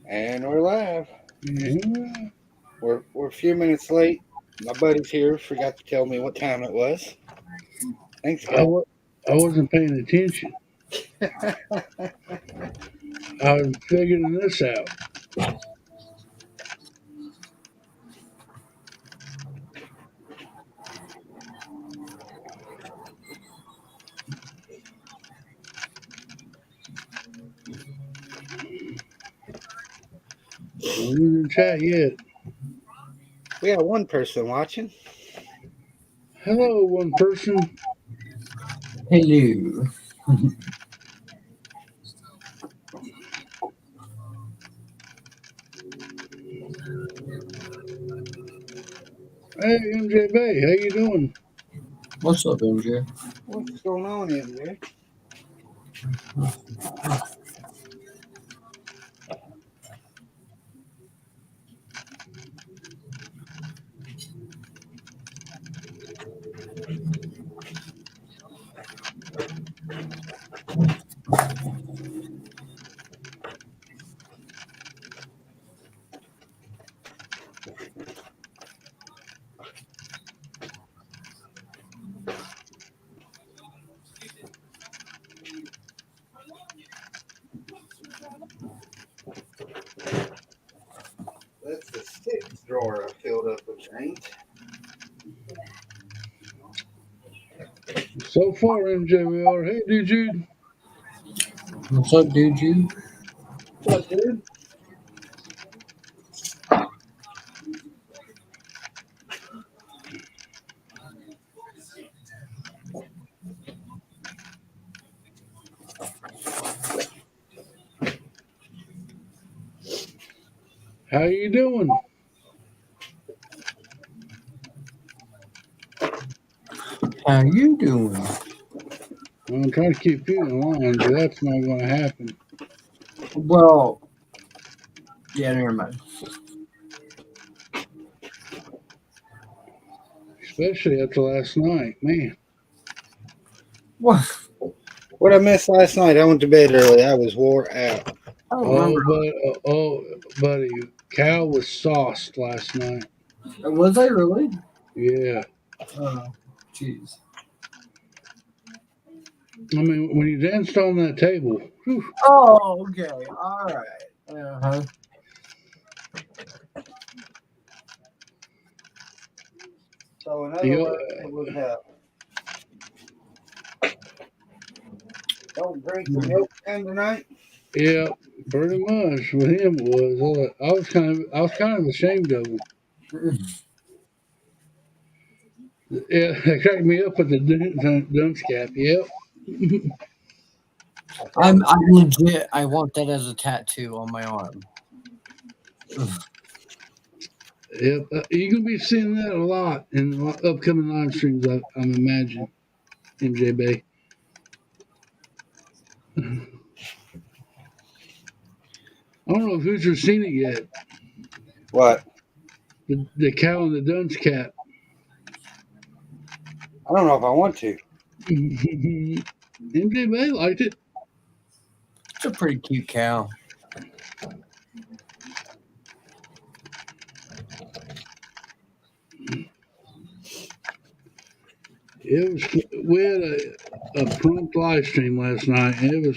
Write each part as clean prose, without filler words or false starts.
And we're live. Yeah. We're a few minutes late. My buddy's here. Forgot to tell me what time it was. Thanks, I, guys. wa- I wasn't paying attention. I was figuring this out. We didn't chat yet. We got one person watching. Hello, one person. Hello. Hey, MJ Bay, how you doing? What's up, MJ? What's going on in there? That's the sixth drawer I filled up with paint. So far, MJ, we are. Hey, dude. What's up, dude? You? What's up, dude? How you doing? How you doing? I'm trying to keep you in line, but that's not going to happen. Well, yeah, never mind. Especially after last night, man. What? What I missed last night? I went to bed early. I was wore out. I don't remember. Buddy, Cal was sauced last night. Was I really? Yeah. Oh, jeez. I mean, when you danced on that table, whew, Oh, okay. All right. Uh-huh. So in other you, words, it was don't drink the milk time tonight. yeah, pretty much with him it was. I was kind of ashamed of him. Yeah, they cracked me up with the dunce cap. Yep. I'm legit. I want that as a tattoo on my arm. Yep. You're gonna be seeing that a lot in the upcoming live streams. I'm imagining. MJ Bay. I don't know if Hooters seen it yet. What? The cow and the dunce cap. I don't know if I want to. MJ Bay liked it. It's a pretty cute cow. We had a prompt live stream last night, and it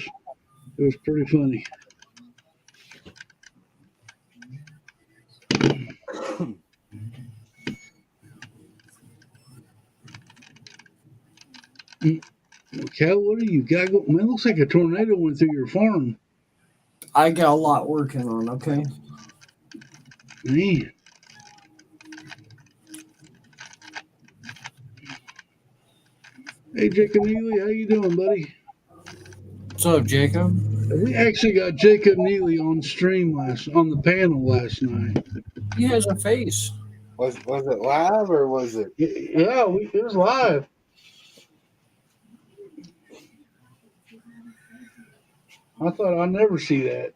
was pretty funny. Cal, what do you got? Man, it looks like a tornado went through your farm. I got a lot working on. Okay. Man. Hey, Jacob Neely, how you doing, buddy? What's up, Jacob? We actually got Jacob Neely on stream on the panel last night. He has a face. Was it live or was it? Yeah, it was live. I thought I'd never see that.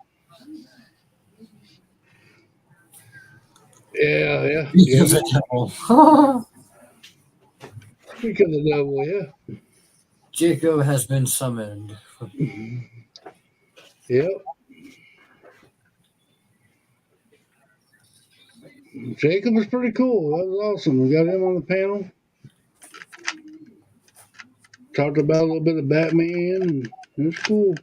Yeah. Because of the devil. Speak of the devil, yeah. Jacob has been summoned. Yep. Jacob was pretty cool. That was awesome. We got him on the panel. Talked about a little bit of Batman, and it was cool.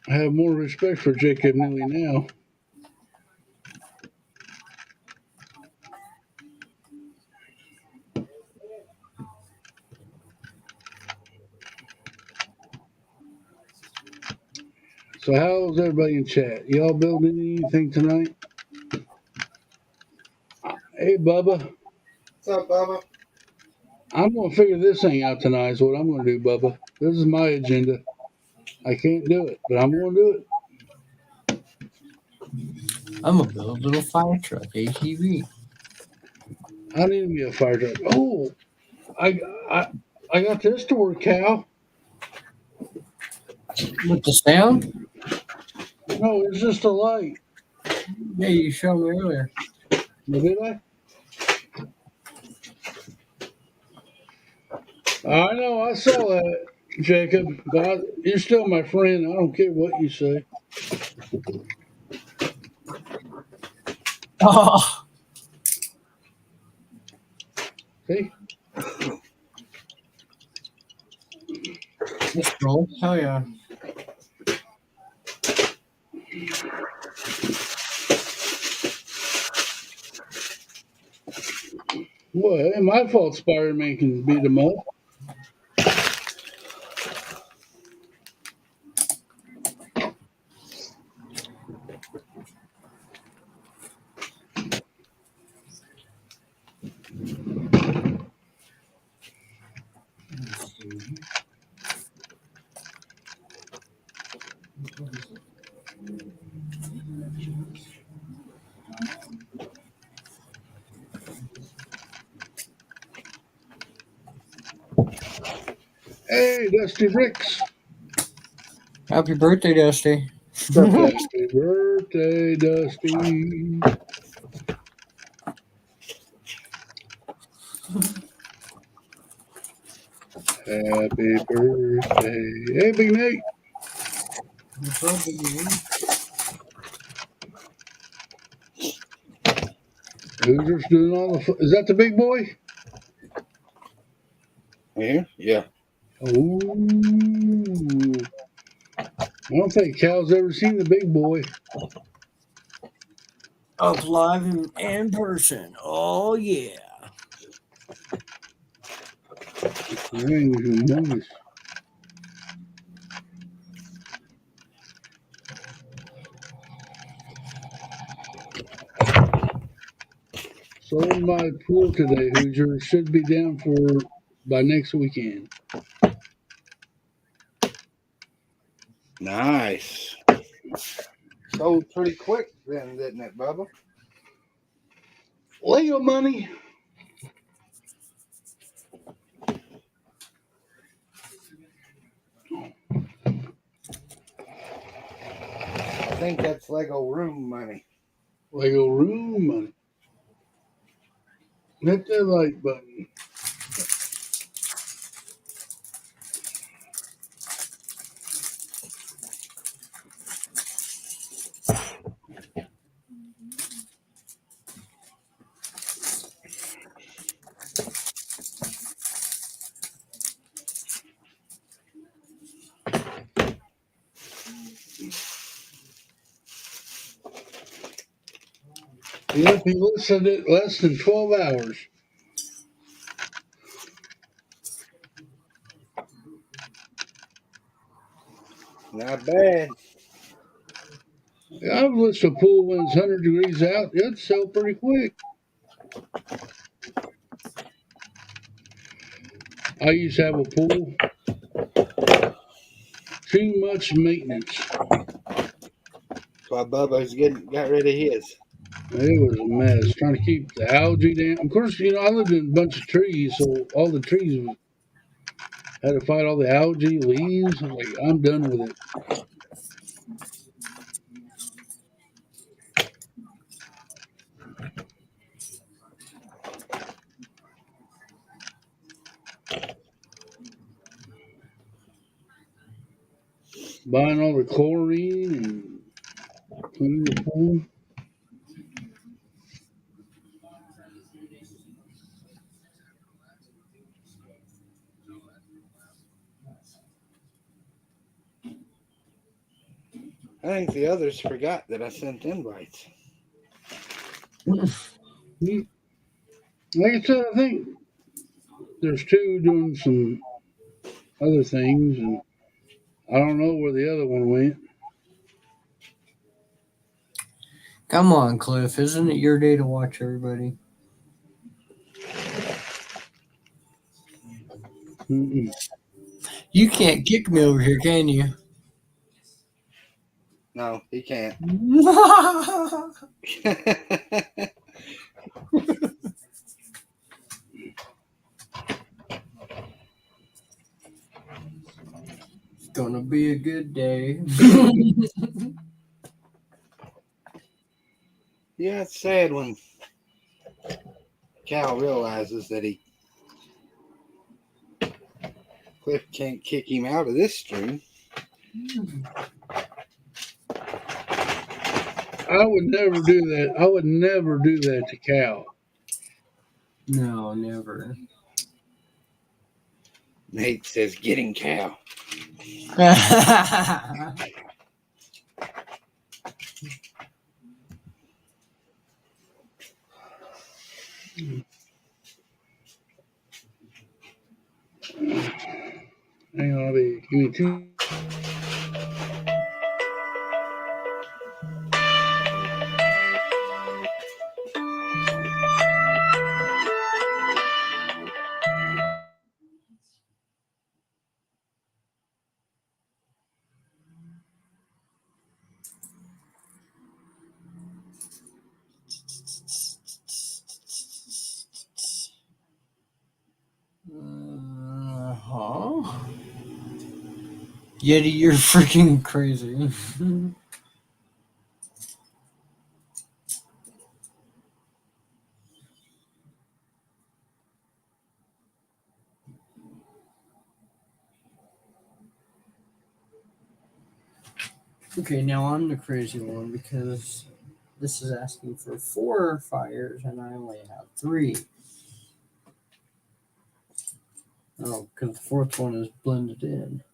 I have more respect for Jacob Neely now. So how's everybody in chat? Y'all building anything tonight? Hey, Bubba. What's up, Bubba? I'm going to figure this thing out tonight is what I'm going to do, Bubba. This is my agenda. I can't do it, but I'm going to do it. I'm gonna build a little fire truck, ATV. I need me a fire truck. Oh, I, I, I got this to work, Cal. With the sound? No, it's just a light. Yeah, you showed me earlier. Did I? I know, I saw that, Jacob. But you're still my friend. I don't care what you say. Oh, See? that's cool. Hell yeah. Well, it ain't my fault Spider-Man can beat him up. Hey, Dusty Ricks. Happy birthday, Dusty. Happy birthday, Dusty. Happy birthday. Hey, Big Nate. What's up, big man? Hoosiers doing all the. Is that the big boy? Here? Yeah. Oh. I don't think Cal's ever seen the big boy. Up live in person. Oh, yeah. That thing is humongous. Sold my pool today, Hoosier. Should be down for by next weekend. Nice. Sold pretty quick then, didn't it, Bubba? Lego money. I think that's Lego room money. Lego room money. Hit that like button. Yep, he listed it less than 12 hours. Not bad. I've listed a pool when it's 100 degrees out. It'd sell pretty quick. I used to have a pool. Too much maintenance. That's why Bubba's got rid of his. It was a mess. Trying to keep the algae down. Of course, I lived in a bunch of trees, so all the trees had to fight all the algae, leaves. I was like, I'm done with it. buying all the chlorine and cleaning the pool. I think the others forgot that I sent invites. Like I said, I think there's two doing some other things, and I don't know where the other one went. Come on, Cliff. Isn't it your day to watch everybody? Mm-mm. You can't kick me over here, can you? No, he can't. Gonna be a good day. Yeah, it's sad when Cal realizes that Cliff can't kick him out of this stream. I would never do that. I would never do that to Cal. No, never. Nate says, "Getting Cal." Hang on, give me two. Huh? Yeti, you're freaking crazy. Okay, now I'm the crazy one because this is asking for 4 fires and I only have 3. Oh, because the 4th one is blended in.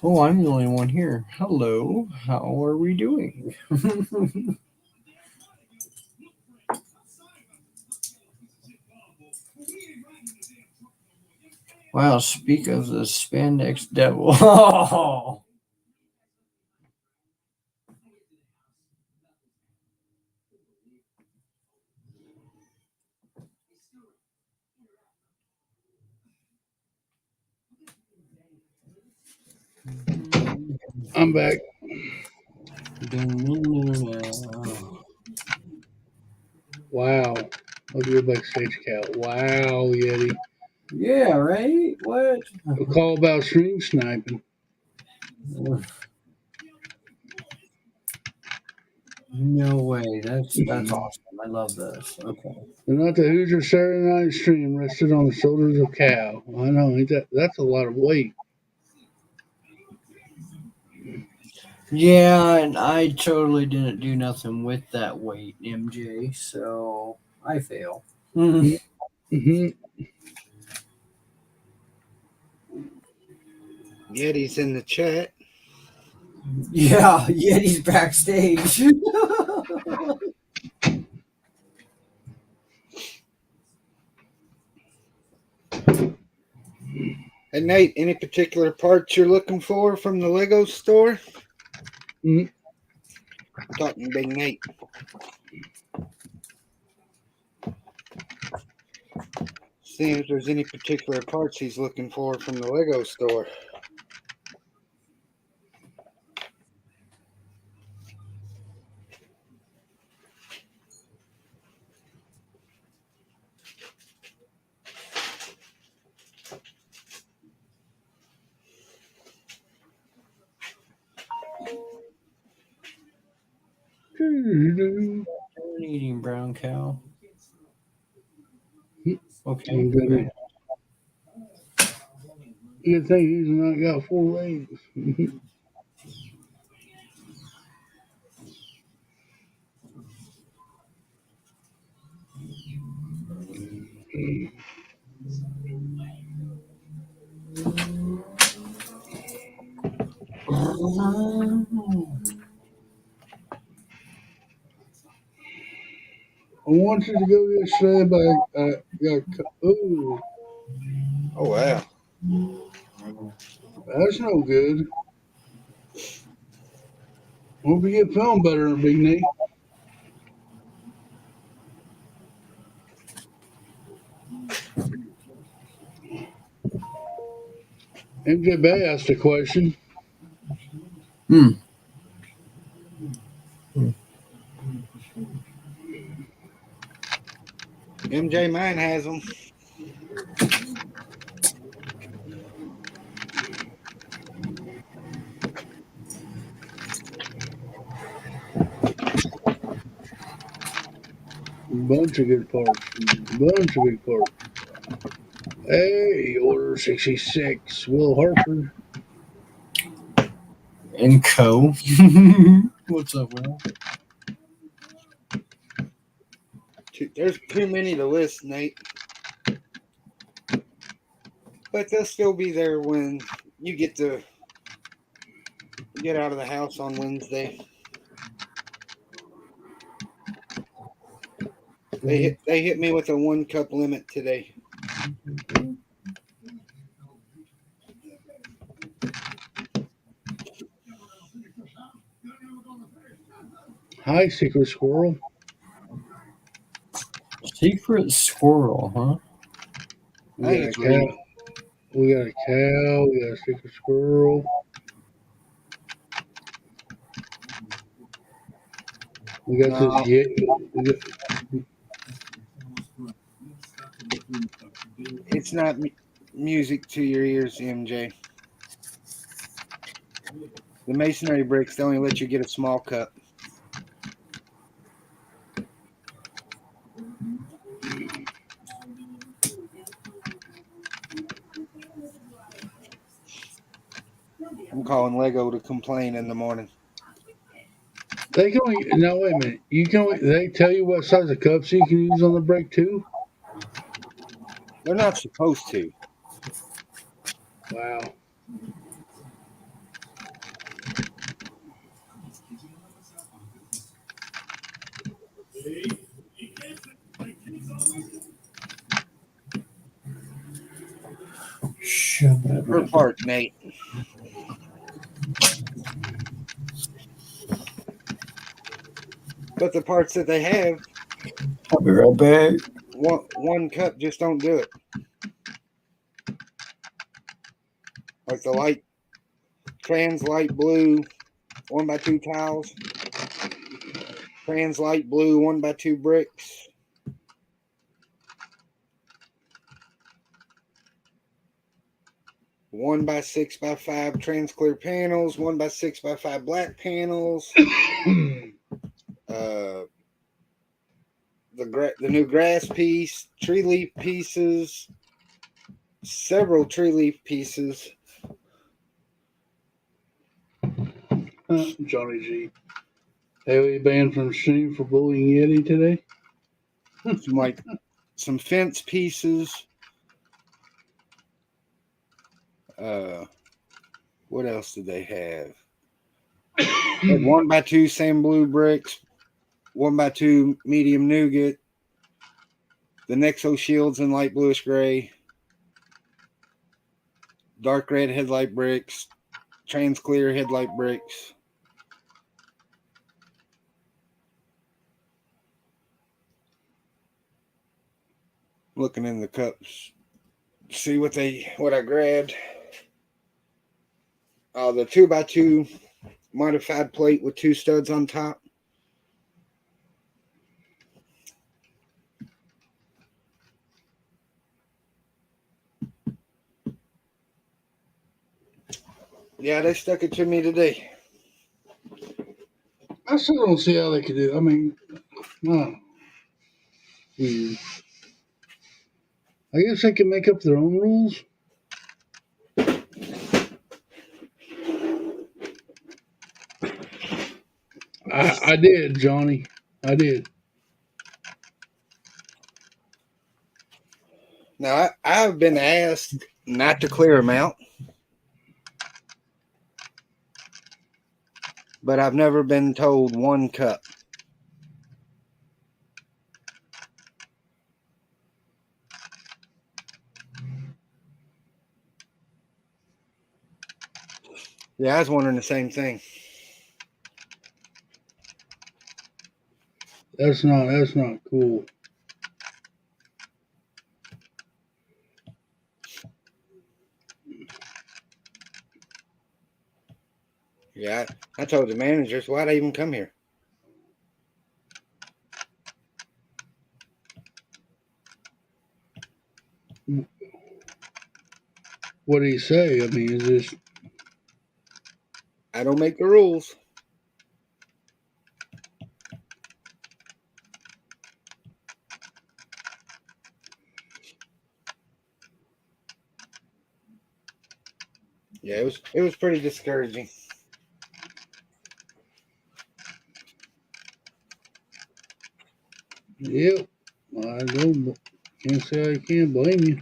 Oh, I'm the only one here. Hello, how are we doing? Wow, speak of the spandex devil. Oh. I'm back. Wow. I'll go backstage, Cal. Wow, Yeti. Yeah, right? What? A call about stream sniping. No way. That's awesome. I love this. Okay. And not the Hoosier Saturday night stream rested on the shoulders of Cal. I know, ain't that's a lot of weight. Yeah, and I totally didn't do nothing with that weight, MJ, so I fail. Mm-hmm. Yeti's in the chat. Yeah, Yeti's backstage. And Nate, any particular parts you're looking for from the Lego store? Mm-hmm. I'm talking Big Nate. Seeing if there's any particular parts he's looking for from the Lego store. eating brown cow. Okay. I'm gonna, good thing he's not got 4 legs. I wanted to go yesterday, but I got. Ooh, Oh wow. that's no good. Hope you get feeling better, Big Nate. MJ Bay asked a question. Hmm. MJ mine has them. Bunch of good parts. Bunch of good parts. Hey, Order 66, Will Harford. And Co. What's up, Will? There's too many to list, Nate. But they'll still be there when you get to get out of the house on Wednesday. They hit me with a 1 cup limit today. Hi, Secret Squirrel. Secret squirrel, huh? We I think got a it's cow. Reed. We got a cow. We got a secret squirrel. We got No, this. Yeah, we got, it's not music to your ears, MJ. The masonry bricks, they only let you get a small cup. I'm calling Lego to complain in the morning. they can only, now wait a minute. You can only, they tell you what size of cups you can use on the break too. They're not supposed to. Wow. Per part, Nate. But the parts that they have, I'll be right back. one cup just don't do it. Like the light trans light blue 1x2 tiles, trans light blue 1x2 bricks. One by 6x5 trans clear panels, 1x6x5 black panels, the new grass piece, tree leaf pieces, several tree leaf pieces. Johnny G. Haley banned from stream for bullying Yeti today. Some fence pieces. What else did they have? They had 1x2 sand blue bricks, 1x2 medium nougat, the Nexo shields in light bluish gray, dark red headlight bricks, trans clear headlight bricks. Looking in the cups, see what I grabbed. The 2x2 modified plate with 2 studs on top. Yeah, they stuck it to me today. I still don't see how they could do it. I mean, no. Weird. I guess they can make up their own rules. I did, Johnny. I did. Now, I've been asked not to clear them out, but I've never been told 1 cup. Yeah, I was wondering the same thing. That's not cool. Yeah, I told the managers, why'd I even come here? What do you say? I mean, is this I don't make the rules. Yeah, it was pretty discouraging. Yep. I don't. Can't say I can't blame you.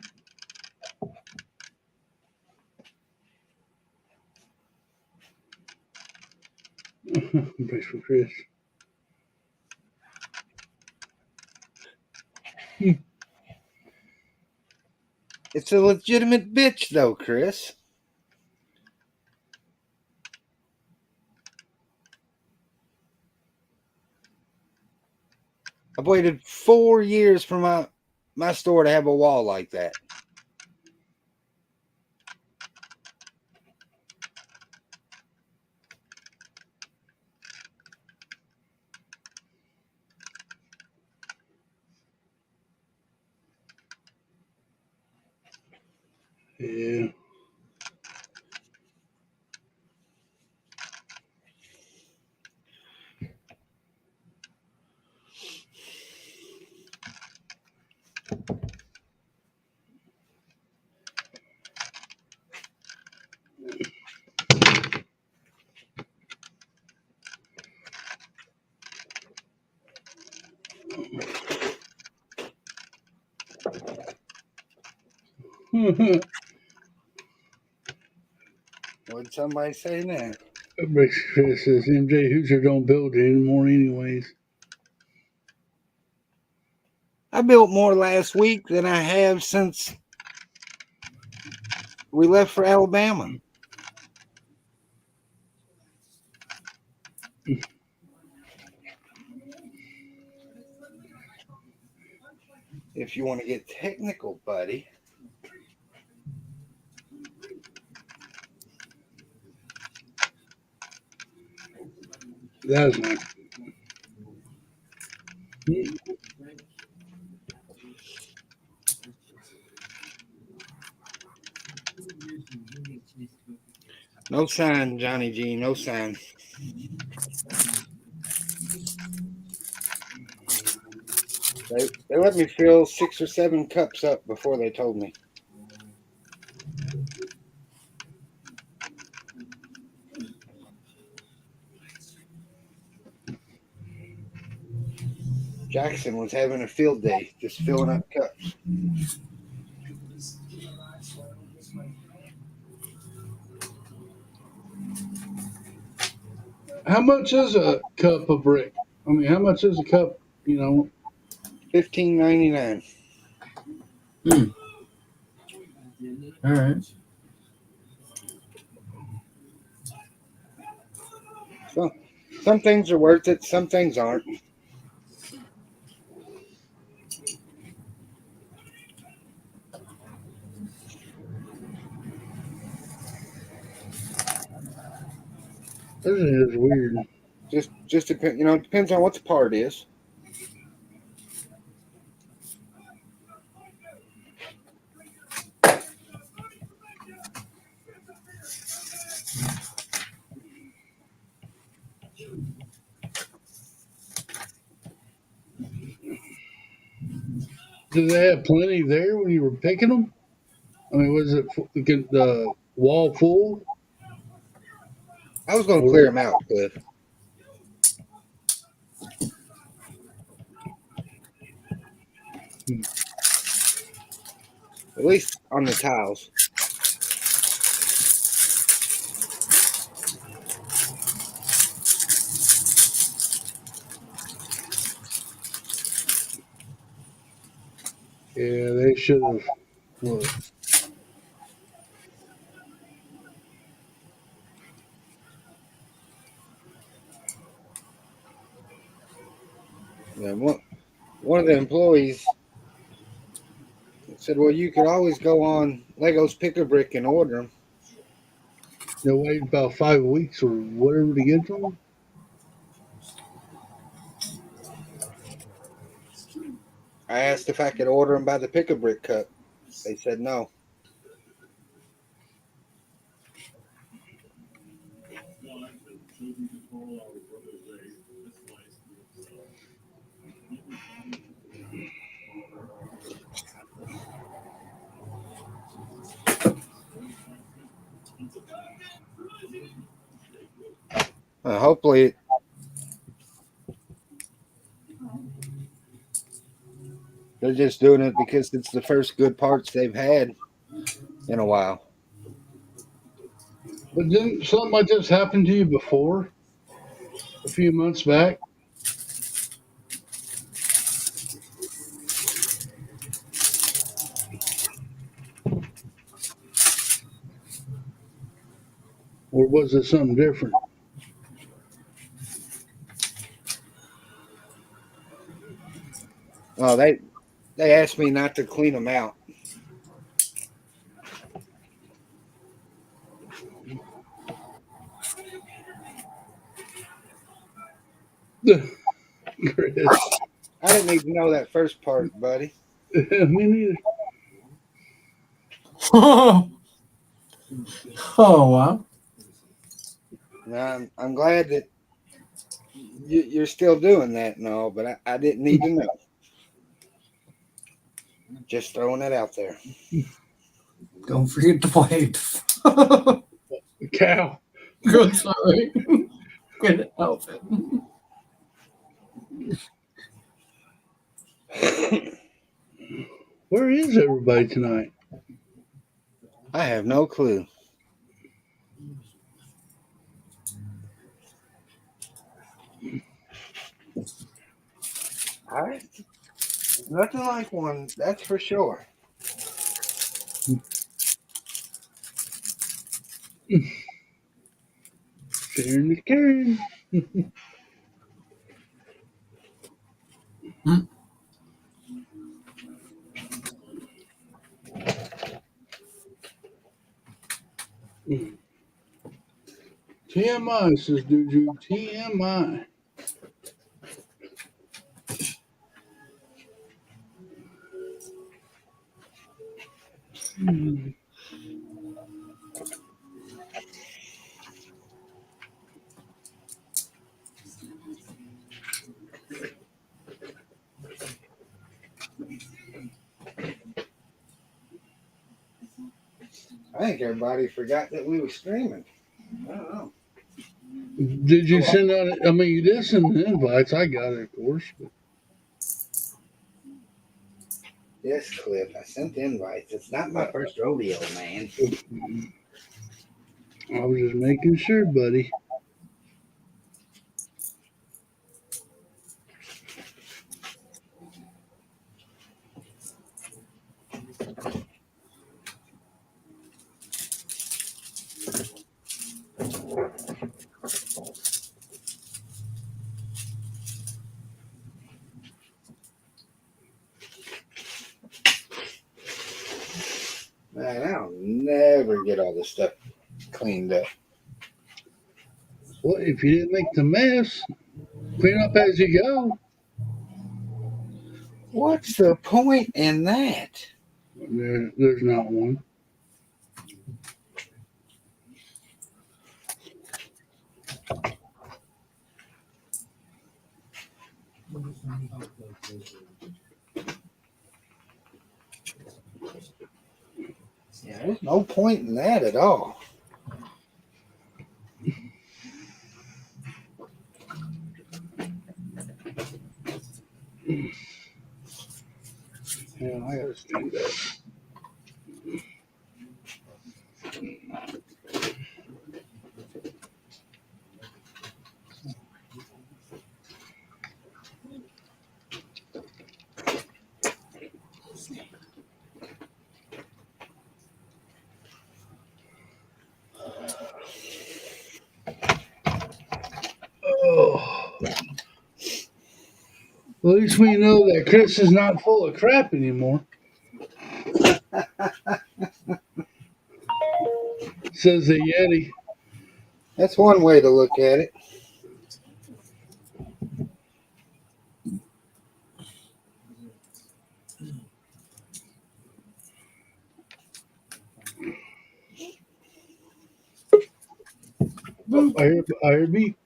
Brace for Chris. It's a legitimate bitch, though, Chris. I've waited 4 years for my store to have a wall like that. Yeah. What did somebody say now? Brace for Chris says MJ Hoosier don't build it anymore, anyways. I built more last week than I have since we left for Alabama. If you want to get technical, buddy. That's not. No sign, Johnny G. No sign. They let me fill 6 or 7 cups up before they told me. Jackson was having a field day, just filling up cups. How much is a cup of brick? I mean, how much is a cup? You know, $15.99. All right. So some things are worth it, some things aren't. this is weird. Just depend, it depends on what the part is. Did they have plenty there when you were picking them? I mean, was it the wall full? I was going to Or clear them out, Cliff. At least on the tiles. yeah, they should have. What? Yeah, one of the employees said, "Well, you could always go on Legos Pick a Brick and order them." They waited about 5 weeks or whatever to get them. I asked if I could order them by the Pick a Brick cup. They said no. Hopefully, they're just doing it because it's the first good parts they've had in a while. But didn't something like this happen to you before? A few months back? Or was it something different? Oh, they asked me not to clean them out. Chris. I didn't need to know that first part, buddy. Me neither. Oh wow. I'm glad that you're still doing that and all, but I didn't need to know. Just throwing it out there. Don't forget to plate. Cow. Good, sorry. Good outfit. Where is everybody tonight? I have no clue. Nothing like one, that's for sure. Sharing is caring. TMI, says Duju. TMI. I think everybody forgot that we were streaming. I don't know. Did you send out? I mean, you did send the invites. I got it, of course. But Yes, Cliff, I sent invites. It's not my first rodeo, man. I was just making sure, buddy. Man, I'll never get all this stuff cleaned up. Well, if you didn't make the mess, clean up as you go. What's the point in that? There's not one. There's no point in that at all. Yeah, I gotta stand up. Oh. At least we know that Chris is not full of crap anymore. Says the Yeti. That's one way to look at it. Oh, I hear beep.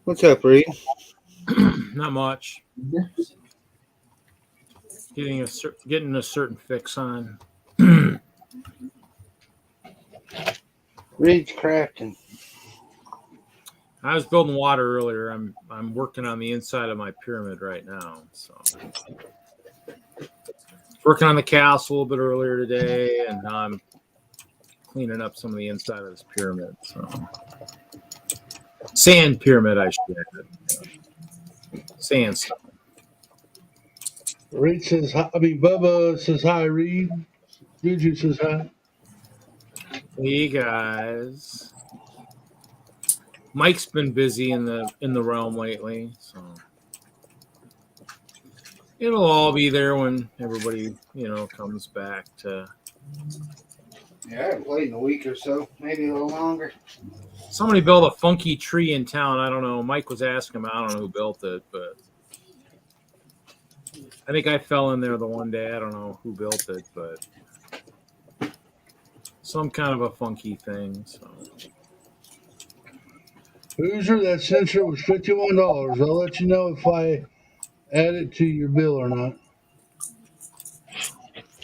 What's up, Reed? Not much. Getting a certain fix on. Reed's crafting. I was building water earlier. I'm working on the inside of my pyramid right now. So working on the castle a little bit earlier today, and now I'm cleaning up some of the inside of this pyramid. So sand pyramid, I should add. Sandstone. Reed says hi. Bubba says hi, Reed. Juju says hi. Hey guys. Mike's been busy in the realm lately, so it'll all be there when everybody, comes back to. Yeah, I haven't played in a week or so, maybe a little longer. Somebody built a funky tree in town. I don't know. Mike was asking him. I don't know who built it, but I think I fell in there the one day. I don't know who built it, but some kind of a funky thing. So. Hoosier, that sensor was $51. I'll let you know if I add it to your bill or not.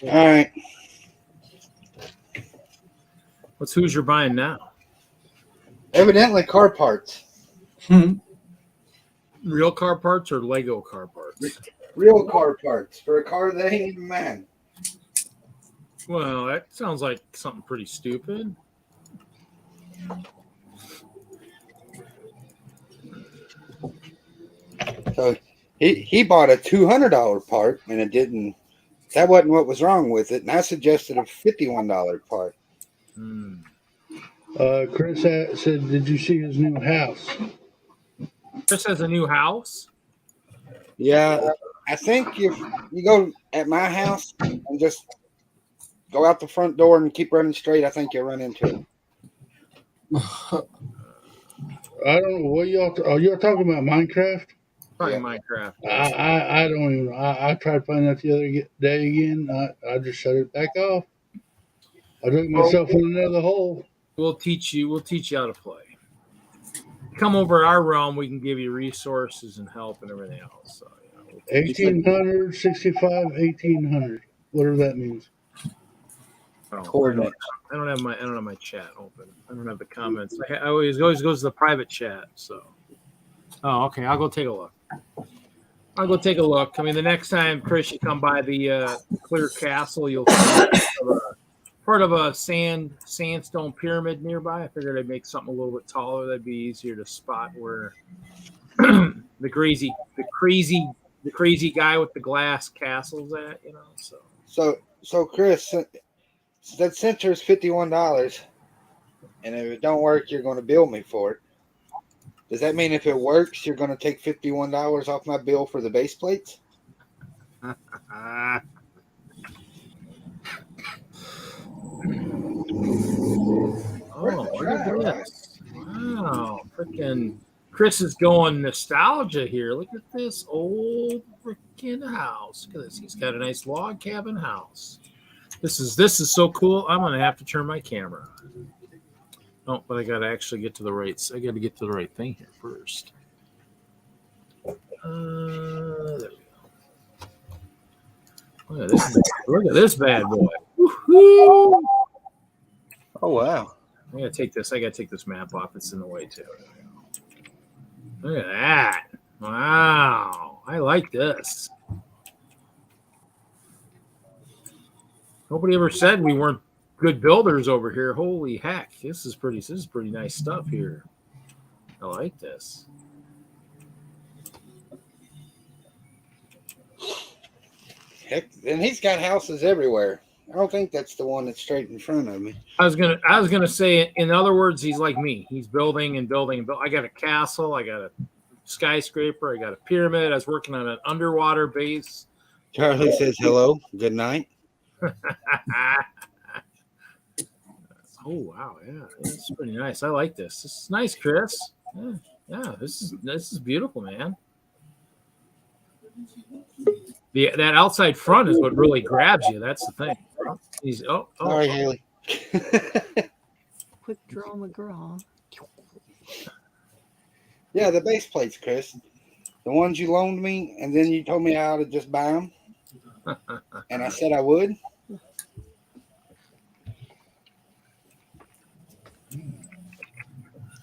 All right. What's Hoosier buying now? Evidently car parts. Real car parts or Lego car parts? Real car parts for a car that ain't even mine. Well, that sounds like something pretty stupid. So he bought a $200 part, and it didn't. That wasn't what was wrong with it, and I suggested a $51 part. Chris said, "Did you see his new house?" Chris has a new house. Yeah, I think if you go at my house and just go out the front door and keep running straight, I think you'll run into it. I don't know what are y'all talking about Minecraft? Probably Yeah. Minecraft. I don't even. I tried finding that the other day again. I just shut it back off. I dug myself in another hole. We'll teach you how to play. Come over our realm. We can give you resources and help and everything else. So, 1800, 65, 1800. Whatever that means. I don't have my chat open. I don't have the comments. I always goes to the private chat. So, okay. I'll go take a look. I mean, the next time, Chris, you come by the Clear Castle, you'll see part of a sandstone pyramid nearby. I figured I'd make something a little bit taller. That'd be easier to spot where the crazy guy with the glass castle's at. So Chris, that sensor is $51, and if it don't work, you're going to bill me for it. Does that mean if it works, you're going to take $51 off my bill for the base plates? Oh, look at this. Wow. Freaking Chris is going nostalgia here. Look at this old freaking house. Look at this. He's got a nice log cabin house. This is so cool. I'm going to have to turn my camera on. Oh, but I got to actually get to the right. I got to get to the right thing here first. There we go. Look at this bad boy. Woo-hoo! Oh wow. I gotta take this map off. It's in the way too. Look at that. Wow. I like this. Nobody ever said we weren't good builders over here. Holy heck. This is pretty nice stuff here. I like this. Heck, and he's got houses everywhere. I don't think that's the one that's straight in front of me. I was gonna say, in other words, he's like me. He's building and building and building. I got a castle, I got a skyscraper, I got a pyramid. I was working on an underwater base. Charlie says hello. Good night. Oh wow, yeah, this is pretty nice. I like this. This is nice, Chris. Yeah, this is beautiful, man. That outside front is what really grabs you. That's the thing. He's Sorry, Haley. Quick draw McGraw. Yeah, the base plates, Chris. The ones you loaned me, and then you told me how to just buy them. And I said I would.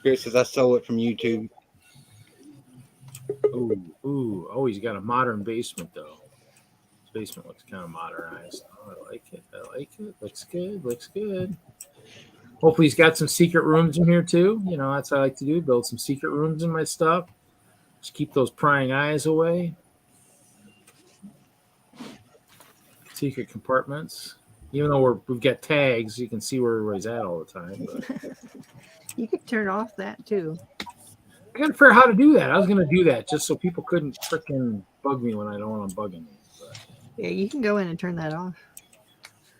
Chris says I stole it from YouTube. Oh, he's got a modern basement though. His basement looks kind of modernized. Oh, I like it. Looks good. Hopefully he's got some secret rooms in here too. You know, that's what I like to do, build some secret rooms in my stuff. Just keep those prying eyes away. Secret compartments. Even though we've got tags, you can see where everybody's at all the time. But You could turn off that too. I gotta figure out how to do that. I was gonna do that just so people couldn't freaking bug me when I don't want them bugging me. But Yeah, you can go in and turn that off.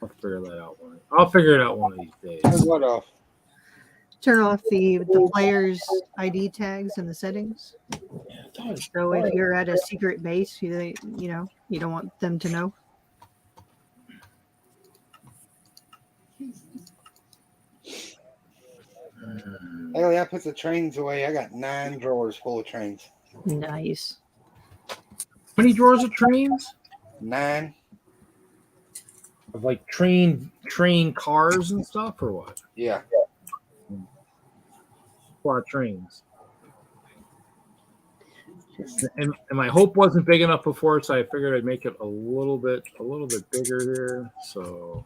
I'll figure that out I'll figure it out one of these days. Turn what off? Turn off the player's ID tags in the settings. So if you're at a secret base, you don't want them to know. Haley, I put the trains away. I got 9 drawers full of trains. Nice. How many drawers of trains? 9. Of like train cars and stuff, or what? Yeah. A lot of trains. And my hope wasn't big enough before, so I figured I'd make it a little bit bigger here. So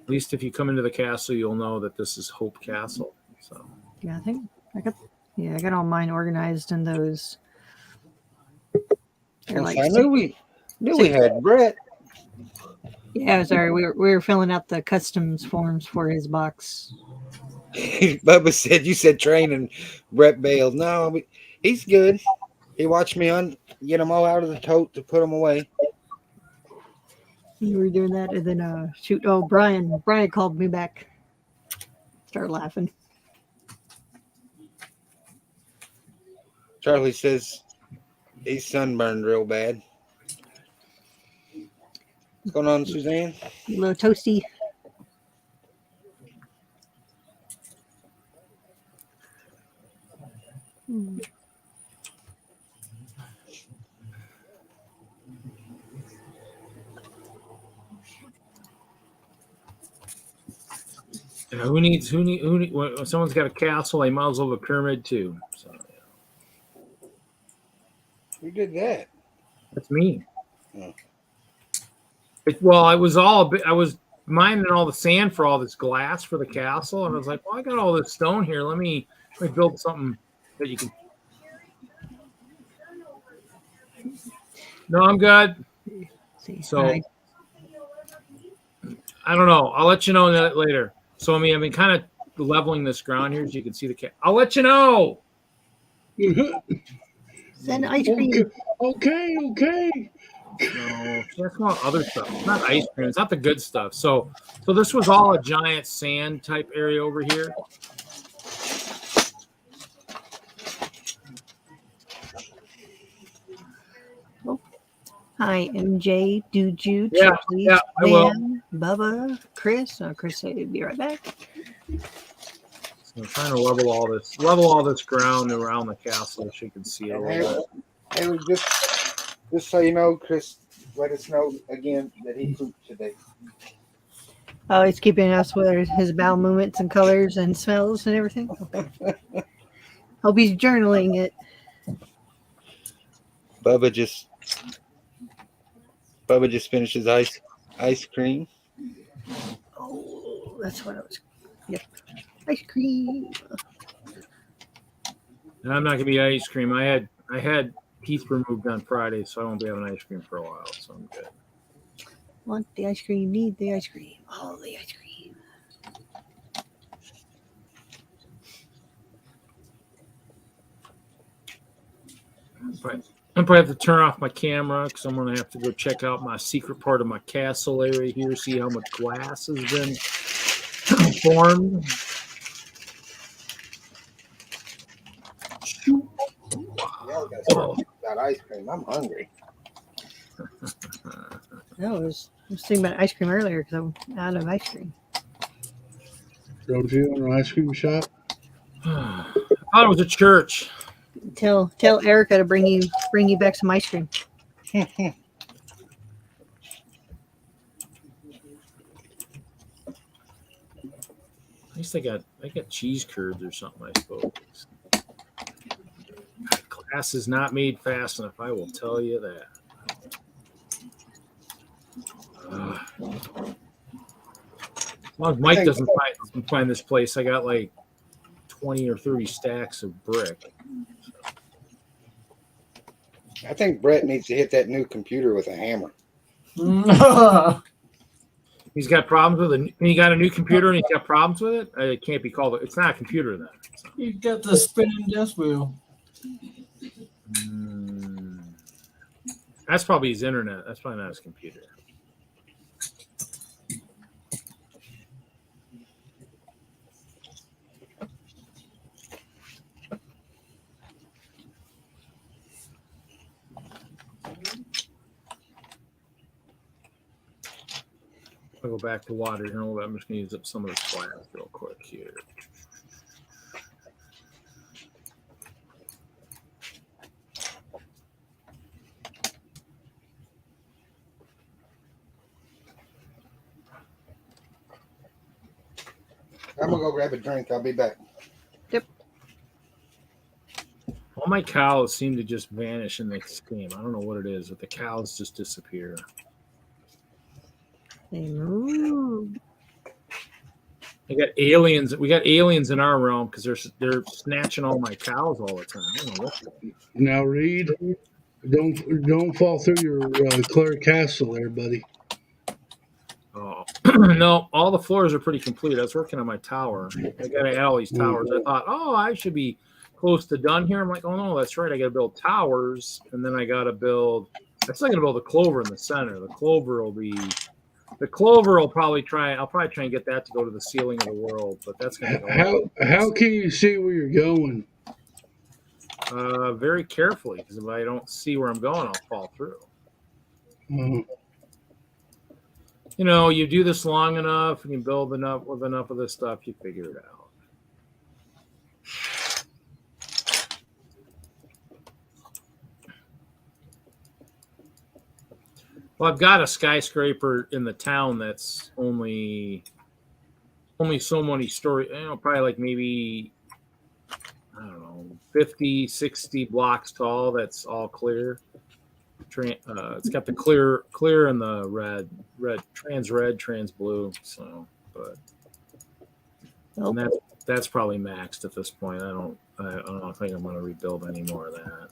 at least if you come into the castle, you'll know that this is Hope Castle. So Yeah, I think I got all mine organized in those. They're like I knew we had Brett. Yeah, sorry, we were filling out the customs forms for his box. Bubba said you said train and Brett bailed. No, he's good. He watched me get them all out of the tote to put them away. You were doing that, and then Brian called me back. Started laughing. Charlie says he's sunburned real bad. What's going on, Suzanne? A little toasty. yeah, who needs? When someone's got a castle, they might as well have a pyramid too. So Who did that? that's me. Oh. I was mining all the sand for all this glass for the castle, and I was like, well, I got all this stone here. Let me build something that you can. No, I'm good. See, So I don't know. I'll let you know that later. So I've been kind of leveling this ground here so you can see the cat. I'll let you know. send ice cream. Okay. No, that's not other stuff. It's not ice cream. It's not the good stuff. So this was all a giant sand type area over here. Hi, MJ, Dude, Yeah, I will. Van, Bubba, Chris. Chris said he'd be right back. So I'm trying to level all this ground around the castle so you can see it a little bit. Hey, just so you know, Chris, let us know again that he pooped today. Oh, he's keeping us with his bowel movements and colors and smells and everything. Okay. Hope he's journaling it. Bubba just finished his ice cream. Oh, that's what I was. Yep. Ice cream. No, I'm not gonna be ice cream. I had teeth removed on Friday, so I won't be having ice cream for a while. So I'm good. Want the ice cream? Need the ice cream? All the ice cream. I'm probably have to turn off my camera because I'm gonna have to go check out my secret part of my castle area here, see how much glass has been formed. Y'all got ice cream. I'm hungry. No, I was thinking about ice cream earlier because I'm out of ice cream. Don't you want an ice cream shop? I thought it was a church. Tell Erica to bring you back some ice cream. At least I got cheese curds or something, I suppose. Glass is not made fast enough. I will tell you that. As long as Mike doesn't find this place, I got like 20 or 30 stacks of brick. I think Brett needs to hit that new computer with a hammer. He's got problems with it. He got a new computer and he's got problems with it. It can't be called. It's not a computer then. So. You got the spinning desk wheel. That's probably his internet. That's probably not his computer. I'll go back to water here a little bit. I'm just going to use up some of this glass real quick here. I'm gonna go grab a drink. I'll be back. All my cows seem to just vanish in this game. I don't know what it is, but the cows just disappear. They move. We got aliens in our realm because they're snatching all my cows all the time. I don't know what. Now, Reed, don't fall through your Claire Castle there, buddy. Oh no, all the floors are pretty complete. I was working on my tower. I got to add all these towers. I thought, I should be close to done here. I'm like, oh no, that's right. I got to build towers, and then I got to build. I'm still gonna build a clover in the center. The clover will probably try. I'll probably try and get that to go to the ceiling of the world, but that's gonna go. How can you see where you're going? Very carefully, because if I don't see where I'm going, I'll fall through. You know, you do this long enough and you build enough of this stuff, you figure it out. Well, I've got a skyscraper in the town that's only so many stories, probably like maybe, I don't know, 50, 60 blocks tall. That's all clear. It's got the clear and the red, trans blue. So, but and that's probably maxed at this point. I don't think I'm going to rebuild any more of that.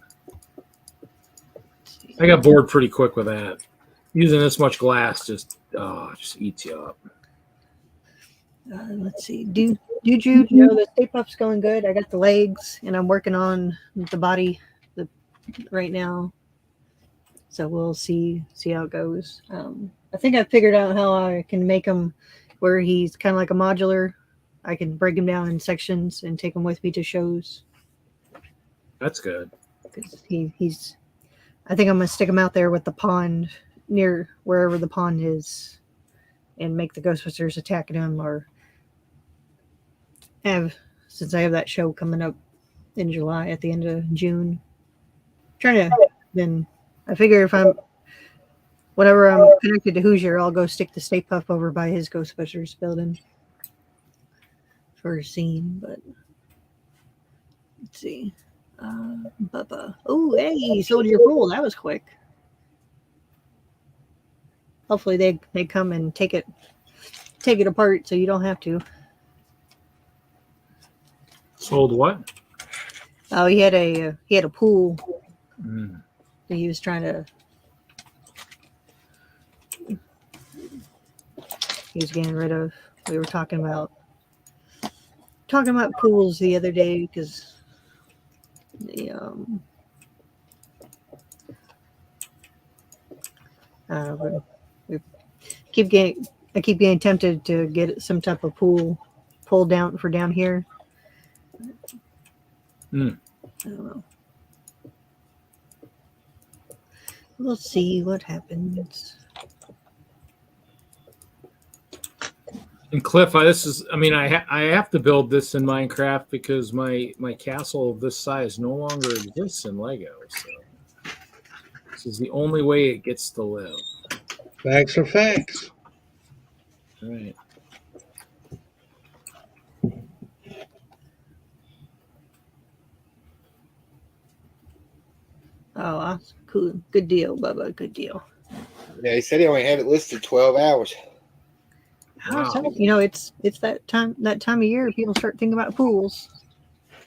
I got bored pretty quick with that. Using this much glass just eats you up. Let's see. Do you know the Stay Puft's going good? I got the legs, and I'm working on the body right now. So we'll see how it goes. I think I figured out how I can make him where he's kind of like a modular. I can break him down in sections and take him with me to shows. That's good. Because he's. I think I'm gonna stick him out there with the pond near wherever the pond is, and make the Ghostbusters attacking him, or since I have that show coming up in July at the end of June. Then I figure if I'm whenever I'm connected to Hoosier, I'll go stick the Stay Puft over by his Ghostbusters building for a scene. But let's see. Bubba. Oh, hey, you sold your pool. That was quick. Hopefully they come and take it apart so you don't have to. Sold what? Oh, he had a pool Mm. that he was trying to. He was getting rid of. We were talking about pools the other day because the we I keep getting tempted to get some type of pool down for down here. Mm. I don't know. We'll see what happens. And Cliff, I have to build this in Minecraft because my castle of this size no longer exists in Lego. So this is the only way it gets to live. Facts are facts. All right. Oh, cool. Good deal, Bubba. Good deal. Yeah, he said he only had it listed 12 hours. Wow. It's that time of year people start thinking about pools.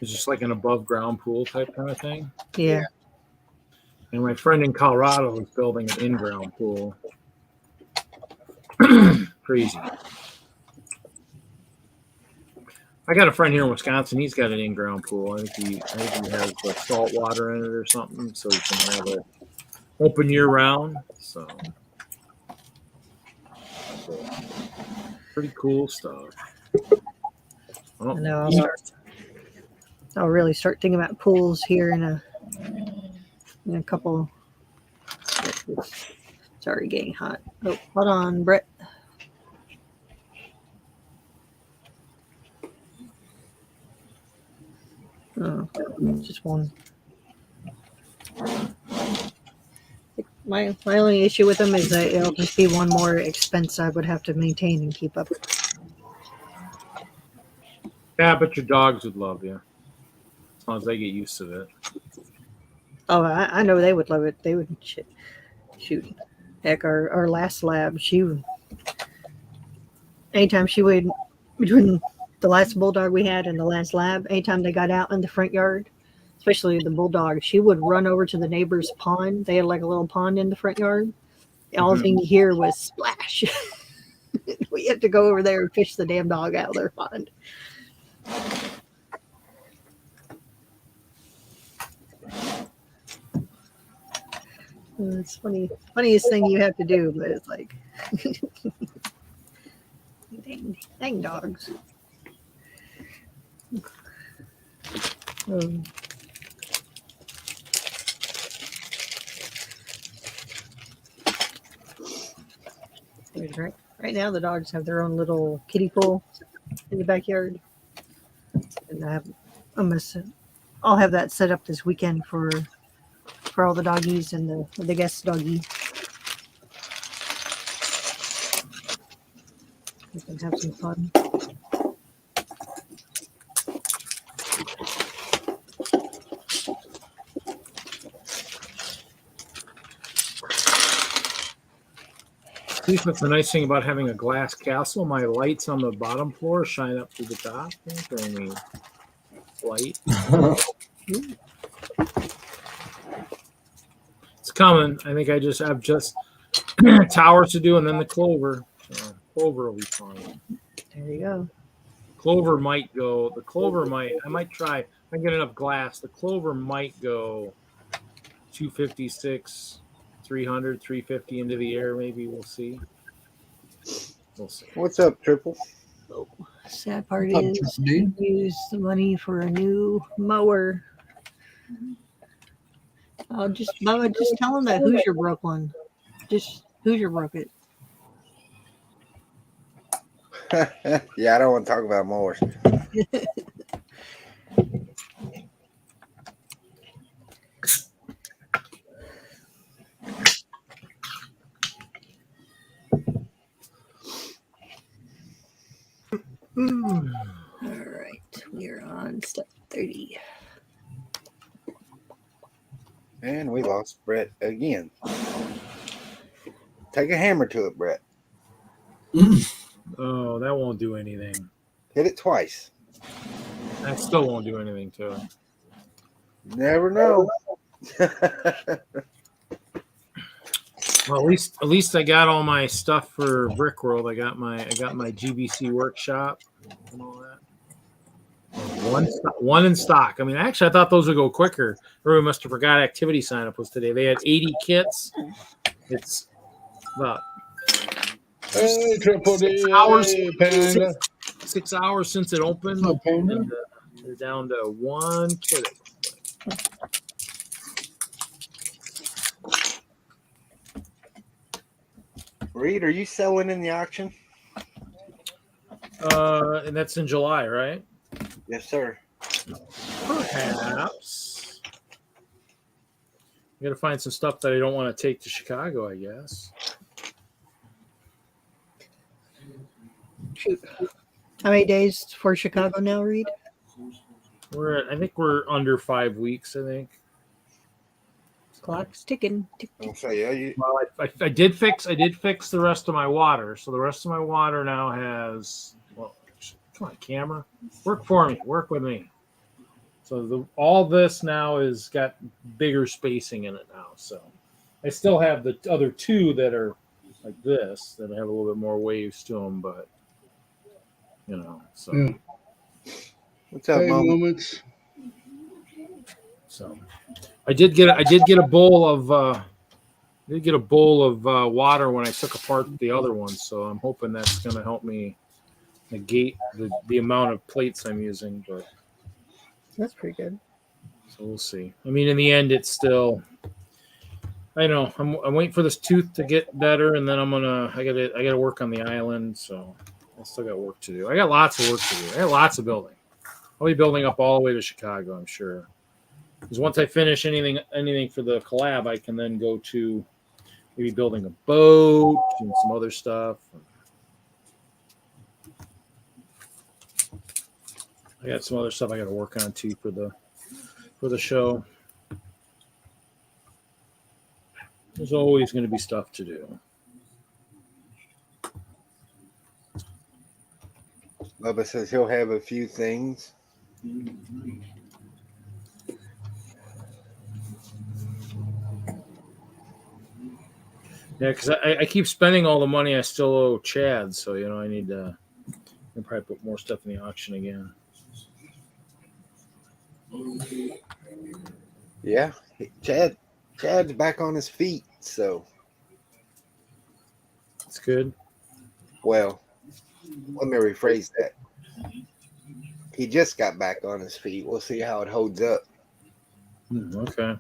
It's just like an above ground pool type kind of thing. Yeah. And my friend in Colorado is building an in ground pool. Crazy. I got a friend here in Wisconsin. He's got an in-ground pool. I think he has salt water in it or something, so he can have it open year round. So pretty cool stuff. Oh, I know. I'll really start thinking about pools here in a couple. It's already getting hot. Oh, hold on, Brett. Oh, just one. My only issue with them is that it'll just be one more expense I would have to maintain and keep up. yeah, but your dogs would love you as long as they get used to it. Oh, I know they would love it. They would shoot. Heck, our last lab, anytime she would, between the last bulldog we had and the last lab, anytime they got out in the front yard, especially the bulldog, she would run over to the neighbor's pond. They had like a little pond in the front yard. All thing you hear was splash. We had to go over there and fish the damn dog out of their pond. It's funny, funniest thing you have to do, but it's like, dang dogs. Right now, the dogs have their own little kiddie pool in the backyard, and I'll have that set up this weekend for all the doggies and the guest doggy. We can have some fun. That's the nice thing about having a glass castle. My lights on the bottom floor shine up to the top during the light. It's coming. I think I've just towers to do, and then the clover. So clover will be fun. There you go. Clover might go. I might try. If I get enough glass, the clover might go 256. 300, 350 into the air, maybe. We'll see. What's up, Triple? Oh, sad part is use the money for a new mower. Bubba, just tell him that Hoosier broke one. Just Hoosier broke it. Yeah, I don't want to talk about mowers. All right, we are on step 30. And we lost Brett again. Take a hammer to it, Brett. Oh, that won't do anything. Hit it twice. That still won't do anything to it. Never know. Well, at least I got all my stuff for Brickworld. I got my GBC workshop and all that. One in stock. I mean, actually, I thought those would go quicker. Everyone must have forgot activity sign up was today. They had 80 kits. It's about Hey, Triple D. hours. Hey, Panda. 6 hours since it opened. What's up, Panda? And, they're down to one kit. Reed, are you selling in the auction? And that's in July, right? Yes, sir. Perhaps. I got to find some stuff that I don't want to take to Chicago, I guess. Shoot. How many days for Chicago now, Reed? I think we're under 5 weeks. I think. Clock's ticking. Tick, I'll tick. say, yeah, Well, I did fix the rest of my water. So the rest of my water now has. Well, come on, camera, work for me. Work with me. So all this now is got bigger spacing in it now. So I still have the other two that are like this that have a little bit more waves to them, but so. Yeah. what's up, Hey, Mom? moments. So I did get a bowl of water when I took apart the other one. So I'm hoping that's going to help me negate the amount of plates I'm using. But That's pretty good. so we'll see. I mean, in the end, it's still. I know I'm waiting for this tooth to get better, and then I gotta work on the island. So I still got work to do. I got lots of work to do. I got lots of building. I'll be building up all the way to Chicago, I'm sure. Because once I finish anything for the collab, I can then go to maybe building a boat and some other stuff. I got some other stuff I got to work on too for the show. There's always going to be stuff to do. Bubba says he'll have a few things. Yeah, because I keep spending all the money I still owe Chad, so I need to probably put more stuff in the auction again. Yeah, Chad's back on his feet, so It's good. well, let me rephrase that. He just got back on his feet. We'll see how it holds up. Okay.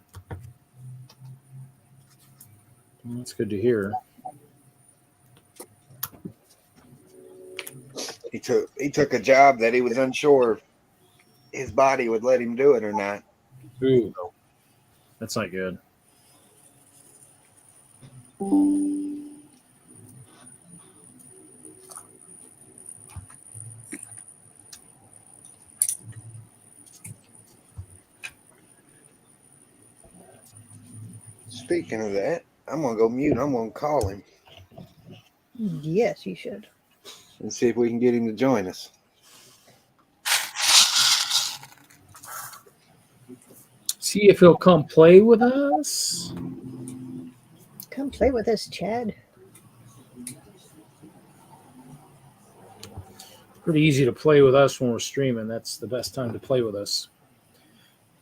Well, that's good to hear. He took a job that he was unsure if his body would let him do it or not. Ooh, that's not good. Speaking of that, I'm gonna go mute. I'm gonna call him Yes, you should. and see if we can get him to join us. See if he'll come play with us. Come play with us, Chad. Pretty easy to play with us when we're streaming. That's the best time to play with us.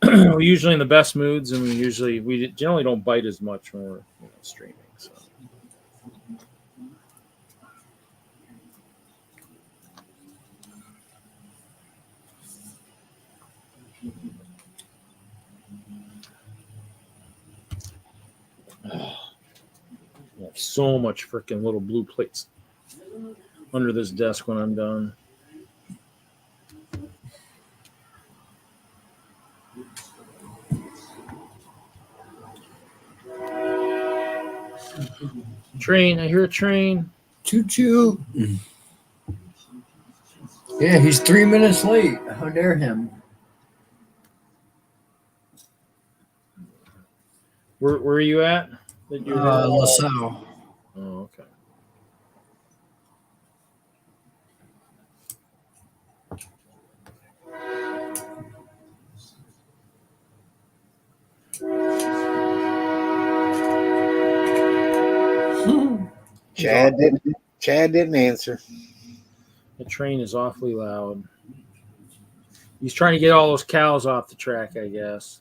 We're usually in the best moods, and we generally don't bite as much when we're streaming. So. I have so much freaking little blue plates under this desk when I'm done. Train, I hear a train. Choo choo. Yeah, he's 3 minutes late. How dare him? Where are you at? That you're headed? LaSalle. Oh, okay. Chad didn't answer. The train is awfully loud. He's trying to get all those cows off the track, I guess.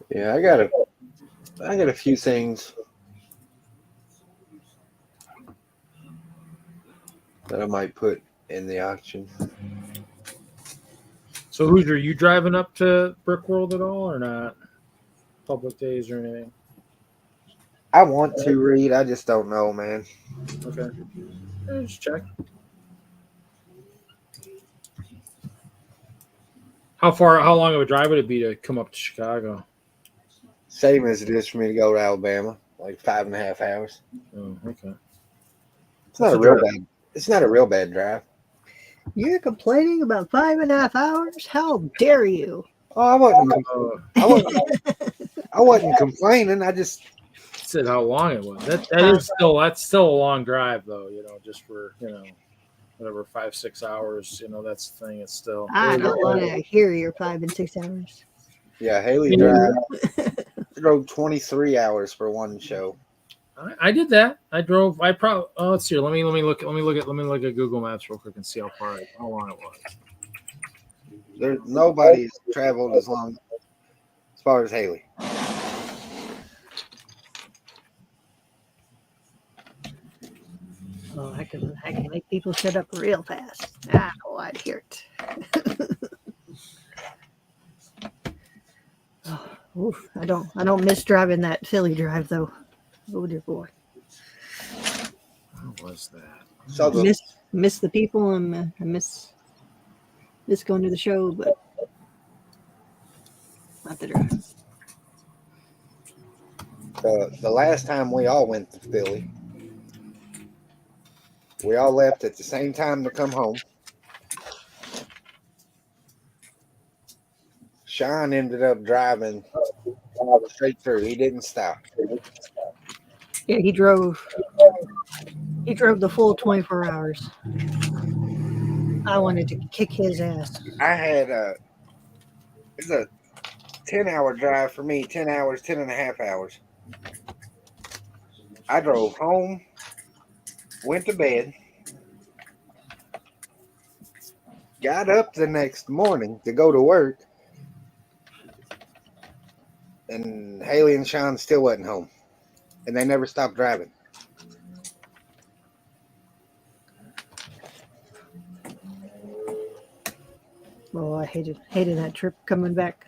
Yeah, I got a few things that I might put in the auction. So, Hoosier, you driving up to Brick World at all or not? Public days or anything? I want to read, I just don't know, man. Okay. Yeah, just check. How long of a drive would it be to come up to Chicago? Same as it is for me to go to Alabama, like 5.5 hours. Oh, okay. It's not a real bad. It's not a real bad drive. You're complaining about 5.5 hours? How dare you? Oh, I wasn't complaining. I just Said how long it was. That's still a long drive though, just for, whatever 5-6 hours, that's the thing. It's still I don't want to hear your 5 and 6 hours. yeah, Haley drove 23 hours for one show. I did that. Let's see. Let me look at Google Maps real quick and see how long it was. There's nobody's traveled as far as Haley. Oh, I can make people shut up real fast. Oh, I'd hear it. Oof, I don't miss driving that Philly drive though. Oh dear boy. What was that? So Miss the people and I miss going to the show, but not the drive. The last time we all went to Philly, we all left at the same time to come home. Sean ended up driving straight through. He didn't stop. Yeah, he drove the full 24 hours. I wanted to kick his ass. I had it's a 10-hour drive for me, 10 hours, 10.5 hours. I drove home, went to bed, got up the next morning to go to work, and Haley and Sean still wasn't home. And they never stopped driving. Oh, I hated that trip coming back.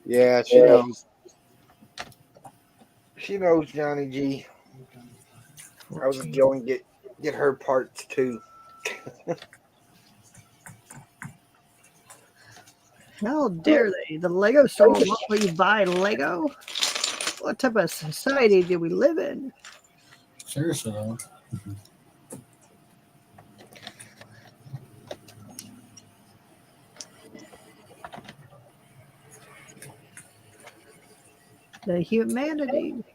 Yeah, she knows. She knows Johnny G. I was going to get her parts too. How dare they? The Lego store won't let you buy Lego? What type of society do we live in? Seriously though. The humanity.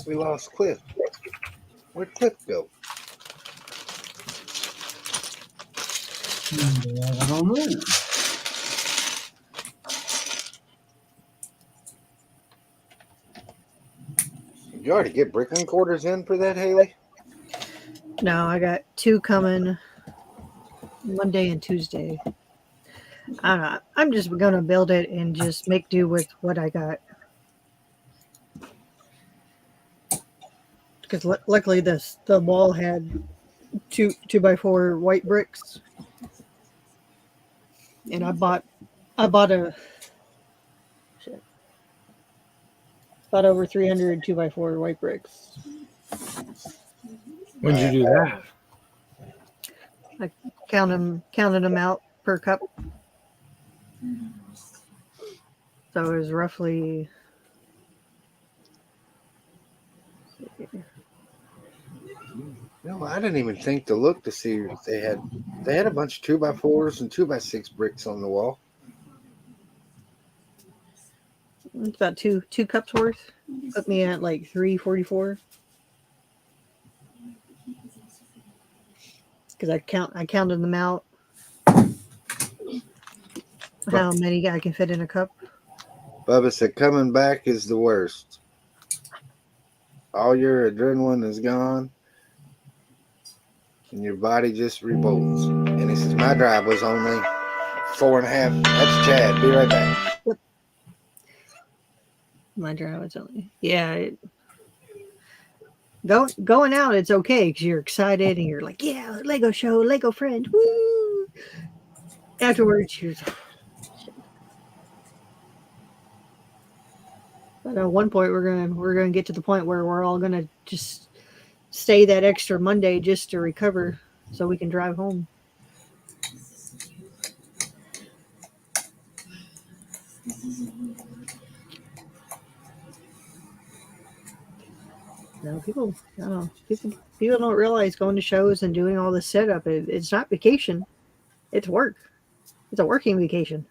We lost Cliff. Where'd Cliff go? I don't know. Did you already get Brickland quarters in for that, Haley? No, I got 2 coming Monday and Tuesday. I don't know. I'm just gonna build it and just make do with what I got. Because luckily the wall had two by four white bricks, and I bought a shit, bought over 300 2 by 4 white bricks. When did you do that? Counted them out per cup. So it was roughly. No, I didn't even think to look to see if they had a bunch of 2x4s and 2x6 bricks on the wall. It's about two cups worth. Put me at like 344. Because I counted them out. How many I can fit in a cup? Bubba said coming back is the worst. All your adrenaline is gone, and your body just revolts. And he says, my drive was only 4.5. That's Chad. Be right back. My drive was only going out. It's okay because you're excited and you're like, yeah, Lego show, Lego friend, woo! Afterwards, you're. But at one point, we're gonna get to the point where we're all gonna just stay that extra Monday just to recover, so we can drive home. No, people don't realize going to shows and doing all the setup. It's not vacation; it's work. It's a working vacation.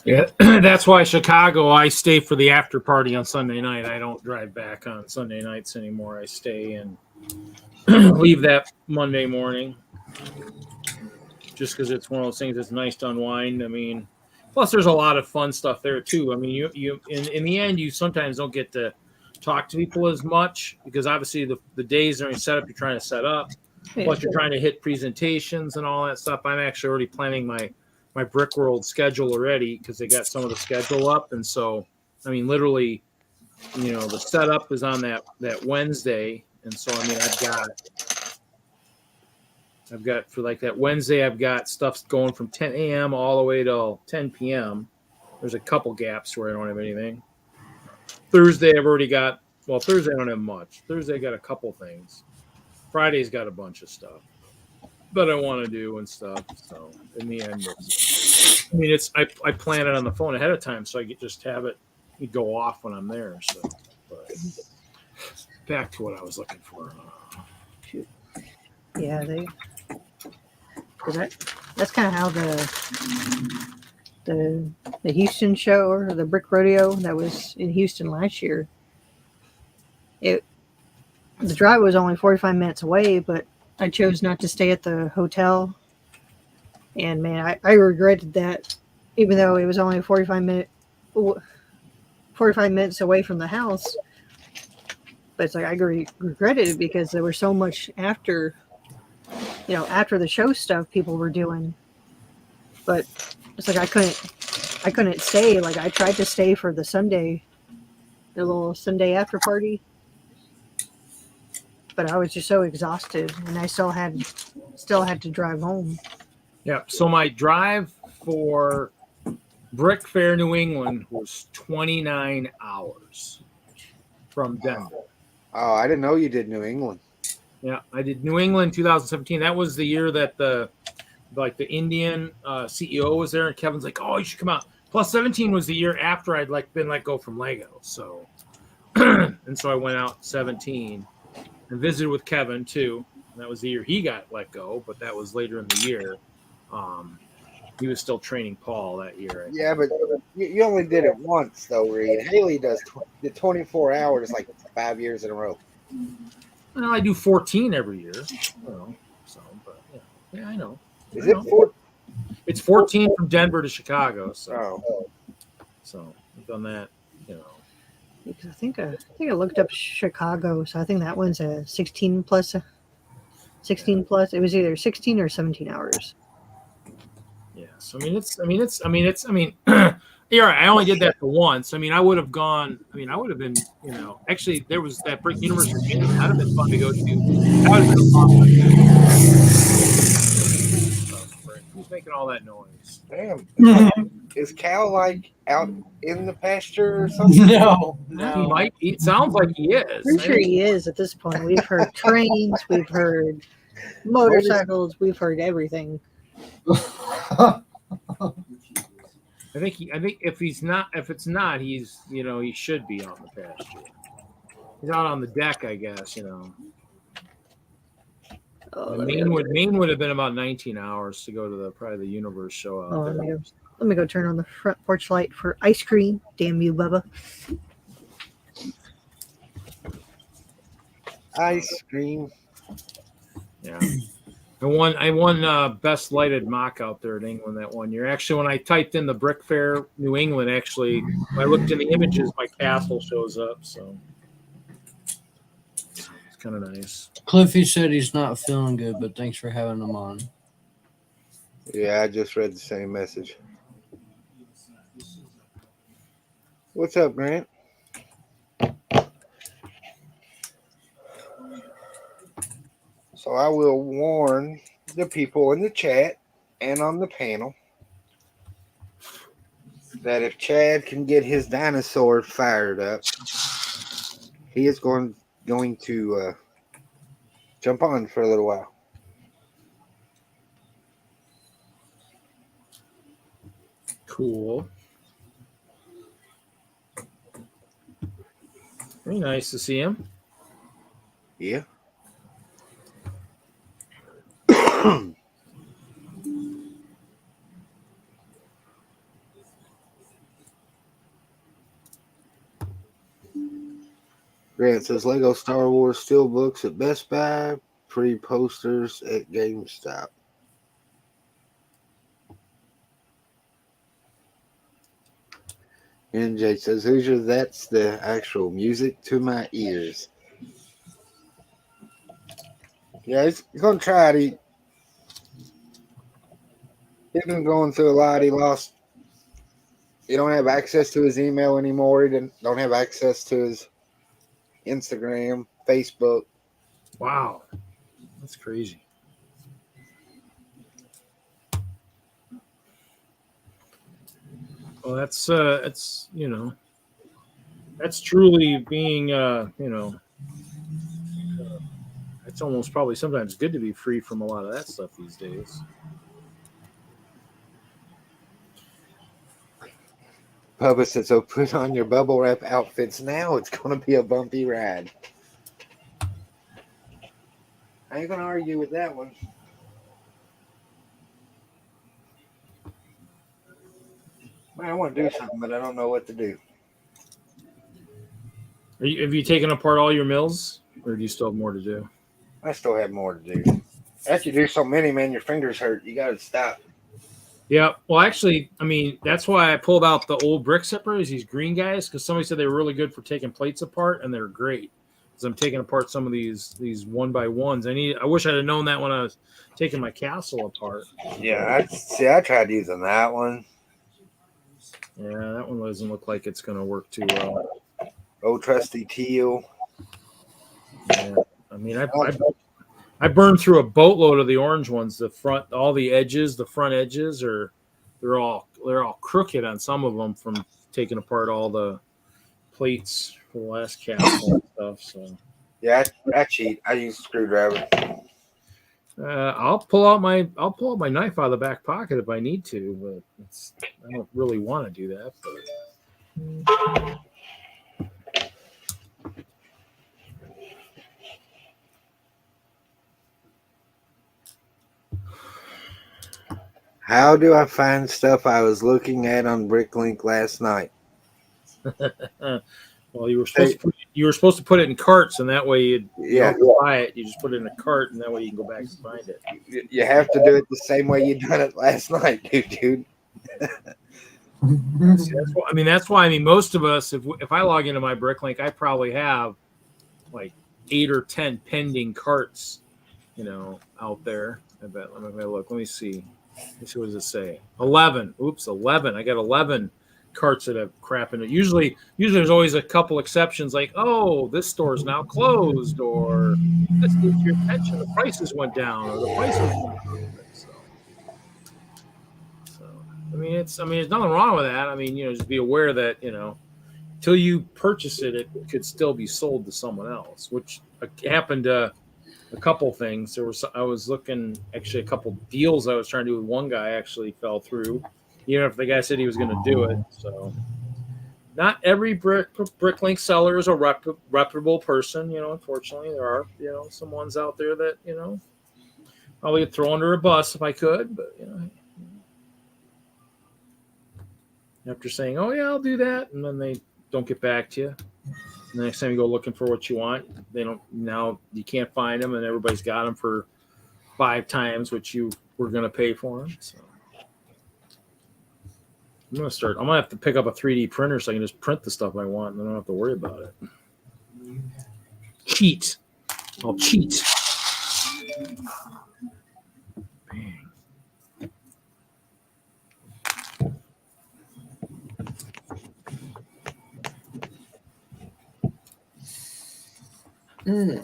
Yeah, that's why Chicago, I stay for the after party on Sunday night. I don't drive back on Sunday nights anymore. I stay and leave that Monday morning just because it's one of those things that's nice to unwind. I mean, plus there's a lot of fun stuff there too. I mean, you in the end, you sometimes don't get to talk to people as much because obviously the days during setup you're trying to set up, plus you're trying to hit presentations and all that stuff. I'm actually already planning my Brick World schedule already because they got some of the schedule up. And so, I mean, literally, the setup is on that Wednesday. And so, I mean, I've got for like that Wednesday, I've got stuff going from 10 a.m. all the way till 10 p.m. There's a couple gaps where I don't have anything. Thursday, I've already got, Thursday I don't have much. Thursday I got a couple things. Friday's got a bunch of stuff that I want to do and stuff. So in the end, I plan it on the phone ahead of time so I could just have it go off when I'm there. So, but back to what I was looking for. Yeah, that's kind of how the Houston show or the Brick Rodeo that was in Houston last year. The drive was only 45 minutes away, but I chose not to stay at the hotel. And man, I regretted that, even though it was only 45 minutes away from the house. But it's like I regretted it because there was so much after the show stuff people were doing. But it's like I couldn't stay. Like I tried to stay for the little Sunday after party. But I was just so exhausted, and I still had to drive home. Yeah. So my drive for Brick Fair New England was 29 hours from Denver. Oh, I didn't know you did New England. Yeah, I did New England 2017. That was the year that the Indian CEO was there, and Kevin's like, "Oh, you should come out." Plus 17 was the year after I'd been let go from Lego. So, and so I went out 17 and visited with Kevin too. And that was the year he got let go, but that was later in the year. He was still training Paul that year. Yeah, but you only did it once, though, Reed. Haley does the 24 hours like 5 years in a row. Well, I do 14 every year. But yeah, I know. Is it 4? It's 14 from Denver to Chicago. So, Oh. So I've done that. Because I think I looked up Chicago, so I think that one's a 16 plus 16 plus. It was either 16 or 17 hours. Yeah. So you're right. I only did that for once. I mean, I would have gone. I mean, I would have been. Actually, there was that Brick Universe Virginia. That'd have been fun to go to. That would have been a fun. Who's making all that noise? Damn. Is Cal like out in the pasture or something? No, He no. might. It sounds like he is. I'm sure he is at this point. We've heard trains, we've heard motorcycles, we've heard everything. I think if it's not, he's he should be on the pasture. He's out on the deck, I guess. Oh, Maine would have been about 19 hours to go to probably the Universe show out there. let me go turn on the front porch light for ice cream. Damn you, Bubba. Ice cream. Yeah. I won best lighted mock out there in England that 1 year. Actually, when I typed in the Brick Fair New England, when I looked in the images, my castle shows up. So it's kind of nice. Cliffy said he's not feeling good, but thanks for having him on. Yeah, I just read the same message. What's up, Grant? So I will warn the people in the chat and on the panel that if Chad can get his dinosaur fired up, he is going to jump on for a little while. Cool. Very nice to see him. Yeah. Grant says Lego Star Wars Steelbooks at Best Buy, free posters at GameStop. NJ says, Hoosier, that's the actual music to my ears. Yeah, he's going to try it. He's been going through a lot. He don't have access to his email anymore. He don't have access to his Instagram, Facebook. Wow. That's crazy. Well, that's that's truly being it's almost probably sometimes good to be free from a lot of that stuff these days. Bubba said, so put on your bubble wrap outfits now. It's going to be a bumpy ride. I ain't going to argue with that one. Man, I want to do something, but I don't know what to do. Have you taken apart all your mills, or do you still have more to do? I still have more to do. After you do so many, man, your fingers hurt. You got to stop. Yeah, well, actually, I mean, that's why I pulled out the old brick separators, these green guys, because somebody said they were really good for taking plates apart, and they're great. Because I'm taking apart some of these 1x1s. I wish I'd have known that when I was taking my castle apart. Yeah, I tried using that one. Yeah, that one doesn't look like it's going to work too well. Oh, trusty teal. Yeah, I mean, I burned through a boatload of the orange ones. The front edges they're all crooked on some of them from taking apart all the plates for the last castle and stuff. So yeah, I cheat. I use a screwdriver. I'll pull out my knife out of the back pocket if I need to, but I don't really want to do that. But How do I find stuff I was looking at on Bricklink last night? well, you were supposed to put it in carts, and that way you don't buy it. You just put it in a cart, and that way you can go back and find it. You have to do it the same way you done it last night, dude. That's why most of us, if I log into my Bricklink, I probably have like 8 or 10 pending carts out there. I bet. Let me look. Let me see. What does it say? 11. Oops, 11. I got 11 carts that have crap in it. Usually there's always a couple exceptions, like, oh, this store is now closed, or this needs your attention. The prices went down, or the prices went up. So I mean, there's nothing wrong with that. I mean, just be aware that till you purchase it, it could still be sold to someone else, which happened to a couple things. I was looking, actually, a couple deals I was trying to do with one guy actually fell through, even if the guy said he was going to do it. So not every Bricklink seller is a reputable person. Unfortunately, there are some ones out there that probably would throw under a bus if I could, but after saying, oh yeah, I'll do that, and then they don't get back to you. And the next time you go looking for what you want, they don't. Now you can't find them, and everybody's got them for 5 times what you were going to pay for them. So I'm gonna have to pick up a 3D printer so I can just print the stuff I want, and I don't have to worry about it. Cheat. I'll cheat. Bang.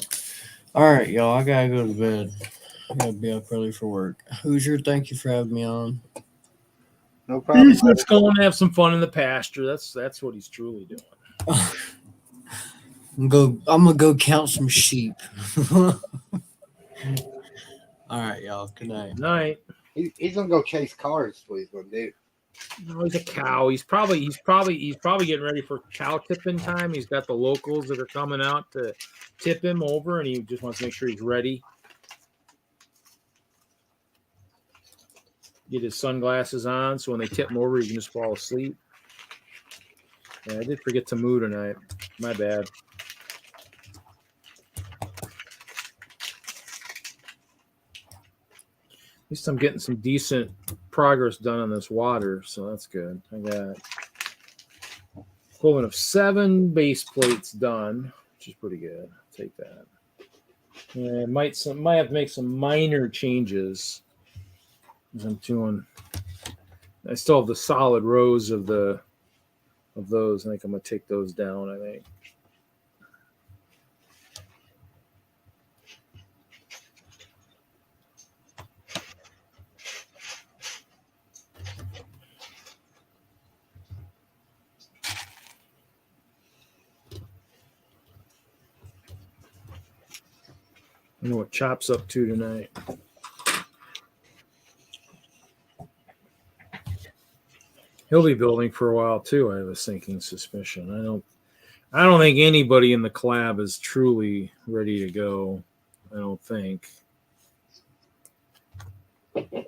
All right, y'all. I gotta go to bed. I gotta be up early for work. Hoosier, thank you for having me on. No problem. He's just going to have some fun in the pasture. That's what he's truly doing. I'm gonna go count some sheep. All right, y'all. Good night. Good night. He's gonna go chase cars. What he's gonna do? No, he's a cow. He's probably getting ready for cow tipping time. He's got the locals that are coming out to tip him over, and he just wants to make sure he's ready. Get his sunglasses on, so when they tip him over, he can just fall asleep. Yeah, I did forget to moo tonight. My bad. At least I'm getting some decent progress done on this water, so that's good. I got equivalent of 7 base plates done, which is pretty good. I'll take that. Yeah, I might have to make some minor changes. I still have the solid rows of those. I think I'm gonna take those down. I think. I know what Chop's up to tonight. He'll be building for a while too. I have a sinking suspicion. I don't think anybody in the collab is truly ready to go. I don't think. Oh, it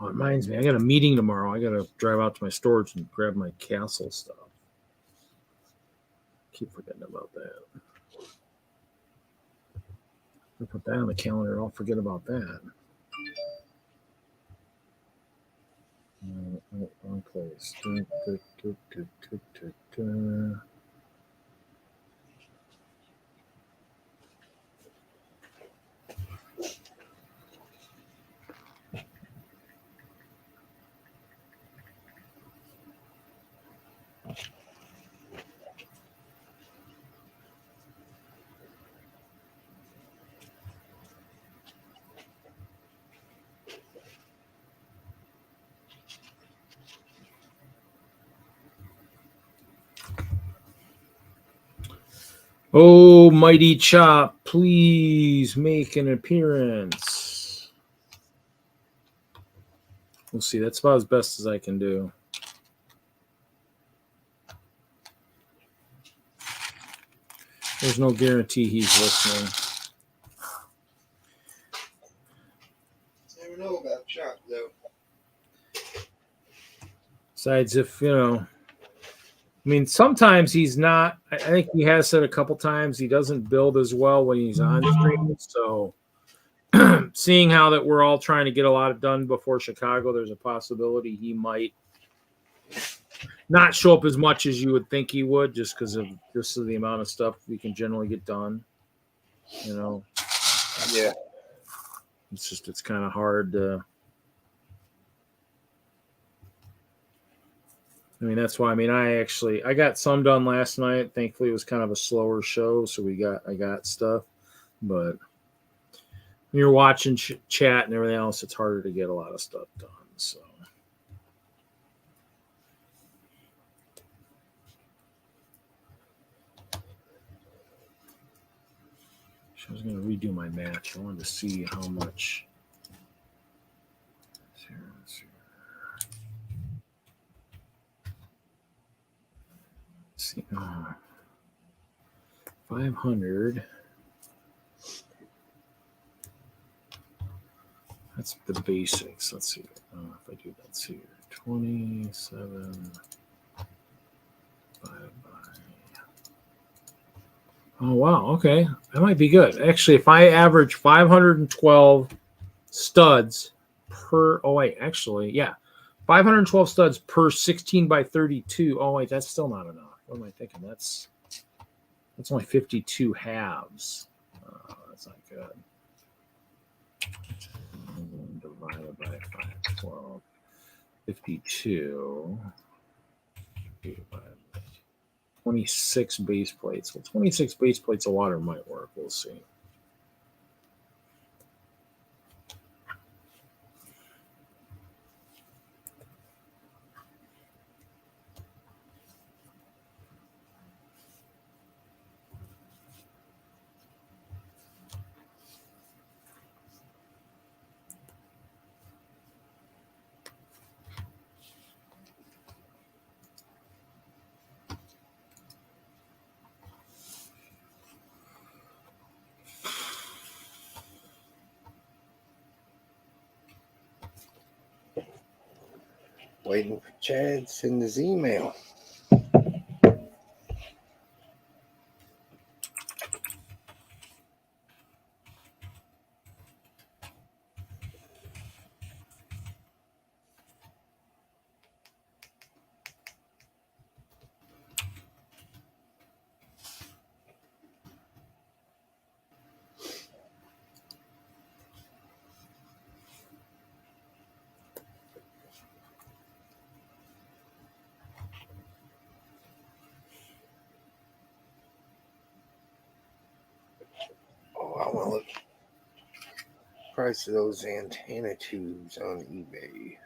reminds me, I got a meeting tomorrow. I got to drive out to my storage and grab my castle stuff. Keep forgetting about that. I'll put that on the calendar. I'll forget about that. Wrong place. Oh, mighty Chop, please make an appearance. We'll see. That's about as best as I can do. There's no guarantee he's listening. Never know about Chop, though. Besides, if, I mean, sometimes he's not. I think he has said a couple times he doesn't build as well when he's on stream. So, seeing how that we're all trying to get a lot done before Chicago, there's a possibility he might not show up as much as you would think he would, just because of the amount of stuff we can generally get done. You know, Yeah. it's kind of hard to. I mean, that's why. I mean, I got some done last night. Thankfully, it was kind of a slower show, so I got stuff. But when you're watching chat and everything else, it's harder to get a lot of stuff done. So. I was going to redo my match. I wanted to see how much. Let's see. 500. That's the basics. Let's see. If I do that here. 27 divided by. Oh, wow. Okay. That might be good. Actually, if I average 512 studs per. Oh, wait. Actually, yeah. 512 studs per 16 by 32. Oh, wait. That's still not enough. What am I thinking? That's only 52 halves. That's not good. Divided by 512. 52. 26 base plates. Well, 26 base plates of water might work. We'll see. Waiting for Chad to send his email. Oh, I want to look price of those antenna tubes on eBay.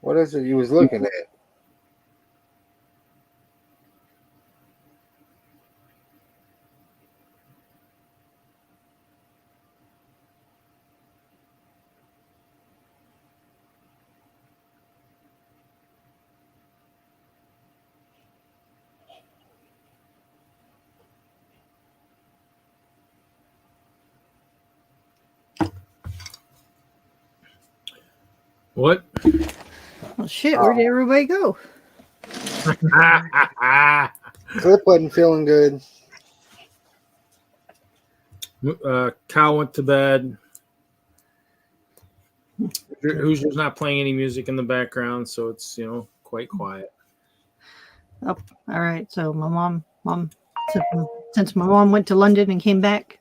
What is it you was looking at? What? Well, shit, where did everybody go? Clip wasn't feeling good. Kyle went to bed. Hoosier's not playing any music in the background, so it's quite quiet. Oh, all right. So my mom, since my mom went to London and came back,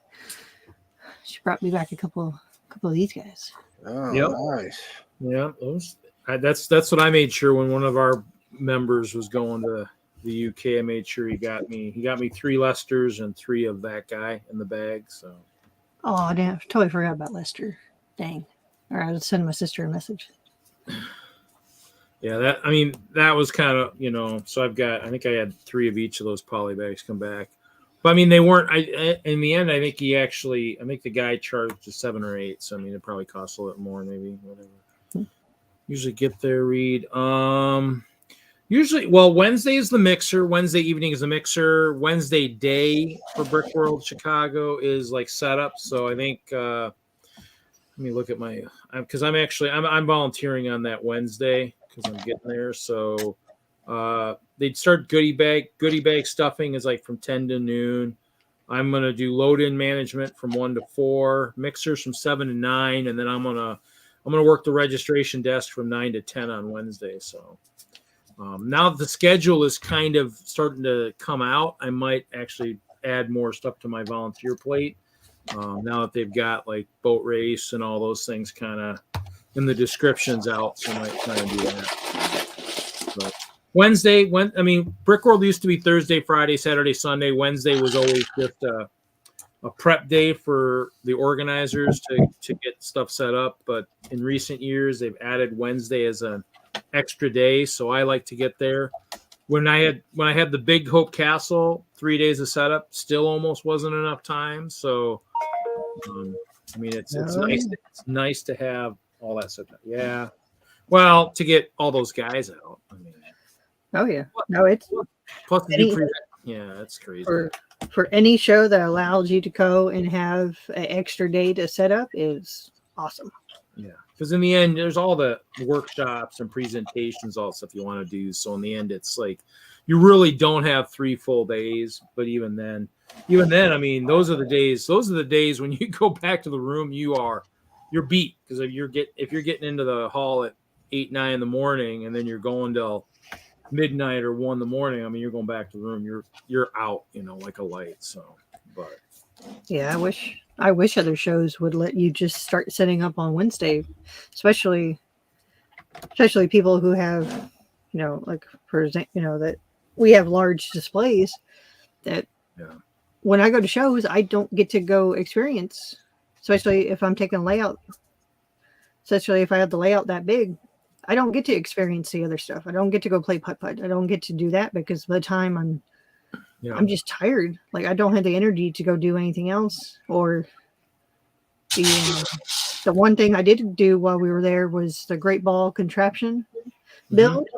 she brought me back a couple of these guys. Oh, Yep. nice. Yeah, that's what I made sure when one of our members was going to the UK. I made sure he got me 3 Lesters and 3 of that guy in the bag. So. Oh, damn! Totally forgot about Lester. Dang. All right, I'll send my sister a message. Yeah, that was kind of So I think I had 3 of each of those poly bags come back. But I mean, they weren't. In the end, I think the guy charged 7 or 8. So I mean, it probably cost a little more, maybe whatever. Usually get there, read. Usually, well, Wednesday is the mixer. Wednesday evening is the mixer. Wednesday day for Brick World Chicago is like setup. So I think let me look at my because I'm volunteering on that Wednesday because I'm getting there. So they'd start goodie bag stuffing is like from 10 to noon. I'm gonna do load in management from 1 to 4, mixers from 7 to 9, and then I'm gonna work the registration desk from 9 to 10 on Wednesday. So now that the schedule is kind of starting to come out, I might actually add more stuff to my volunteer plate. Now that they've got like boat race and all those things kind of in the descriptions out, so I might try and do that. So Wednesday, Brick World used to be Thursday, Friday, Saturday, Sunday. Wednesday was always just a prep day for the organizers to get stuff set up. But in recent years, they've added Wednesday as an extra day, so I like to get there. When I had the Big Hope Castle, 3 days of setup, still almost wasn't enough time. So, it's nice to have all that set up. Yeah, well, to get all those guys out. Oh yeah, no, it's Plus, yeah, it's crazy. For any show that allows you to go and have an extra day to set up is awesome. Yeah, because in the end, there's all the workshops and presentations, all the stuff you want to do. So in the end, it's like you really don't have 3 full days. But even then, I mean, those are the days. Those are the days when you go back to the room, you're beat because if you're getting into the hall at 8, 9 in the morning, and then you're going till midnight or 1 in the morning. I mean, you're going back to the room. You're out, like a light. So, but yeah, I wish other shows would let you just start setting up on Wednesday, especially people who have, like for example, that we have large displays that when I go to shows, I don't get to go experience, especially if I'm taking layout, especially if I have the layout that big. I don't get to experience the other stuff. I don't get to go play putt-putt. I don't get to do that because by the time I'm just tired. Like I don't have the energy to go do anything else. Or the one thing I did do while we were there was the Great Ball contraption build.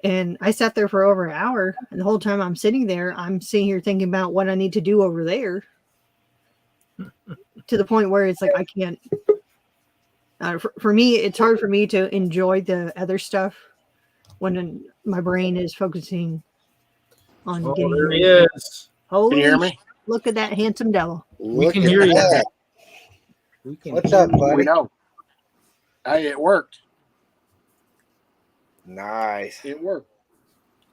And I sat there for over an hour. And the whole time I'm sitting there, I'm sitting here thinking about what I need to do over there. To the point where it's like I can't. For me, it's hard for me to enjoy the other stuff when my brain is focusing on getting. There he is. Holy Can you hear me? Look at that handsome devil. We can hear you. What's up, buddy? We know. Hey, it worked. Nice. It worked.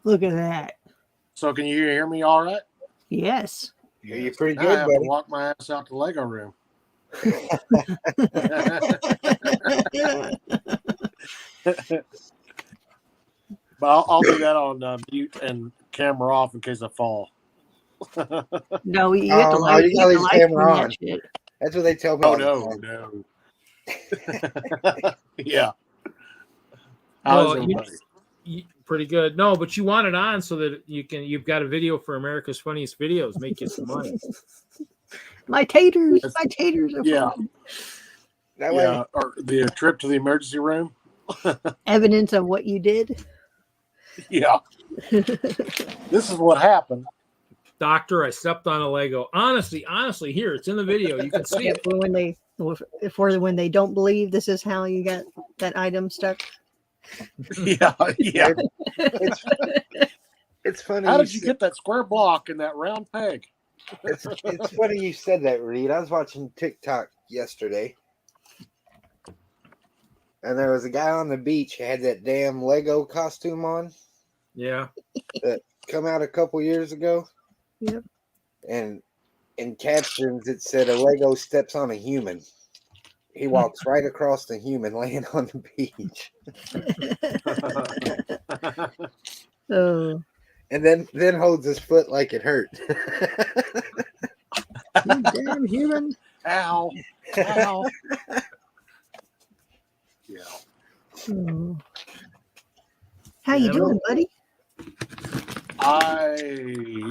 Look at that. So can you hear me all right? Yes. Yeah, you're pretty Now I good, have to buddy. walk my ass out to the Lego room. But I'll do that on mute and camera off in case I fall. No, you have to no, like you gotta leave the camera that on. shit. That's what they tell me. Oh, all the no, time. no. Yeah. Well, How's pretty good. No, but you want it on so that you've got a video for America's Funniest Videos. Make you some money. My taters are Yeah. fun. That way, Yeah, or the trip to the emergency room. Evidence of what you did. Yeah. This is what happened. Doctor, I stepped on a Lego. Honestly, here it's in the video. You can see Yeah, it. when they don't believe this is how you got that item stuck. Yeah, yeah. it's funny. How did you get that square block in that round peg? It's funny you said that, Reed. I was watching TikTok yesterday, and there was a guy on the beach who had that damn Lego costume on. Yeah. That come out a couple years ago. Yep. And in captions, it said a Lego steps on a human. He walks right across the human laying on the beach. Oh, And then holds his foot like it hurt. you damn human! Ow. Ow. Yeah. Oh. How you doing, buddy?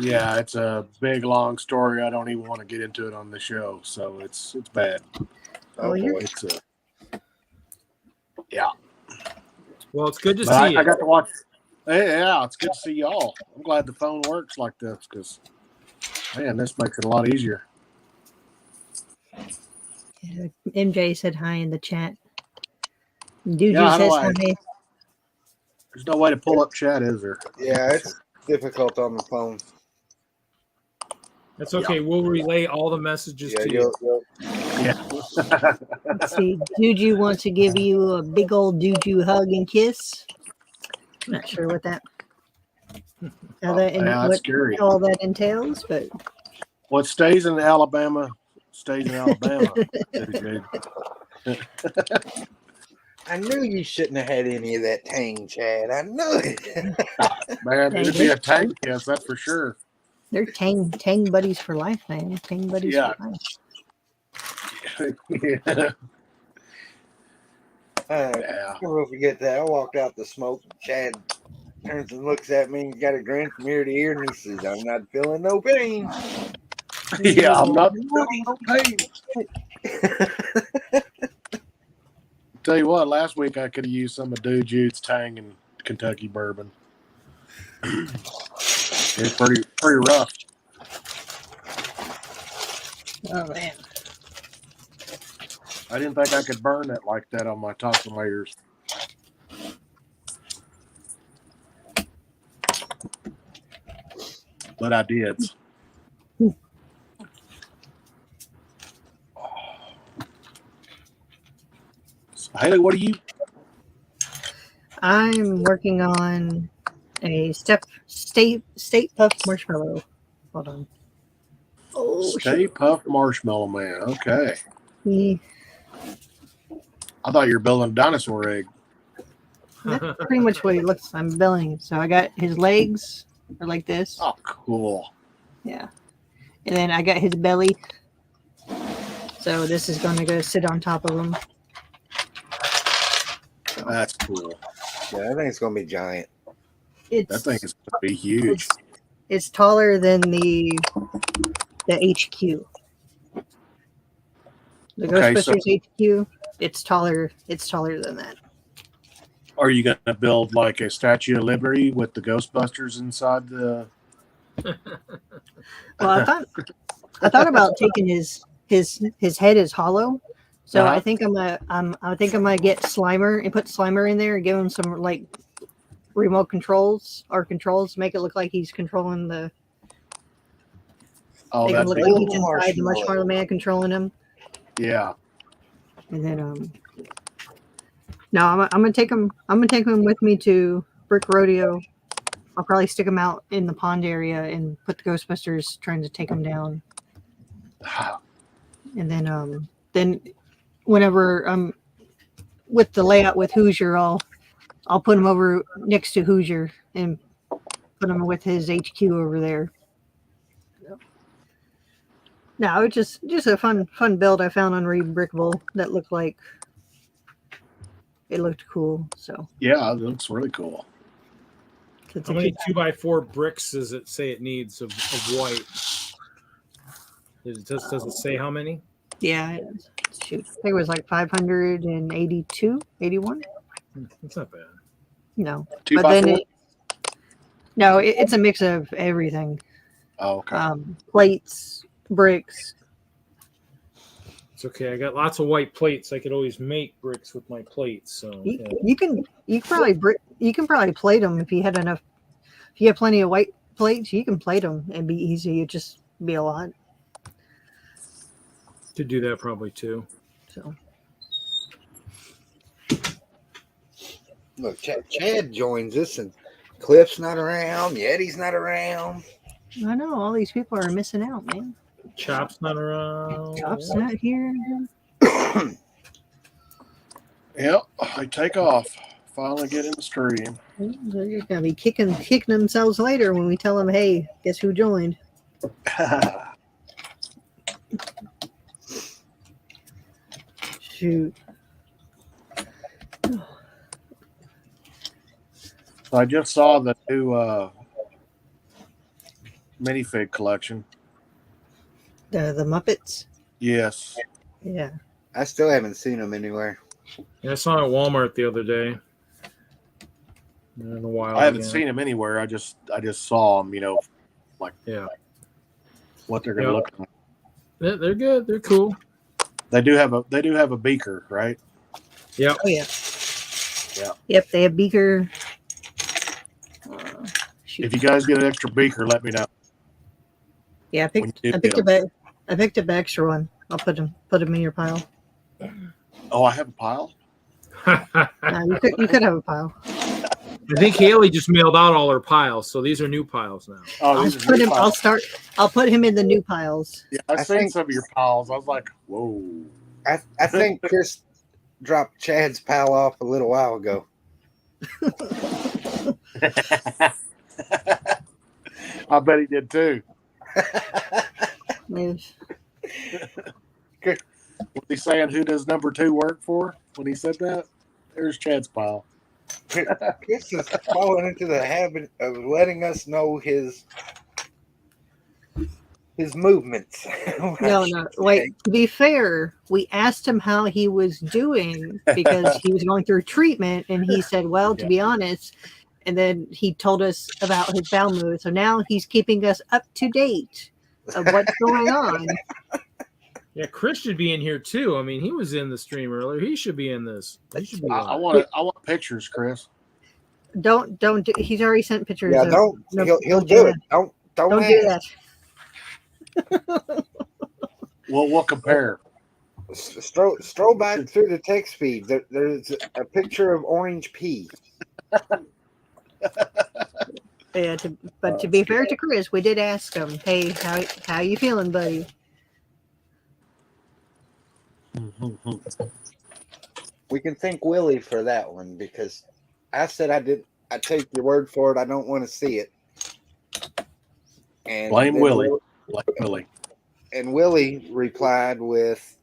Yeah, it's a big long story. I don't even want to get into it on the show, so it's bad. Oh, you're- It's yeah. Well, it's good to But see I you. got to watch. Yeah, it's good to see y'all. I'm glad the phone works like this because, man, this makes it a lot easier. Yeah, MJ said hi in the chat. Dude, Yeah, how do says I? hi. There's no way to pull up chat, is there? Yeah, it's difficult on the phone. That's okay. We'll relay all the messages Yeah, to you. Let's see. Juju wants to give you a big old Juju hug and kiss. Not sure what that how that Yeah, that's what scary. all that entails, but What stays in Alabama stays in Alabama. Dude. I knew you shouldn't have had any of that tang, Chad. I knew it. Man, it'd be a tank kiss, that's for sure. they're tang buddies for life, man. Tang buddies Yeah. for life. Yeah. I'll never forget that. I walked out the smoke. Chad turns and looks at me and got a grin from ear to ear, and he says, "I'm not feeling no pain." Yeah, I'm not feeling no pain. Tell you what, last week I could have used some of Dude Jude's Tang and Kentucky bourbon. It's pretty rough. Oh man. I didn't think I could burn it like that on my tops of my ears. But I did. So, Haley, what are you? I'm working on a state puff marshmallow. Hold on. Oh Stay Puft Marshmallow Man. Okay. shit. I thought you were building a dinosaur egg. That's pretty much what he looks. I'm building. So I got his legs are like this. Oh, cool. Yeah. And then I got his belly. So this is going to go sit on top of him. That's cool. Yeah, I think it's gonna be giant. It's That thing is going to be huge. it's taller than the HQ. The Okay, so- Ghostbusters HQ. It's taller than that. Are you going to build like a Statue of Liberty with the Ghostbusters inside the? Well, I thought about taking his head is hollow, so Uh-huh. I think I'm gonna get Slimer and put Slimer in there and give him some like remote controls to make it look like he's controlling the. Oh, Make him that's look cool. like he's inside the Marshmallow Man controlling him, Yeah. and then no, I'm gonna take him. I'm gonna take him with me to Brick Rodeo. I'll probably stick him out in the pond area and put the Ghostbusters trying to take him down. And then whenever with the layout with Hoosier, I'll put him over next to Hoosier and put him with his HQ over there. No, it's just a fun build I found on Rebrickable that looked like it looked cool. So Yeah, it looks really cool. it's How many 2x4 bricks does it say it needs of white? Does it say how many? yeah, shoot, I think it was like 582, 81. That's not bad. No, Two but by then four? it's a mix of everything. Oh, okay. Plates, bricks. It's okay. I got lots of white plates. I could always make bricks with my plates. So yeah. You can probably plate them if you had enough. If you have plenty of white plates, you can plate them and be easy. It just be a lot. Could do that probably too. So Look, Chad joins us, and Cliff's not around. Yeti's not around. I know all these people are missing out, man. Chop's not around. Chop's not here. Yep, I take off. Finally get in the stream. They're gonna be kicking themselves later when we tell them, "Hey, guess who joined?" Shoot. I just saw the new minifig collection. The Muppets. Yes. Yeah. I still haven't seen them anywhere. Yeah, I saw it at Walmart the other day. In a while. I haven't again. seen him anywhere. I just saw him. Yeah, What they're going to Yep. look like. they're good. They're cool. They do have a beaker, right? Yep. Oh yeah. Yeah. Yep, they have beaker. Shoot. If you guys get an extra beaker, let me know. Yeah, I when picked. you I get picked 'em. up. I picked up an extra one. I'll put them in your pile. Oh, I have a pile. You could have a pile. I think Haley just mailed out all her piles, so these are new piles now. Oh, I'll these are put new him. piles. I'll put him in the new piles. Yeah, I've I seen think- some of your piles. I was like, whoa. I think Chris dropped Chad's pal off a little while ago. I bet he did too. There's- Was he saying who does number 2 work for when he said that? There's Chad's pile. Chris is falling into the habit of letting us know his movements. No. Wait. To be fair, we asked him how he was doing because he was going through treatment, and he said, "Well, to Yeah. be honest." And then he told us about his bowel movement. So now he's keeping us up to date of what's going on. Yeah, Chris should be in here too. I mean, he was in the stream earlier. He should be in this. He should be I live. want pictures, Chris. Don't do. He's already sent pictures. Yeah, of, don't. no, He'll don't do it. Don't Don't do ask. that. We'll compare. Stroll back through the text feed. There's a picture of orange pea. Yeah, but to be fair to Chris, we did ask him, "Hey, how you feeling, buddy?" We can thank Willie for that one because I said I take your word for it. I don't want to see it. And Blame then Willie. Like Willie. And Willie replied with,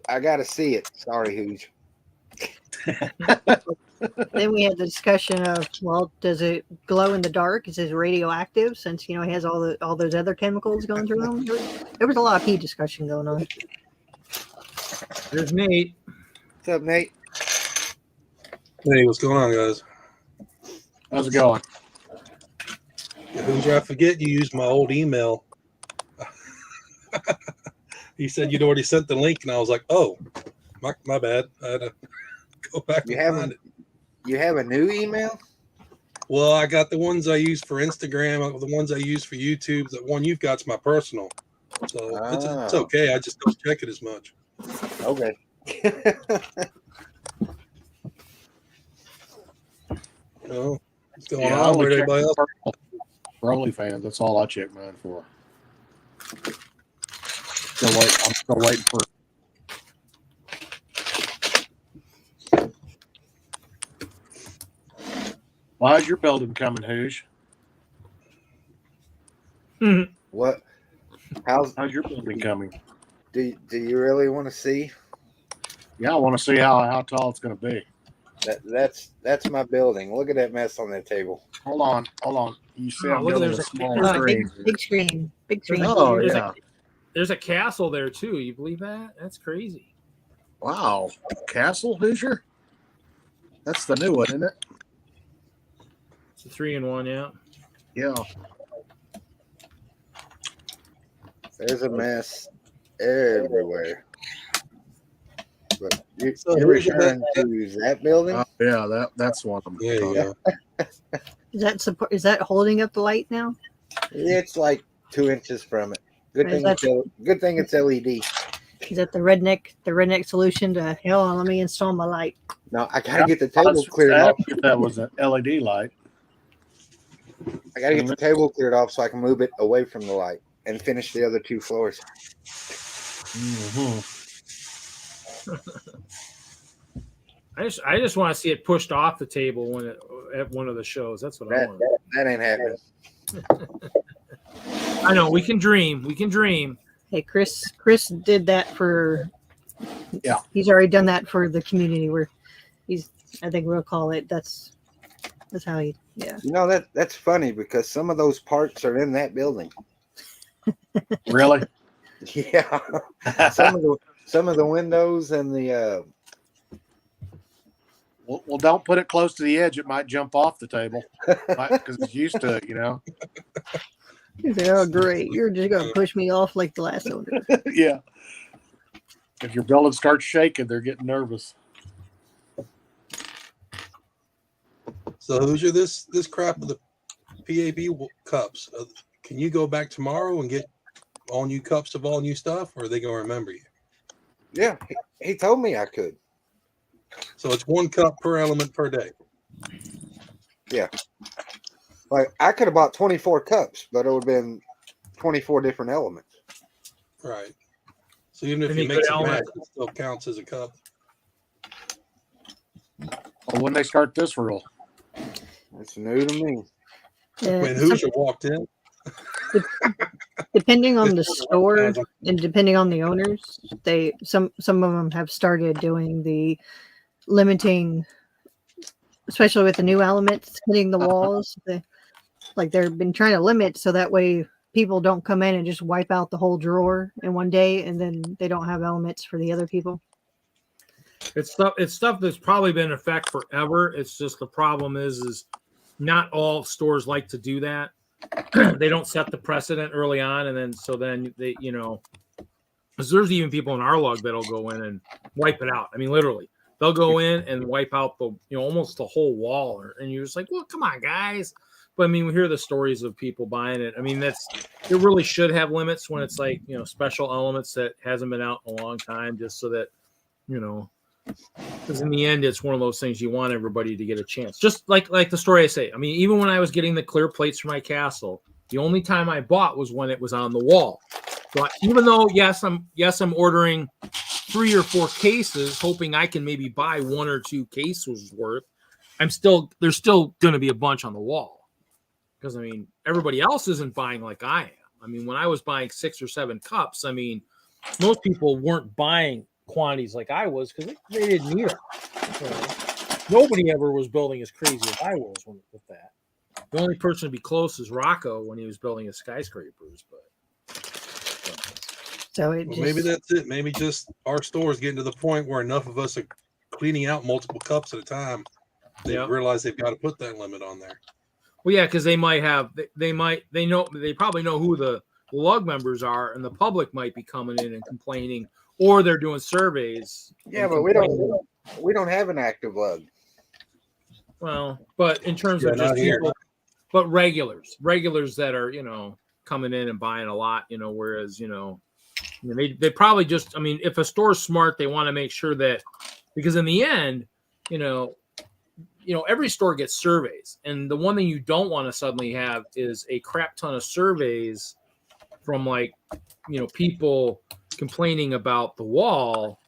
"I got to see it. Sorry, Hooge." Then we had the discussion of, well, does it glow in the dark? Is it radioactive? Since he has all those other chemicals going through them. There was a lot of pee discussion going on. There's Nate. What's up, Nate? Hey, what's going on, guys? How's it going? Hoosier, I forget you used my old email. He said you'd already sent the link, and I was like, "Oh, my bad." I had to go back You and haven't- find it. You have a new email? Well, I got the ones I use for Instagram, the ones I use for YouTube. The one you've got's my personal, so it's Ah. okay. I just don't check it as much. Okay. Oh, what's going Yeah, I on only with check everybody else? for OnlyFans. That's all I check mine for. I'm still waiting for. Well, how's your building coming, Hooge? What? How's your building coming? Do you really want to see? Yeah, I want to see how tall it's going to be. That's my building. Look at that mess on that table. Hold on. You see, Oh, I'm look, building there's a a small camera. screen. Big screen. Oh, There's yeah. There's a castle there too. You believe that? That's crazy. Wow. Castle Hoosier? That's the new one, isn't it? It's a 3-in-1, yeah. Yeah. There's a mess everywhere. But you're who's your referring to that building? Yeah, that's one of them. Yeah, yeah. Is that holding up the light now? It's like 2 inches from it. Good Is thing it's LED. Is that the redneck solution to hell? Let me install my light. No, I gotta get the table cleared off. If that was an LED light. I gotta get the table cleared off so I can move it away from the light and finish the other 2 floors. I just want to see it pushed off the table when at one of the shows. That's what I want. That ain't happening. I know we can dream. We can dream. Hey, Chris did that for. Yeah. He's already done that for the community. Where I think we'll call it. That's how he. Yeah. You know that's funny because some of those parts are in that building. Really? Yeah. some of the windows and the Well, don't put it close to the edge. It might jump off the table because it's used to it, you know. You say, oh, great. You're just going to push me off like the last owner. Yeah. If your building starts shaking, they're getting nervous. So Hoosier, this crap of the PAB cups, can you go back tomorrow and get all new cups of all new stuff, or are they going to remember you? Yeah, he told me I could. So it's 1 cup per element per day. Like I could have bought 24 cups, but it would have been 24 different elements. Right. So even if Any you make good some match, element? it still counts as a cup. Well, when they start this rule, That's new to me. Yeah, When some- Hoosier walked in, depending on the store and depending on the owners, some of them have started doing the limiting, especially with the new elements hitting the walls. They've been trying to limit so that way people don't come in and just wipe out the whole drawer in one day, and then they don't have elements for the other people. It's stuff that's probably been in effect forever. It's just the problem is not all stores like to do that. They don't set the precedent early on, and then they, you know, because there's even people in our log that'll go in and wipe it out. I mean, literally, they'll go in and wipe out the, you know, almost the whole wall, and you're just like, well, come on, guys. But I mean, we hear the stories of people buying it. I mean, it really should have limits when it's like, you know, special elements that hasn't been out in a long time, just so that, you know, because in the end, it's one of those things you want everybody to get a chance. Just like the story I say. I mean, even when I was getting the clear plates for my castle, the only time I bought was when it was on the wall. So even though, yes, I'm ordering 3 or 4 cases, hoping I can maybe buy 1 or 2 cases worth, there's still going to be a bunch on the wall. Because, I mean, everybody else isn't buying like I am. I mean, when I was buying 6 or 7 cups, I mean, most people weren't buying quantities like I was because they didn't need it. So, nobody ever was building as crazy as I was with that. The only person to be close is Rocco when he was building his skyscrapers. So maybe that's it. Maybe just our stores getting to the point where enough of us are cleaning out multiple cups at a time. They realize they've got to put that limit on there. Well, yeah, because they probably know who the lug members are, and the public might be coming in and complaining, or they're doing surveys. Yeah, but we don't have an active lug. Well, but in terms of just people, but regulars that are, you know, coming in and buying a lot, you know, whereas, you know, they probably just, I mean, if a store's smart, they want to make sure that, because in the end, you know, every store gets surveys, and the one thing you don't want to suddenly have is a crap ton of surveys from, like, you know, people complaining about the wall,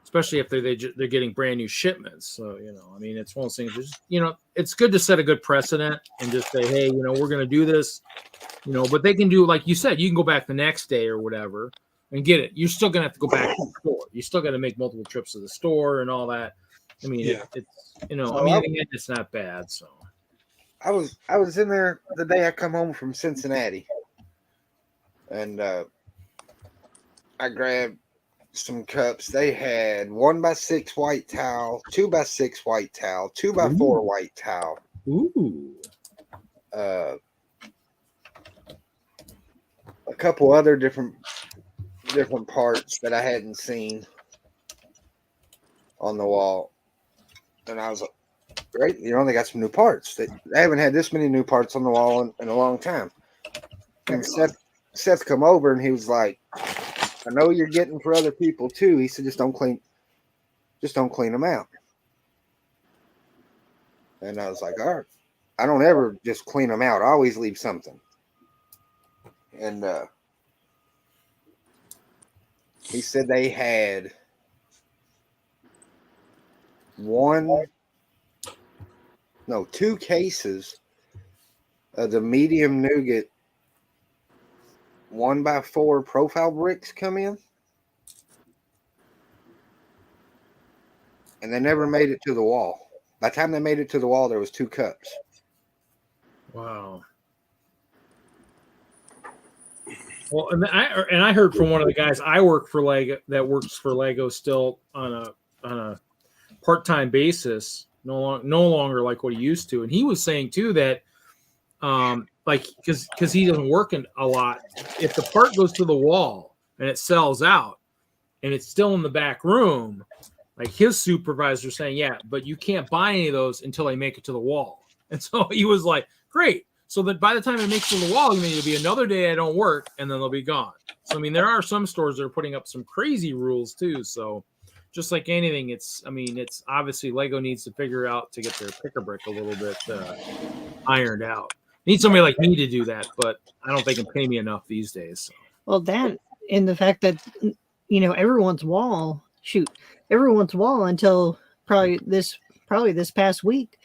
especially if they're getting brand new shipments. So, you know, I mean, it's one of those things. Just, you know, it's good to set a good precedent and just say, hey, you know, we're going to do this, you know, but they can do, like you said, you can go back the next day or whatever and get it. You're still going to have to go back to the store. You still got to make multiple trips to the store and all that. I mean, it's, you know, I mean, in the end, it's not bad. So I was in there the day I come home from Cincinnati, and I grabbed some cups. They had 1x6 white towel, 2x6 white towel, 2x4 white towel. Ooh. A couple other different parts that I hadn't seen on the wall. And I was like, great, you know, they got some new parts. They haven't had this many new parts on the wall in a long time. And Seth come over and he was like, I know you're getting for other people too. He said, just don't clean them out. And I was like, all right. I don't ever just clean them out. I always leave something. And he said they had 2 cases of the medium nougat 1x4 profile bricks come in, and they never made it to the wall. By the time they made it to the wall, there was 2 cups. Wow. Well, and I heard from one of the guys I work for Lego that works for Lego still on a part-time basis. no longer like what he used to. And he was saying too that like because he doesn't work a lot, if the part goes to the wall and it sells out and it's still in the back room, like his supervisor saying, yeah, but you can't buy any of those until they make it to the wall. And so he was like, great. So that by the time it makes it to the wall, you mean it'll be another day I don't work, and then they'll be gone. So I mean, there are some stores that are putting up some crazy rules too. So just like anything, it's obviously Lego needs to figure out to get their pick-a-brick a little bit ironed out. Need somebody like me to do that, but I don't think they can pay me enough these days. So. Well, that and the fact that everyone's wall until probably this past week,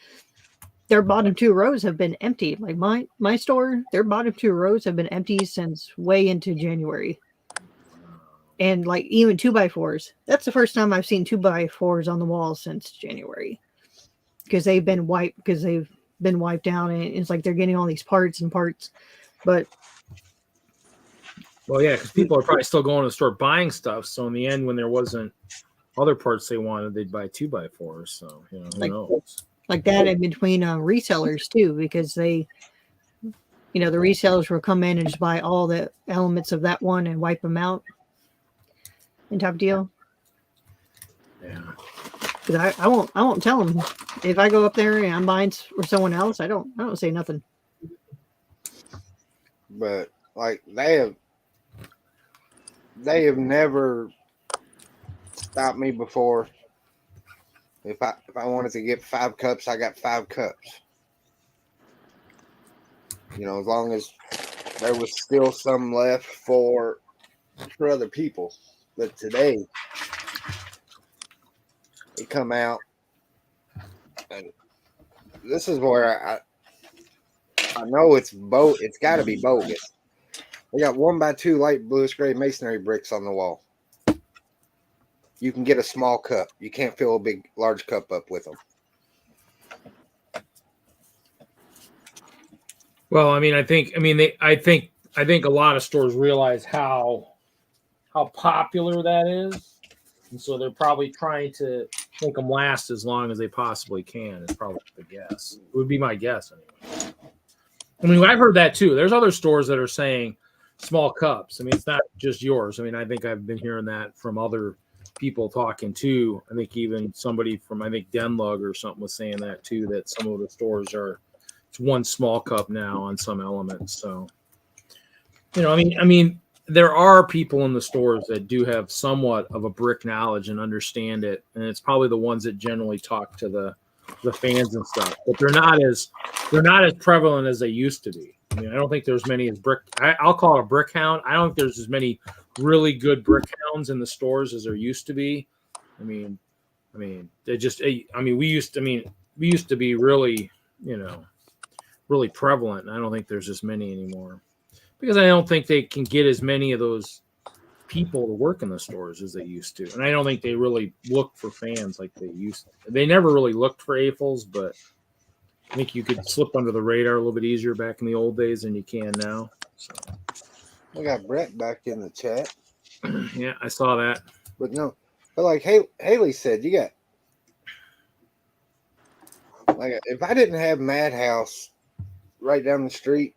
their bottom two rows have been empty. Like my store, their bottom two rows have been empty since way into January. And like even 2x4s. That's the first time I've seen 2x4s on the wall since January. Because they've been wiped down, and it's like they're getting all these parts. But well, yeah, because people are probably still going to the store buying stuff. So in the end, when there wasn't other parts they wanted, they'd buy 2x4s. So who knows? Like that in between resellers too, because they, the resellers will come in and just buy all the elements of that one and wipe them out. And type deal. Yeah. Because I won't tell them if I go up there and I'm buying for someone else. I don't say nothing. But like they have never stopped me before. If I wanted to get 5 cups, I got 5 cups. As long as there was still some left for other people. But today, they come out, and this is where I know it's got to be bogus. We got 1x2 light bluish gray masonry bricks on the wall. You can get a small cup. You can't fill a large cup up with them. Well, I think a lot of stores realize how popular that is, and so they're probably trying to make them last as long as they possibly can. Is probably the guess. It would be my guess anyway. I've heard that too. There's other stores that are saying small cups. It's not just yours. I think I've been hearing that from other people talking too. I think even somebody from Denlug or something was saying that too, that some of the stores it's one small cup now on some elements. So there are people in the stores that do have somewhat of a brick knowledge and understand it, and it's probably the ones that generally talk to the fans and stuff. But they're not as prevalent as they used to be. I don't think there's many as brick. I'll call it a brick hound. I don't think there's as many really good brick hounds in the stores as there used to be. They just. We used to be really, really prevalent, and I don't think there's as many anymore. Because I don't think they can get as many of those people to work in the stores as they used to. And I don't think they really look for fans like they used to. They never really looked for AFLs, but I think you could slip under the radar a little bit easier back in the old days than you can now. So. We got Brett back in the chat. Yeah, I saw that. But like Haley said, you got, like, if I didn't have Madhouse right down the street,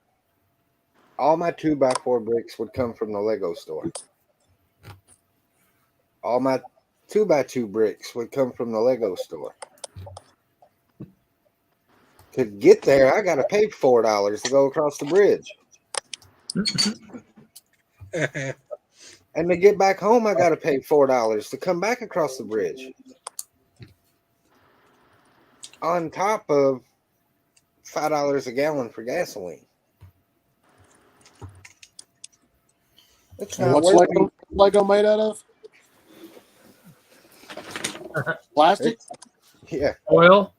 all my 2x4 bricks would come from the Lego store. All my 2x2 bricks would come from the Lego store. To get there, I got to pay $4 to go across the bridge. And to get back home, I got to pay $4 to come back across the bridge. On top of $5 a gallon for gasoline. It's not What's Lego made out of? Plastic? Yeah. Oil?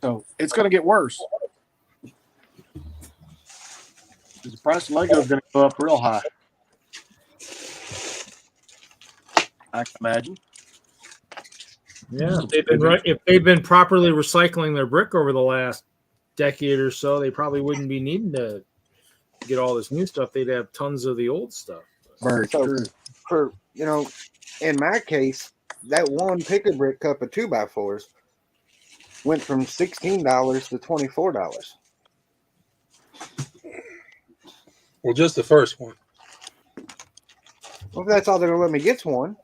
So it's going to get worse. The price of Lego is going to go up real high. I can imagine. Yeah, if they've been properly recycling their brick over the last decade or so, they probably wouldn't be needing to get all this new stuff. They'd have tons of the old stuff. Very true. For in my case, that one pick a brick cup of 2x4s went from $16 to $24. Well, just the first one. Well, if that's all they're gonna let me get one,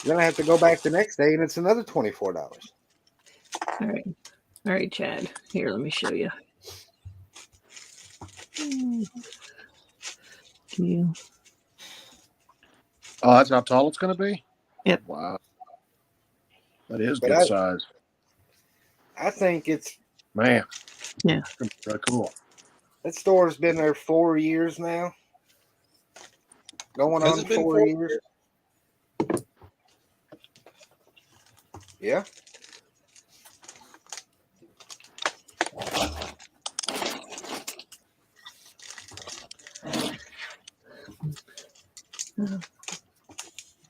then I have to go back the next day and it's another $24. All right. All right, Chad. Here, let me show you. Can you? Oh, that's how tall it's going to be? Yep. Wow. That is But good size. I think it's Man. Yeah. It's gonna be really cool. that store's been there 4 years now. Going Has on it been 4 4 years. Yeah.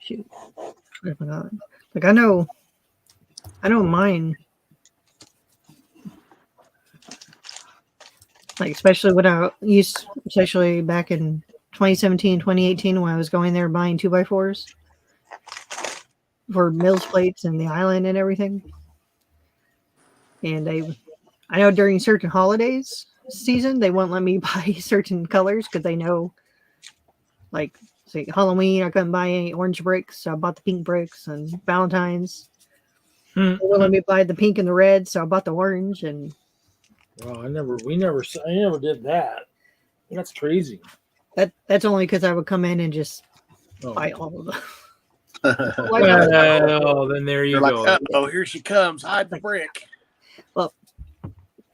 Shoot. I forgot. Like I know mine. Like especially when I used, especially back in 2017, 2018, when I was going there buying 2x4s for Mills plates and the island and everything. And I know during certain holidays season, they won't let me buy certain colors because they know, like, say Halloween, I couldn't buy any orange bricks, so I bought the pink bricks, and Valentine's, they won't let me buy the pink and the red, so I bought the orange. And Well, I never did that. That's crazy. that's only because I would come in and just Oh, buy all of them. well, then there you You're like, go. oh, here she comes. Hide the brick.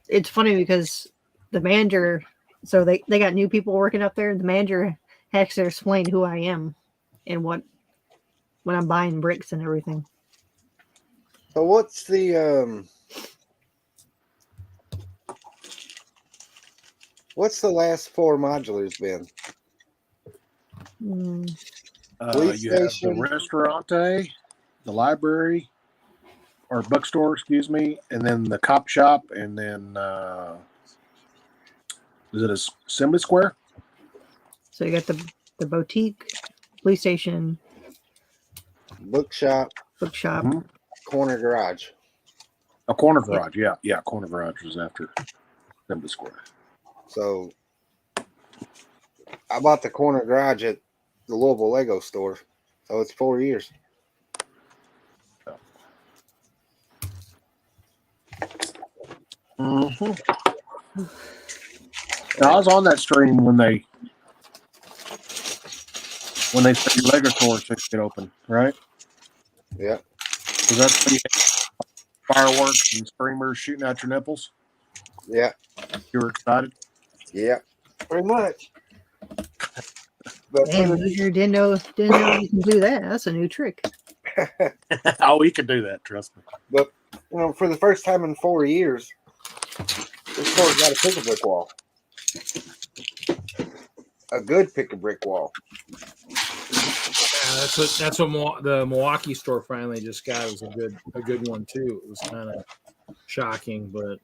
It's funny because the manager, so they got new people working up there. The manager has to explain who I am and when I'm buying bricks and everything. So what's the last 4 modulars been? Police You have the station. restaurante, the library, or bookstore, excuse me, and then the cop shop, and then is it Assembly Square? So you got the boutique, police station, Bookshop, bookshop. Mhm. corner garage. A corner garage, yeah, corner garage was after Assembly Square. So I bought the corner garage at the Louisville Lego store. So it's 4 years. Mm-hmm. Now, I was on that stream when they said your Lego store should get open, right? Yeah. Was that when you had fireworks and streamers shooting at your nipples? Yeah. You were excited? Yeah. Pretty much. But Damn, Hoosier didn't know you can do that. That's a new trick. Oh, we could do that, trust me. for the first time in 4 years, this store's got a pick-a-brick wall. A good pick-a-brick wall. Yeah, that's what the Milwaukee store finally just got. It was a good one too. It was kind of shocking, but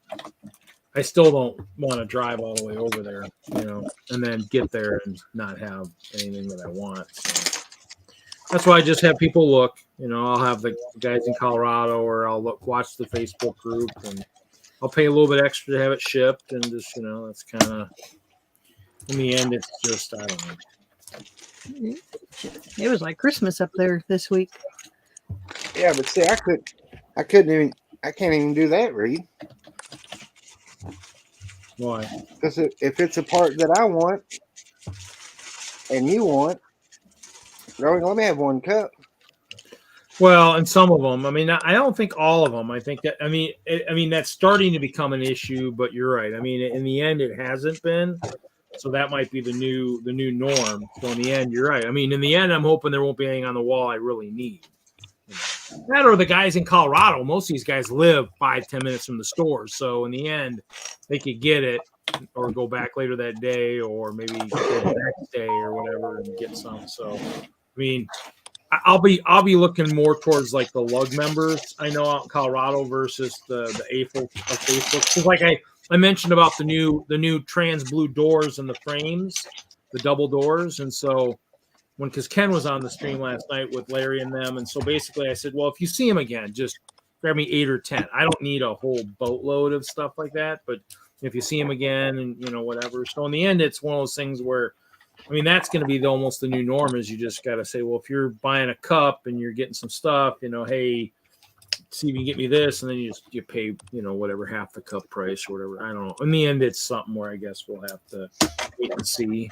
I still don't want to drive all the way over there, and then get there and not have anything that I want. So that's why I just have people look. I'll have the guys in Colorado, or I'll watch the Facebook group, and I'll pay a little bit extra to have it shipped, and just that's kind of. In the end, it's just I don't know. It was like Christmas up there this week. Yeah, but see, I can't even do that, Reed. Why? Because if it's a part that I want and you want, they're only let me have one cup. Well, and some of them. I mean, I don't think all of them. I think that. I mean, that's starting to become an issue. But you're right. I mean, in the end, it hasn't been. So that might be the new norm. So in the end, you're right. I mean, in the end, I'm hoping there won't be anything on the wall I really need. That or the guys in Colorado. Most of these guys live 5-10 minutes from the stores. So in the end, they could get it or go back later that day, or maybe go the next day or whatever and get some. So, I mean, I'll be looking more towards like the lug members I know out in Colorado versus the AFL of Facebook. Because like I mentioned about the new trans blue doors and the frames, the double doors, and so because Ken was on the stream last night with Larry and them, and so basically I said, well, if you see him again, just grab me 8 or 10. I don't need a whole boatload of stuff like that, but if you see him again and whatever. So in the end, it's one of those things where, I mean, that's going to be almost the new norm. Is you just got to say, well, if you're buying a cup and you're getting some stuff, hey, see if you can get me this, and then you pay whatever, half the cup price or whatever. I don't know. In the end, it's something where I guess we'll have to wait and see.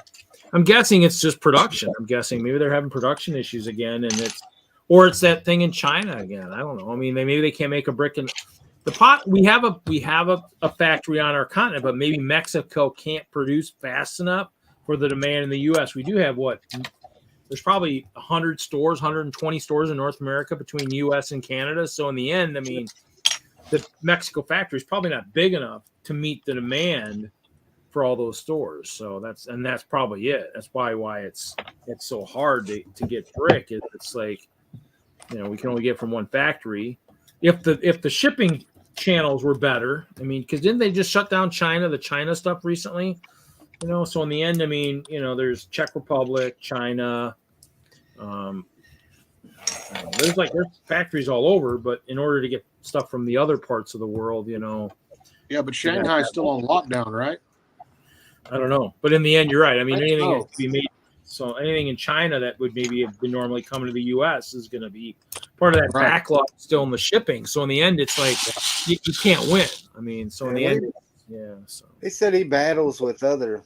I'm guessing it's just production. I'm guessing maybe they're having production issues again, and it's that thing in China again. I don't know. I mean, maybe they can't make a brick in the pot. We have a factory on our continent, but maybe Mexico can't produce fast enough for the demand in the U.S. We do have there's probably 100 stores, 120 stores in North America between U.S. and Canada. So in the end, I mean, the Mexico factory is probably not big enough to meet the demand for all those stores. So that's probably it. That's probably why it's so hard to get brick. It's like, we can only get from one factory. If the shipping channels were better, I mean, because didn't they just shut down the China stuff recently? So in the end, I mean, there's Czech Republic, China. There's factories all over, but in order to get stuff from the other parts of the world, Yeah, but Shanghai's still on lockdown, right? I don't know. But in the end, you're right. I mean, anything that can be made. So anything in China that would maybe have been normally coming to the U.S. is going to be part of that backlog still in the shipping. So in the end, it's like you can't win. I mean, so in the end, So He said he battles with other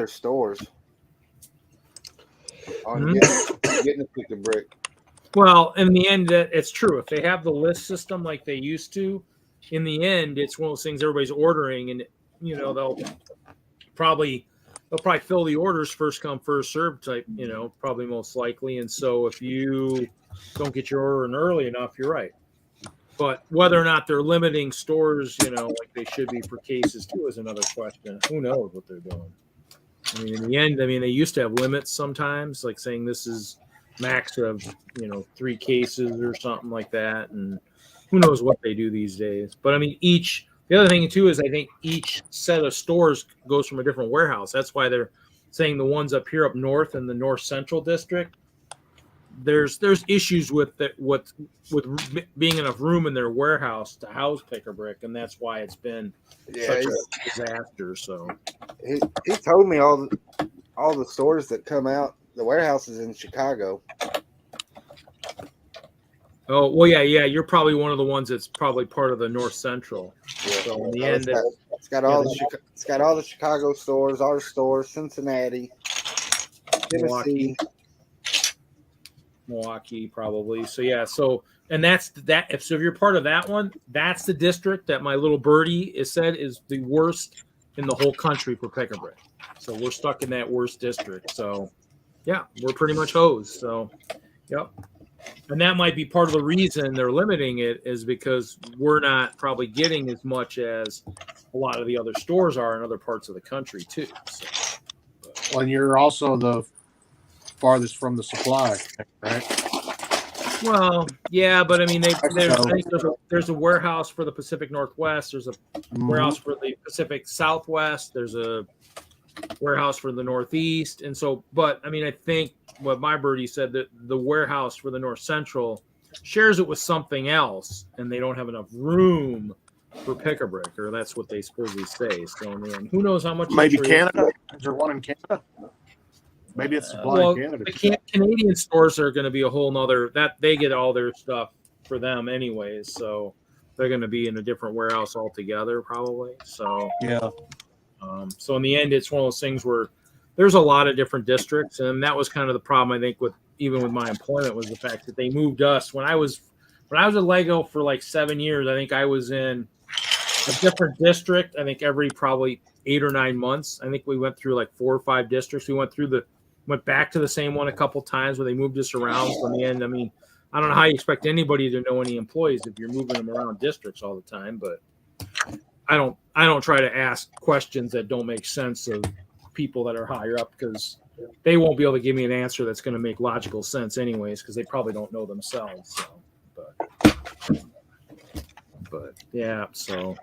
stores on getting a pick of brick. Well, in the end, it's true. If they have the list system like they used to, in the end, it's one of those things everybody's ordering, and they'll probably fill the orders first come first served type. Probably most likely. And so if you don't get your order in early enough, you're right. But whether or not they're limiting stores, like they should be for cases too, is another question. Who knows what they're doing? I mean, in the end, they used to have limits sometimes, like saying this is max of 3 cases or something like that, and who knows what they do these days. But I mean, the other thing too is I think each set of stores goes from a different warehouse. That's why they're saying the ones up here up north in the North Central District, there's issues with being enough room in their warehouse to house pick a brick, and that's why it's been such a disaster. So he told me all the stores that come out, the warehouses in Chicago. Oh well, yeah. You're probably one of the ones that's probably part of the North Central. Yeah. So in the end, it's got all the Chicago stores, our stores, Cincinnati, Tennessee. Milwaukee probably. So yeah, and that's that. So if you're part of that one, that's the district that my little birdie said is the worst in the whole country for pick a brick. So we're stuck in that worst district. So yeah, we're pretty much hosed. So yep. And that might be part of the reason they're limiting it is because we're not probably getting as much as a lot of the other stores are in other parts of the country too. So, well, and you're also the farthest from the supply, right? Well, yeah, but I mean, I think there's a warehouse for the Pacific Northwest. There's a warehouse for the Pacific Southwest. There's a warehouse for the Northeast, and so. But I mean, I think what my birdie said that the warehouse for the North Central shares it with something else, and they don't have enough room for pick a brick, or that's what they supposedly say. So, man, who knows how much? Maybe Canada. Is there one in Canada? Maybe it's supply in Canada. The Canadian stores are going to be a whole nother that they get all their stuff for them anyways, so they're going to be in a different warehouse altogether probably. So yeah. So in the end, it's one of those things where there's a lot of different districts, and that was kind of the problem I think with my employment was the fact that they moved us when I was at Lego for like 7 years. I think I was in a different district. I think every probably 8 or 9 months. I think we went through like 4 or 5 districts. We went back to the same one a couple times where they moved us around. So in the end, I mean, I don't know how you expect anybody to know any employees if you're moving them around districts all the time, but I don't try to ask questions that don't make sense of people that are higher up because they won't be able to give me an answer that's going to make logical sense anyways because they probably don't know themselves. So, but yeah, so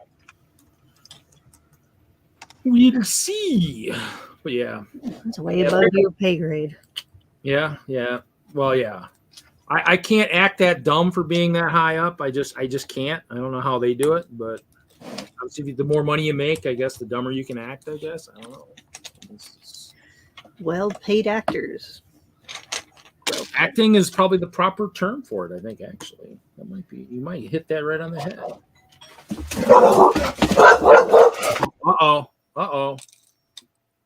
We'll see. But yeah. It's way above your pay grade. Yeah. Well, yeah. I can't act that dumb for being that high up. I just can't. I don't know how they do it, but obviously the more money you make, I guess the dumber you can act, I guess. I don't know. Well-paid actors. Acting is probably the proper term for it, I think, actually. That might be, you might hit that right on the head. Uh-oh.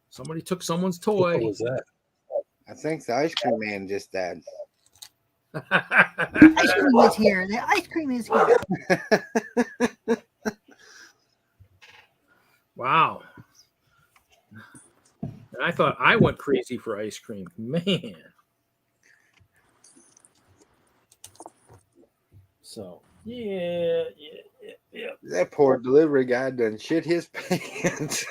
Somebody took someone's toy. What was that? I think the ice cream man just died. Ice cream is here. The ice cream is here. Wow. And I thought I went crazy for ice cream. Man. So, yeah. That poor delivery guy done shit his pants.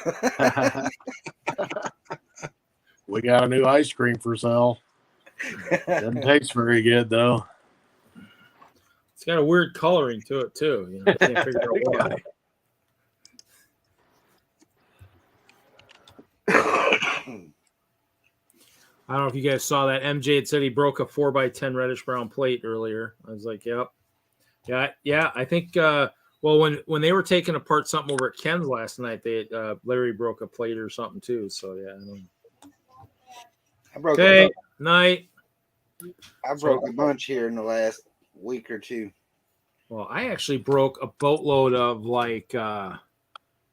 We got a new ice cream for sale. Doesn't taste very good though. It's got a weird coloring to it, too. You know, I can't figure out why. I don't know if you guys saw that. MJ had said he broke a 4x10 reddish brown plate earlier. I was like, yep. Yeah. I think, when they were taking apart something over at Ken's last night, Larry broke a plate or something too. So, yeah. I broke Okay, night. I broke a bunch here in the last week or two. Well, I actually broke a boatload of like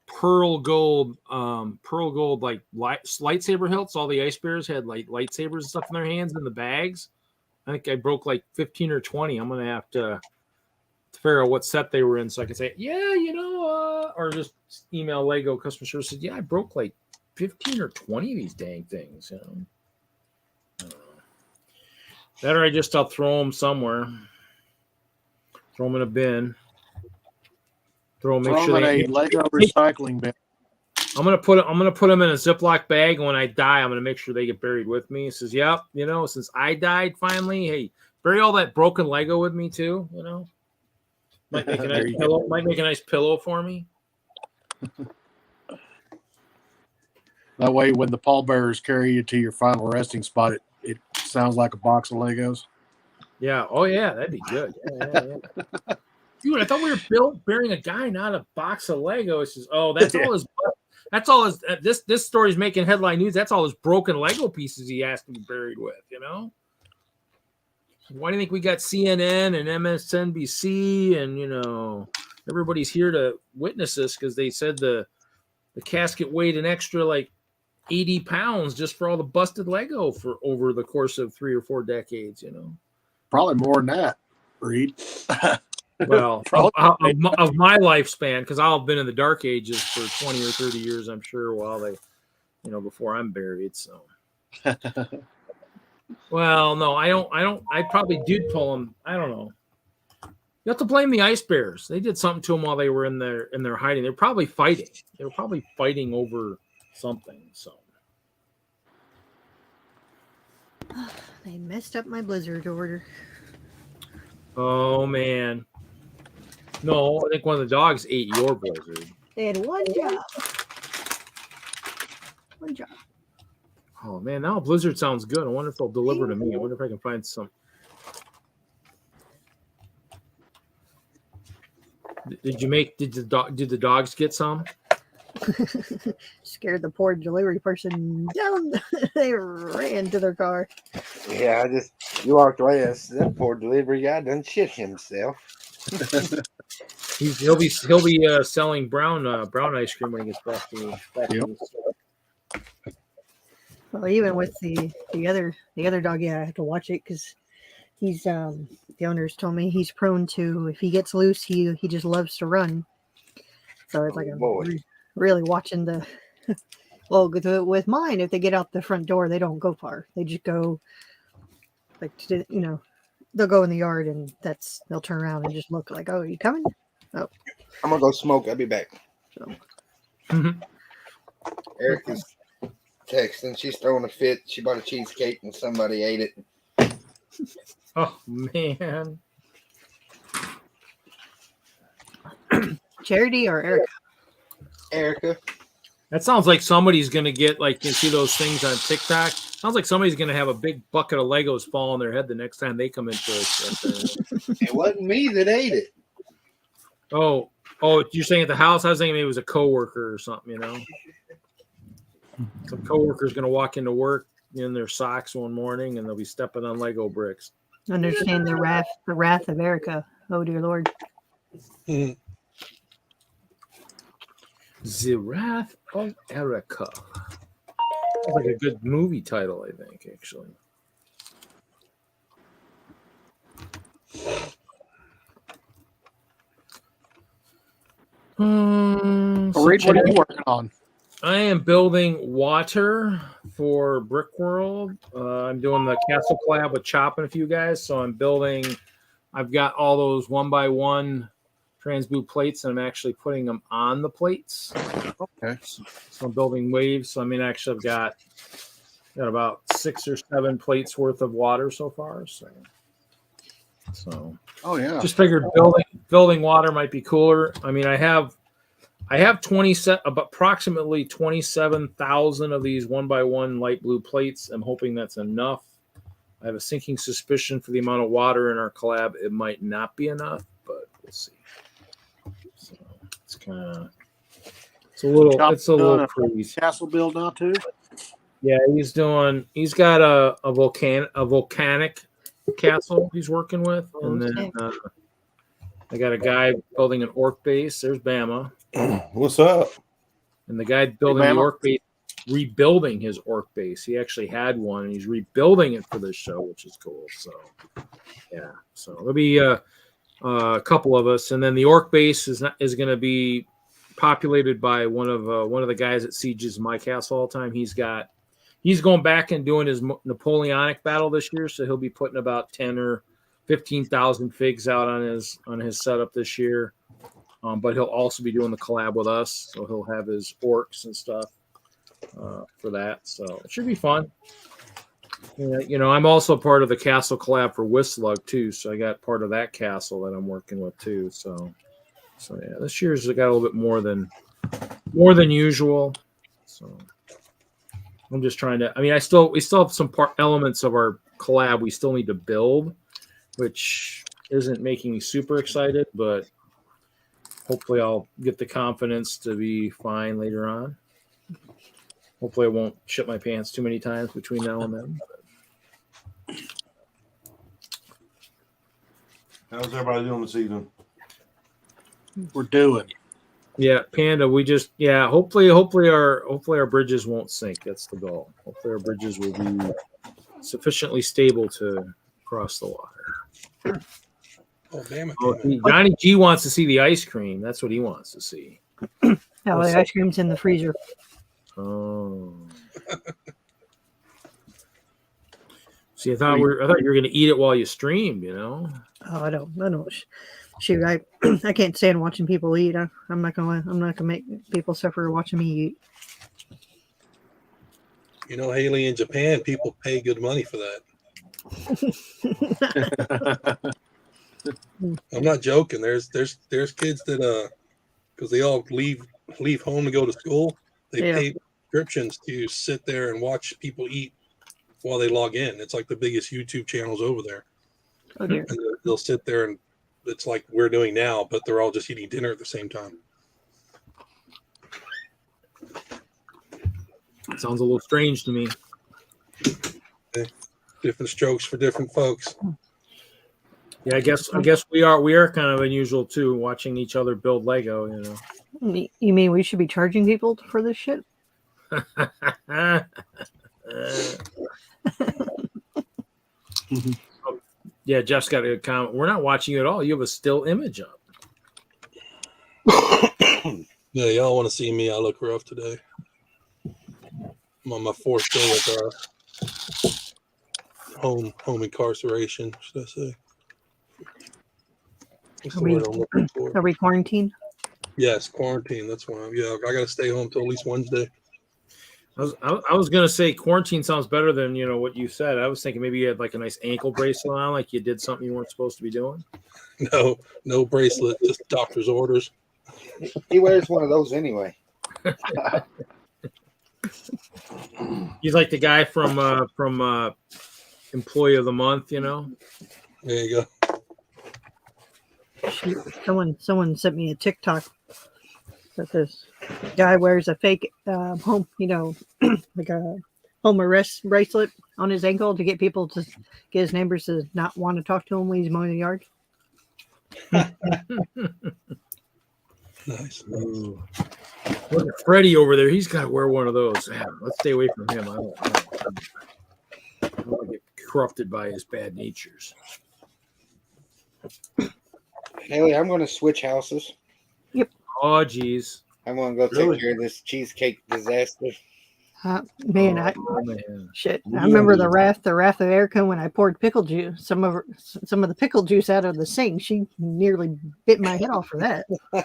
pearl gold like lightsaber hilts. All the ice bears had like lightsabers and stuff in their hands in the bags. I think I broke like 15 or 20. I'm gonna have to figure out what set they were in so I can say, or just email Lego customer service. Said, I broke like 15 or 20 of these dang things. You know. That or I'll throw them somewhere. Throw them in a bin. Throw them in a Lego recycling bin. I'm gonna put them in a Ziploc bag, and when I die, I'm gonna make sure they get buried with me. He says, "Yep, since I died finally, hey, bury all that broken Lego with me too. Might make a nice pillow. Might make a nice pillow for me. That way, when the pallbearers carry you to your final resting spot, it sounds like a box of Legos. Yeah. Oh yeah, that'd be good. Yeah. Dude, I thought we were burying a guy, not a box of Legos. That's all his. This story's making headline news. That's all his broken Lego pieces he asked to be buried with. Why do you think we got CNN and MSNBC and everybody's here to witness this because they said the casket weighed an extra like 80 pounds just for all the busted Lego for over the course of 3 or 4 decades. Probably more than that, Reed. Well, of my lifespan, because I'll have been in the dark ages for 20 or 30 years, I'm sure, while they, before I'm buried. So, well, no, I don't. I probably did pull them. I don't know. You have to blame the ice bears. They did something to them while they were in their hiding. They're probably fighting. They were probably fighting over something. So, They messed up my Blizzard order. oh man. No, I think one of the dogs ate your Blizzard. They had one job. Oh man, now Blizzard sounds good. I wonder if they'll deliver to me. I wonder if I can find some. Did the dogs get some? Scared the poor delivery person down. They ran to their car. Yeah, you walked away. That poor delivery guy done shit himself. He'll be selling brown ice cream when he gets back to the store. Well, even with the other dog, I have to watch it because he's the owners told me he's prone to, if he gets loose, he just loves to run. So it's like I'm really watching the. Well, with mine, if they get out the front door, they don't go far. They just go, they'll go in the yard and they'll turn around and just look like, oh, you coming? Oh, I'm gonna go smoke. I'll be back. So. Erica's texting. She's throwing a fit. She bought a cheesecake and somebody ate it. Oh man. Charity or Erica? Erica. That sounds like somebody's gonna get like you see those things on TikTok. Sounds like somebody's gonna have a big bucket of Legos fall on their head the next time they come into it. It wasn't me that ate it. Oh, you're saying at the house? I was thinking maybe it was a coworker or something. You know, some coworker's gonna walk into work in their socks one morning and they'll be stepping on Lego bricks. Understand the wrath of Erica. Oh dear Lord. Mhm. The Wrath of Erica. Sounds like a good movie title, I think, actually. Reed, what are you working on? I am building water for Brickworld. I'm doing the Castle collab with Chop and a few guys. So I've got all those 1x1 Transboot plates, and I'm actually putting them on the plates. Okay. So I'm building waves. So I mean, actually, I've got about 6 or 7 plates worth of water so far. So Oh yeah. just figured building water might be cooler. I mean, I have approximately 27,000 of these 1x1 light blue plates. I'm hoping that's enough. I have a sinking suspicion for the amount of water in our collab. It might not be enough, but we'll see. So it's a little crazy. Castle build now too. Yeah, he's got a volcanic castle he's working with, and then I got a guy building an orc base. There's Bama. What's up? And the guy building the orc base, rebuilding his orc base. He actually had one, and he's rebuilding it for this show, which is cool. So, yeah. So there'll be a couple of us, and then the orc base is going to be populated by one of the guys that sieges my castle all the time. He's going back and doing his Napoleonic battle this year, so he'll be putting about 10 or 15,000 figs out on his setup this year. But he'll also be doing the collab with us, so he'll have his orcs and stuff for that. So it should be fun. You know, I'm also part of the castle collab for Whistslug too, so I got part of that castle that I'm working with too. So yeah, this year's got a little bit more than usual. So I'm just trying to. I mean, we still have some elements of our collab we still need to build, which isn't making me super excited, but hopefully I'll get the confidence to be fine later on. Hopefully I won't shit my pants too many times between now and then. How's everybody doing this evening? We're doing. Yeah, Panda, hopefully our bridges won't sink. That's the goal. Hopefully our bridges will be sufficiently stable to cross the water. Oh, damn it. Oh, Johnny G wants to see the ice cream. That's what he wants to see. Oh, the ice cream's in the freezer. Oh. See, I thought you were going to eat it while you streamed, you know? Oh, I don't. Shoot, I can't stand watching people eat. I'm not gonna make people suffer watching me eat. You know, Haley, in Japan, people pay good money for that. I'm not joking. There's kids that because they all leave home to go to school. They pay subscriptions to sit there and watch people eat while they log in. It's like the biggest YouTube channels over there. Oh dear. And they'll sit there and it's like we're doing now, but they're all just eating dinner at the same time. Sounds a little strange to me. Different strokes for different folks. Yeah, I guess we are kind of unusual too, watching each other build Lego, you know. You mean we should be charging people for this shit? Yeah, Jeff's got a comment. We're not watching you at all. You have a still image up. Yeah, y'all want to see me? I look rough today. I'm on my 4th day of home incarceration, should I say? What's the word I'm looking for? Are we quarantined? Yes, quarantine. That's why. I got to stay home till at least Wednesday. I was gonna say quarantine sounds better than what you said. I was thinking maybe you had like a nice ankle bracelet on, like you did something you weren't supposed to be doing. No bracelet, just doctor's orders. He wears one of those anyway. He's like the guy from Employee of the Month, you know. There you go. Someone sent me a TikTok that this guy wears a fake home, like a home arrest bracelet on his ankle to get people to get his neighbors to not want to talk to him when he's mowing the yard. Nice. Ooh. Look at Freddie over there. He's got to wear one of those. Man, let's stay away from him. I don't want to get corrupted by his bad natures. Haley, I'm going to switch houses. Oh, geez. I'm going to go take care of this cheesecake disaster. Man, Oh, man. I remember the wrath of Erica when I poured pickle juice, some of the pickle juice out of the sink. She nearly bit my head off for that. I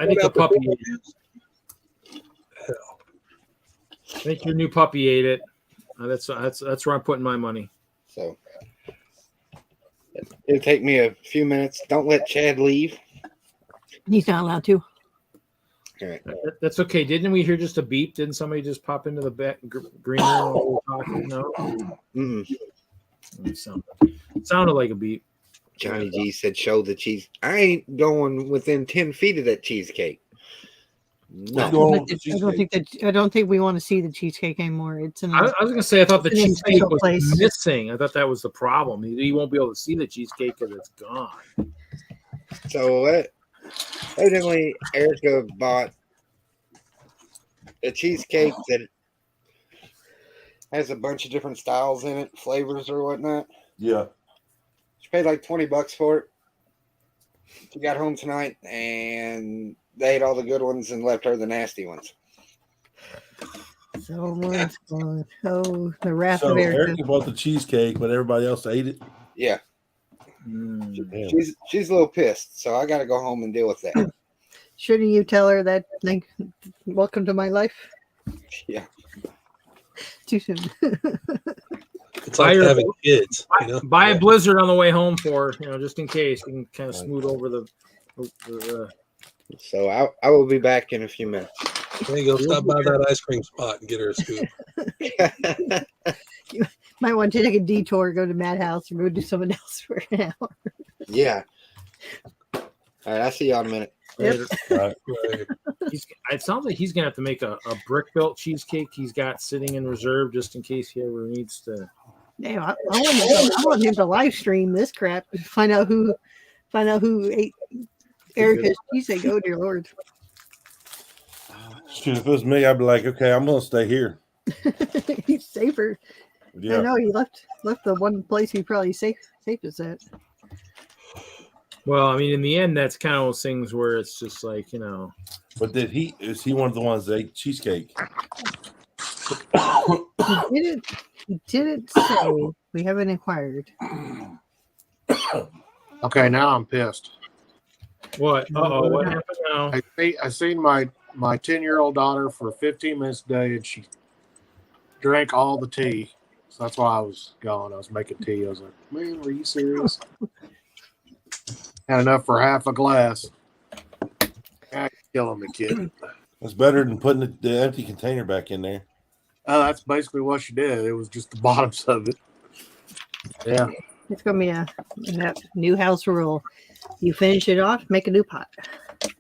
think the puppy ate it. I think your new puppy ate it. That's where I'm putting my money. So it'll take me a few minutes. Don't let Chad leave. He's not allowed to. All right. That's okay. Didn't we hear just a beep? Didn't somebody just pop into the green room while we were talking? No. It sounded like a beep. Johnny G said, "Show the cheese." I ain't going within 10 feet of that cheesecake. No. I don't think we want to see the cheesecake anymore. It's in. I was gonna say I thought the It's in a cheesecake special was place. missing. I thought that was the problem. You won't be able to see the cheesecake because it's gone. So evidently, Erica bought a cheesecake that has a bunch of different styles in it, flavors or whatnot. Yeah. She paid like $20 for it. She got home tonight and they ate all the good ones and left her the nasty ones. Someone's gone. Oh, the wrath So of Erica. Erica bought the cheesecake, but everybody else ate it. Yeah, Damn. she's a little pissed, so I got to go home and deal with that. Shouldn't you tell her that? Welcome to my life. Yeah, Too soon. It's like having kids. Buy a Blizzard on the way home for her, just in case. You can kind of smooth over the so I will be back in a few minutes. There you go. Stop by that ice cream spot and get her a scoop. Might want to take a detour, go to Madhouse, or go do something else for an hour. Yeah. All right, I'll see y'all in a minute. Yep. Right. It sounds like he's gonna have to make a brick built cheesecake he's got sitting in reserve just in case he ever needs to. Damn, I want him to live stream this crap and find out who ate Erica's cheesecake. Oh dear Lord. Shoot, if it was me, I'd be like, okay, I'm gonna stay here. He's safer. Yeah. I know he left the one place he probably safest at. Well, I mean, in the end, that's kind of those things where it's just like, But is he one of the ones that ate cheesecake? He didn't say. We haven't inquired. Okay, now I'm pissed. what? Uh-oh, what happened now? I seen my 10-year-old daughter for 15 minutes a day, and she drank all the tea. So that's why I was gone. I was making tea. I was like, man, are you serious? Had enough for half a glass. God, killing me, kid. It's better than putting the empty container back in there. That's basically what she did. It was just the bottoms of it. Yeah. It's gonna be a new house rule. You finish it off, make a new pot.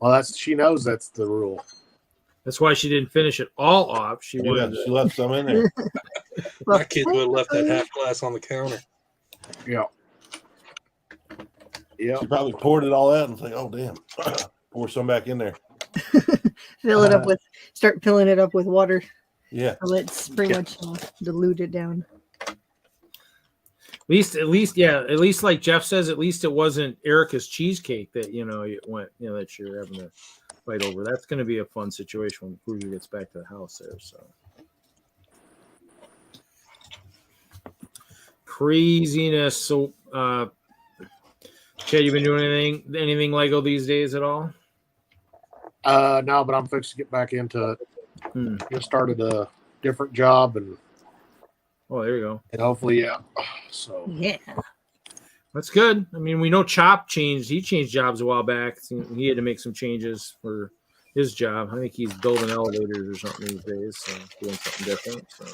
Well, she knows that's the rule. That's why she didn't finish it all off. She Yeah, wanted she left some in there. My kids would have left that half glass on the counter. Yeah. Yeah. She probably poured it all out and was like, oh, damn. Pour some back in there. Start filling it up with water. Yeah. So it's pretty much dilute it down. At least like Jeff says, at least it wasn't Erica's cheesecake that it went that you're having to fight over. That's going to be a fun situation when Cruiser gets back to the house there. So craziness. So, Chad, you been doing anything Lego these days at all? No, but I'm fixing to get back into it. Just started a different job and there you go. hopefully, yeah. So Yeah. That's good. I mean, we know Chop changed. He changed jobs a while back. He had to make some changes for his job. I think he's building elevators or something these days, so doing something different. So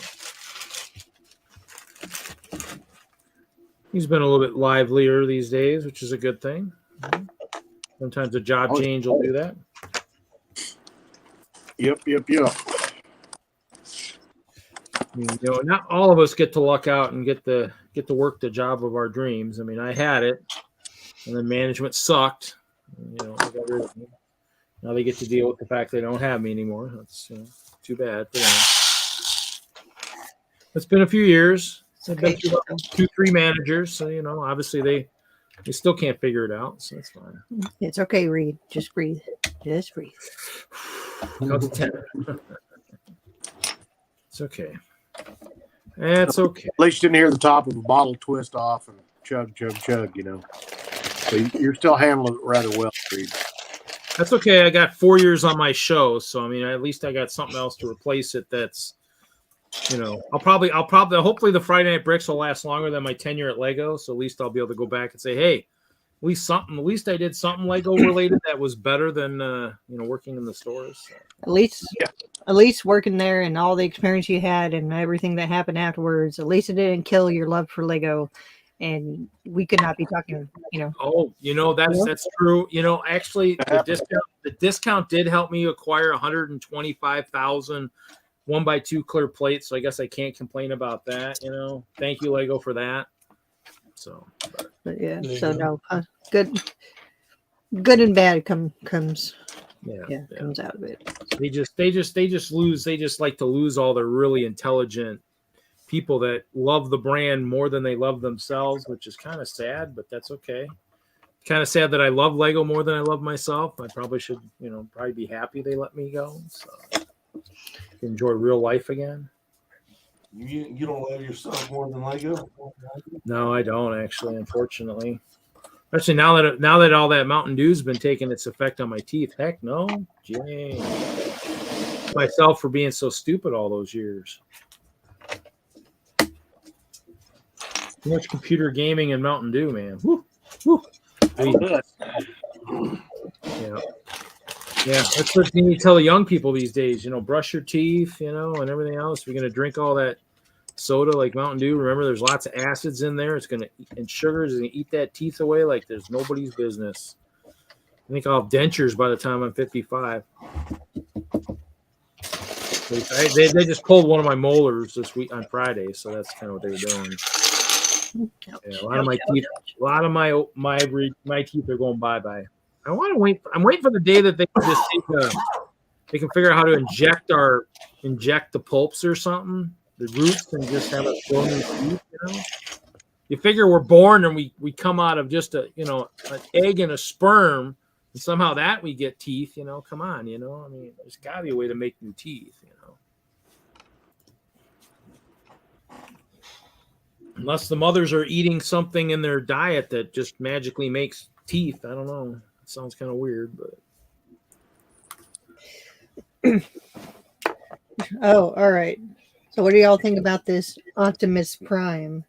he's been a little bit livelier these days, which is a good thing. Sometimes a job change will do that. Yep. I mean, you know, not all of us get to luck out and get to work the job of our dreams. I mean, I had it, and then management sucked. You know, I got rid of me. Now they get to deal with the fact they don't have me anymore. That's too bad for them. It's been a few years. I've been through about 2-3 managers, so you know, obviously they still can't figure it out. So that's fine. It's okay, Reed. Just breathe. Just breathe. Count to 10. It's okay. That's okay. At least you didn't hear the top of a bottle twist off and chug, you know. So you're still handling it rather well, Reed. That's okay. I got 4 years on my show, so I mean, at least I got something else to replace it. That's, you know, I'll probably hopefully the Friday Night Bricks will last longer than my tenure at Lego. So at least I'll be able to go back and say, hey, at least I did something Lego related that was better than you know, working in the stores. So. At least working there and all the experience you had and everything that happened afterwards, at least it didn't kill your love for Lego. And we could not be talking, you know. Oh, you know, that's true. You know, actually the discount did help me acquire 125,000 1x2 clear plates. So I guess I can't complain about that. You know, thank you, Lego, for that. So, But yeah, so no, good and bad comes comes out of it. They just lose. They just like to lose all their really intelligent people that love the brand more than they love themselves, which is kind of sad, but that's okay. Kind of sad that I love Lego more than I love myself. I probably should, you know, probably be happy they let me go. So enjoy real life again. You don't love yourself more than Lego? No, I don't actually, unfortunately. Especially now that all that Mountain Dew's been taking its effect on my teeth. Heck no. Jay. Myself for being so stupid all those years. Too much computer gaming and Mountain Dew, man. Woo. Woo. Yeah. Yeah, that's what you need to tell the young people these days. You know, brush your teeth, you know, and everything else. We're gonna drink all that soda like Mountain Dew. Remember, there's lots of acids in there. It's gonna and sugars and eat that teeth away like there's nobody's business. I think I'll have dentures by the time I'm 55. They just pulled one of my molars this week on Friday, so that's kind of what they were doing. Yeah, a lot of my teeth are going bye-bye. I'm waiting for the day that they can just they can figure out how to inject the pulps or something, the roots, and just have us grow new teeth, you know? You figure we're born and we come out of just an egg and a sperm, and somehow that we get teeth, you know? Come on, you know? I mean, there's got to be a way to make new teeth, you know? Unless the mothers are eating something in their diet that just magically makes teeth. I don't know. It sounds kind of weird, but. Oh, all right. So what do y'all think about this Optimus Prime?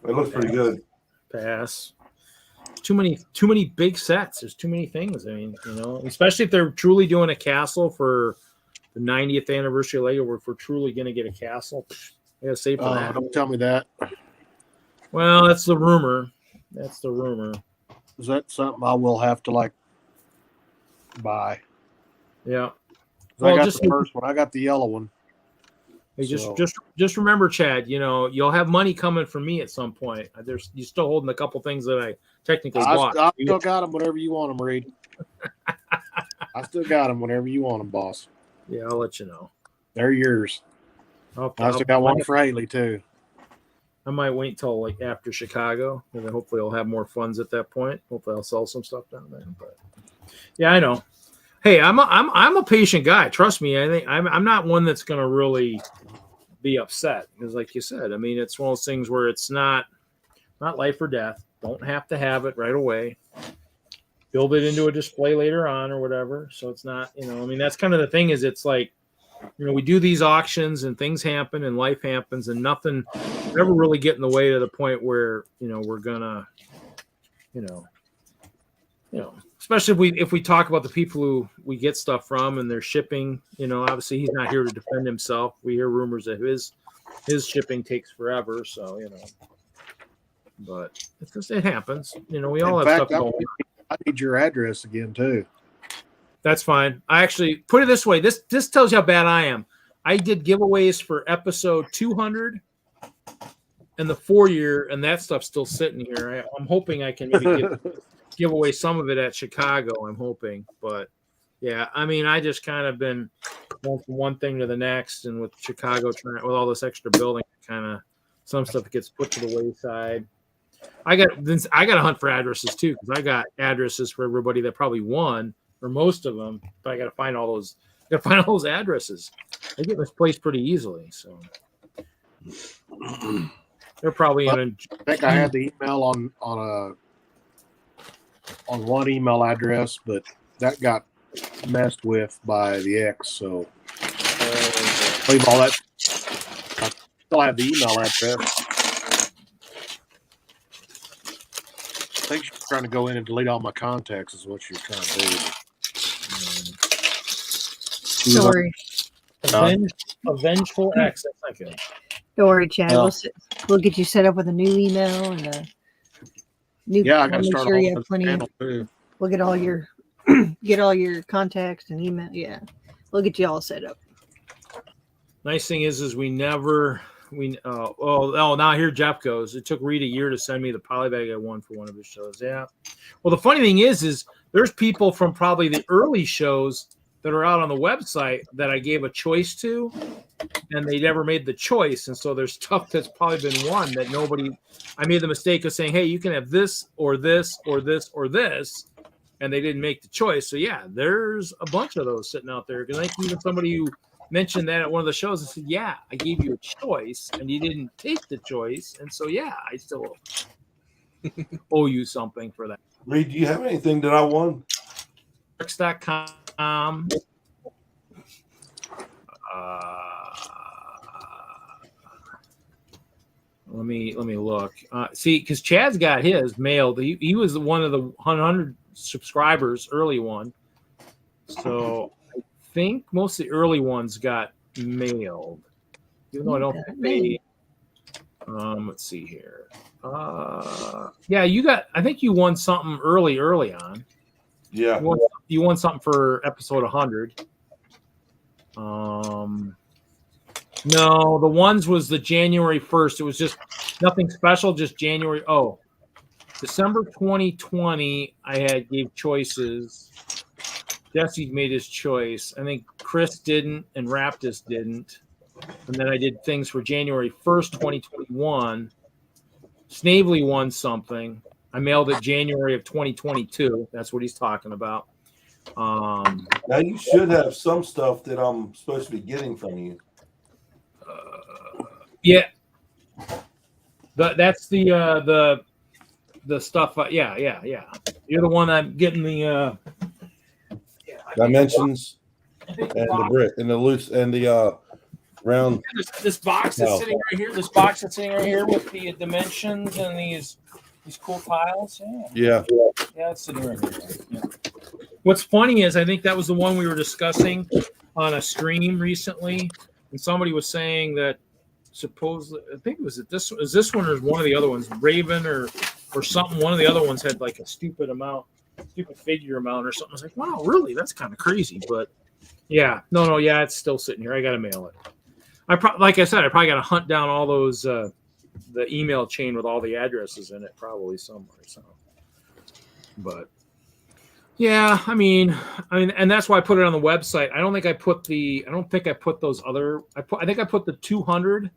It looks pretty good. Pass. Too many big sets. There's too many things. I mean, you know, especially if they're truly doing a castle for the 90th anniversary of Lego, if we're truly going to get a castle. I gotta say for that. Don't tell me that. Well, that's the rumor. Is that something I will have to buy? Yeah. Well, I got the first one. I got the yellow one. Hey, just remember, Chad. You know, you'll have money coming from me at some point. You're still holding a couple things that I technically bought. I still got them whenever you want them, Reed. I still got them whenever you want them, boss. Yeah, I'll let you know. They're yours. I still got one for Haley too. I might wait till after Chicago, and then hopefully I'll have more funds at that point. Hopefully I'll sell some stuff down there. But yeah, I know. Hey, I'm a patient guy. Trust me. I think I'm not one that's gonna really be upset because, like you said, I mean, it's one of those things where it's not life or death. Don't have to have it right away. Build it into a display later on or whatever. So it's not, you know, I mean, that's kind of the thing is it's like, you know, we do these auctions and things happen and life happens and nothing ever really get in the way to the point where, you know, we're gonna, you know, especially if we talk about the people who we get stuff from and they're shipping, obviously he's not here to defend himself. We hear rumors that his shipping takes forever. So, but it happens. We all have stuff going on. I need your address again too. That's fine. I actually put it this way. This tells you how bad I am. I did giveaways for episode 200 and the 4-year, and that stuff's still sitting here. I'm hoping I can maybe give away some of it at Chicago. I'm hoping, but yeah, I mean, I just kind of been going from one thing to the next, and with Chicago with all this extra building, kind of some stuff gets put to the wayside. I got to hunt for addresses too, because I got addresses for everybody that probably won, or most of them, but I got to find all those. Got to find all those addresses. They get misplaced pretty easily, so they're probably in. I think I had the email on one email address, but that got messed with by the ex. So leave all that. I still have the email address. I think she's trying to go in and delete all my contacts is what she's trying to do. Don't worry. A vengeful ex. That's not good. Don't worry, Chad. We'll get you set up with a new email and a new. Yeah, I got to make start sure you a have plenty. channel too. We'll get all your contacts and email. Yeah, we'll get you all set up. Nice thing is we never. Now here Jeff goes. It took Reed a year to send me the polybag I won for one of his shows. Yeah. Well, the funny thing is there's people from probably the early shows that are out on the website that I gave a choice to, and they never made the choice. And so there's stuff that's probably been won that I made the mistake of saying, hey, you can have this or this or this or this, and they didn't make the choice. So yeah, there's a bunch of those sitting out there. Because I think even somebody who mentioned that at one of the shows, I said, yeah, I gave you a choice and you didn't take the choice. And so, yeah, I still owe you something for that. Reed, do you have anything that I won? X.com. Let me look. See, because Chad's got his mailed. He was one of the 100 subscribers, early one. So I think most of the early ones got mailed, even though I don't think they. Let's see here. Yeah, I think you won something early on. Yeah. You won something for episode 100. No, the ones was the January 1st. It was just nothing special, just January. Oh, December 2020, I gave choices. Jesse made his choice. I think Chris didn't and Raptus didn't. And then I did things for January 1st, 2021. Snavely won something. I mailed it January of 2022. That's what he's talking about. Now you should have some stuff that I'm supposed to be getting from you. Yeah. That's the stuff. Yeah. You're the one I'm getting the dimensions and the brick and the loose and the round. This box that's sitting right here. This box that's sitting right here with the dimensions and these cool tiles. Yeah. It's sitting right here. Yeah. What's funny is I think that was the one we were discussing on a stream recently, and somebody was saying that supposedly, I think this one or one of the other ones, Raven or something. One of the other ones had like a stupid figure amount or something. I was like, wow, really? That's kind of crazy. But yeah, no, yeah, it's still sitting here. I got to mail it. Like I said, I probably got to hunt down all those the email chain with all the addresses in it, probably somewhere. So, but yeah, I mean, and that's why I put it on the website. I don't think I put those other. I think I put the 200.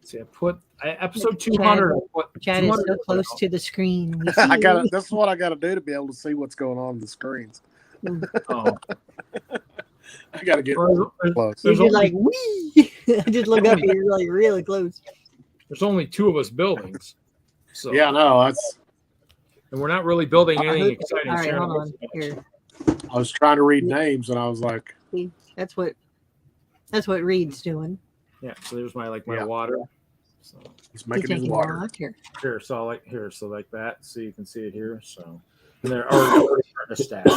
See, I put episode 200. Chad is so close to the screen. This is what I got to do to be able to see what's going on the screens. Oh. I got to get close. You're just like, wee! I just look up and you're like really close. There's only 2 of us buildings. So yeah, no, that's. And we're not really building anything exciting. All right, hold on. Here. I was trying to read names and I was like, that's what Reed's doing. Yeah, so there's my water. So he's making his water. Here. So like that. So you can see it here. So And they're already starting to stack.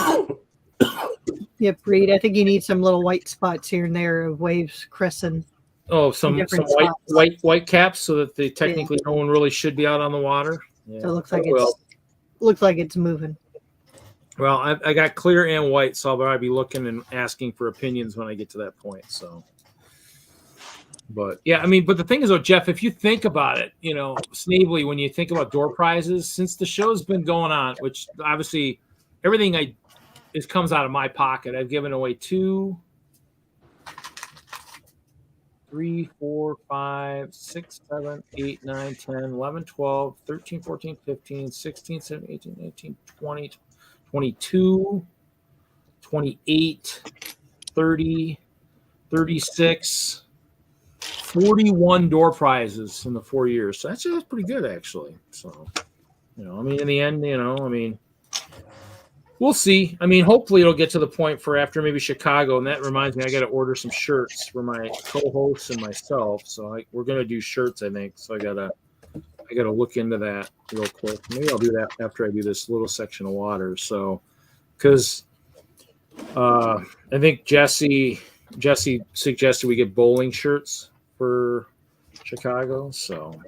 Yep, Reed. I think you need some little white spots here and there of waves crescent. Oh, some different white caps, so that they technically no one really should be out on the water. Yeah. So it looks like it's moving. Well, I got clear and white, so I'll probably be looking and asking for opinions when I get to that point. So, but yeah, I mean, but the thing is, though, Jeff, if you think about it, you know, Snavely, when you think about door prizes, since the show's been going on, which obviously everything comes out of my pocket. I've given away 2, 3, 4, 5, 6, 7, 8, 9, 10, 11, 12, 13, 14, 15, 16, 17, 18, 19, 20, 22, 28, 30, 36, 41 door prizes in the 4 years. So that's pretty good, actually. So, you know, I mean, in the end, you know, I mean, we'll see. I mean, hopefully it'll get to the point for after maybe Chicago. And that reminds me, I got to order some shirts for my co-hosts and myself. So we're going to do shirts, I think. So I got to look into that real quick. Maybe I'll do that after I do this little section of water. So, because I think Jesse suggested we get bowling shirts for Chicago. So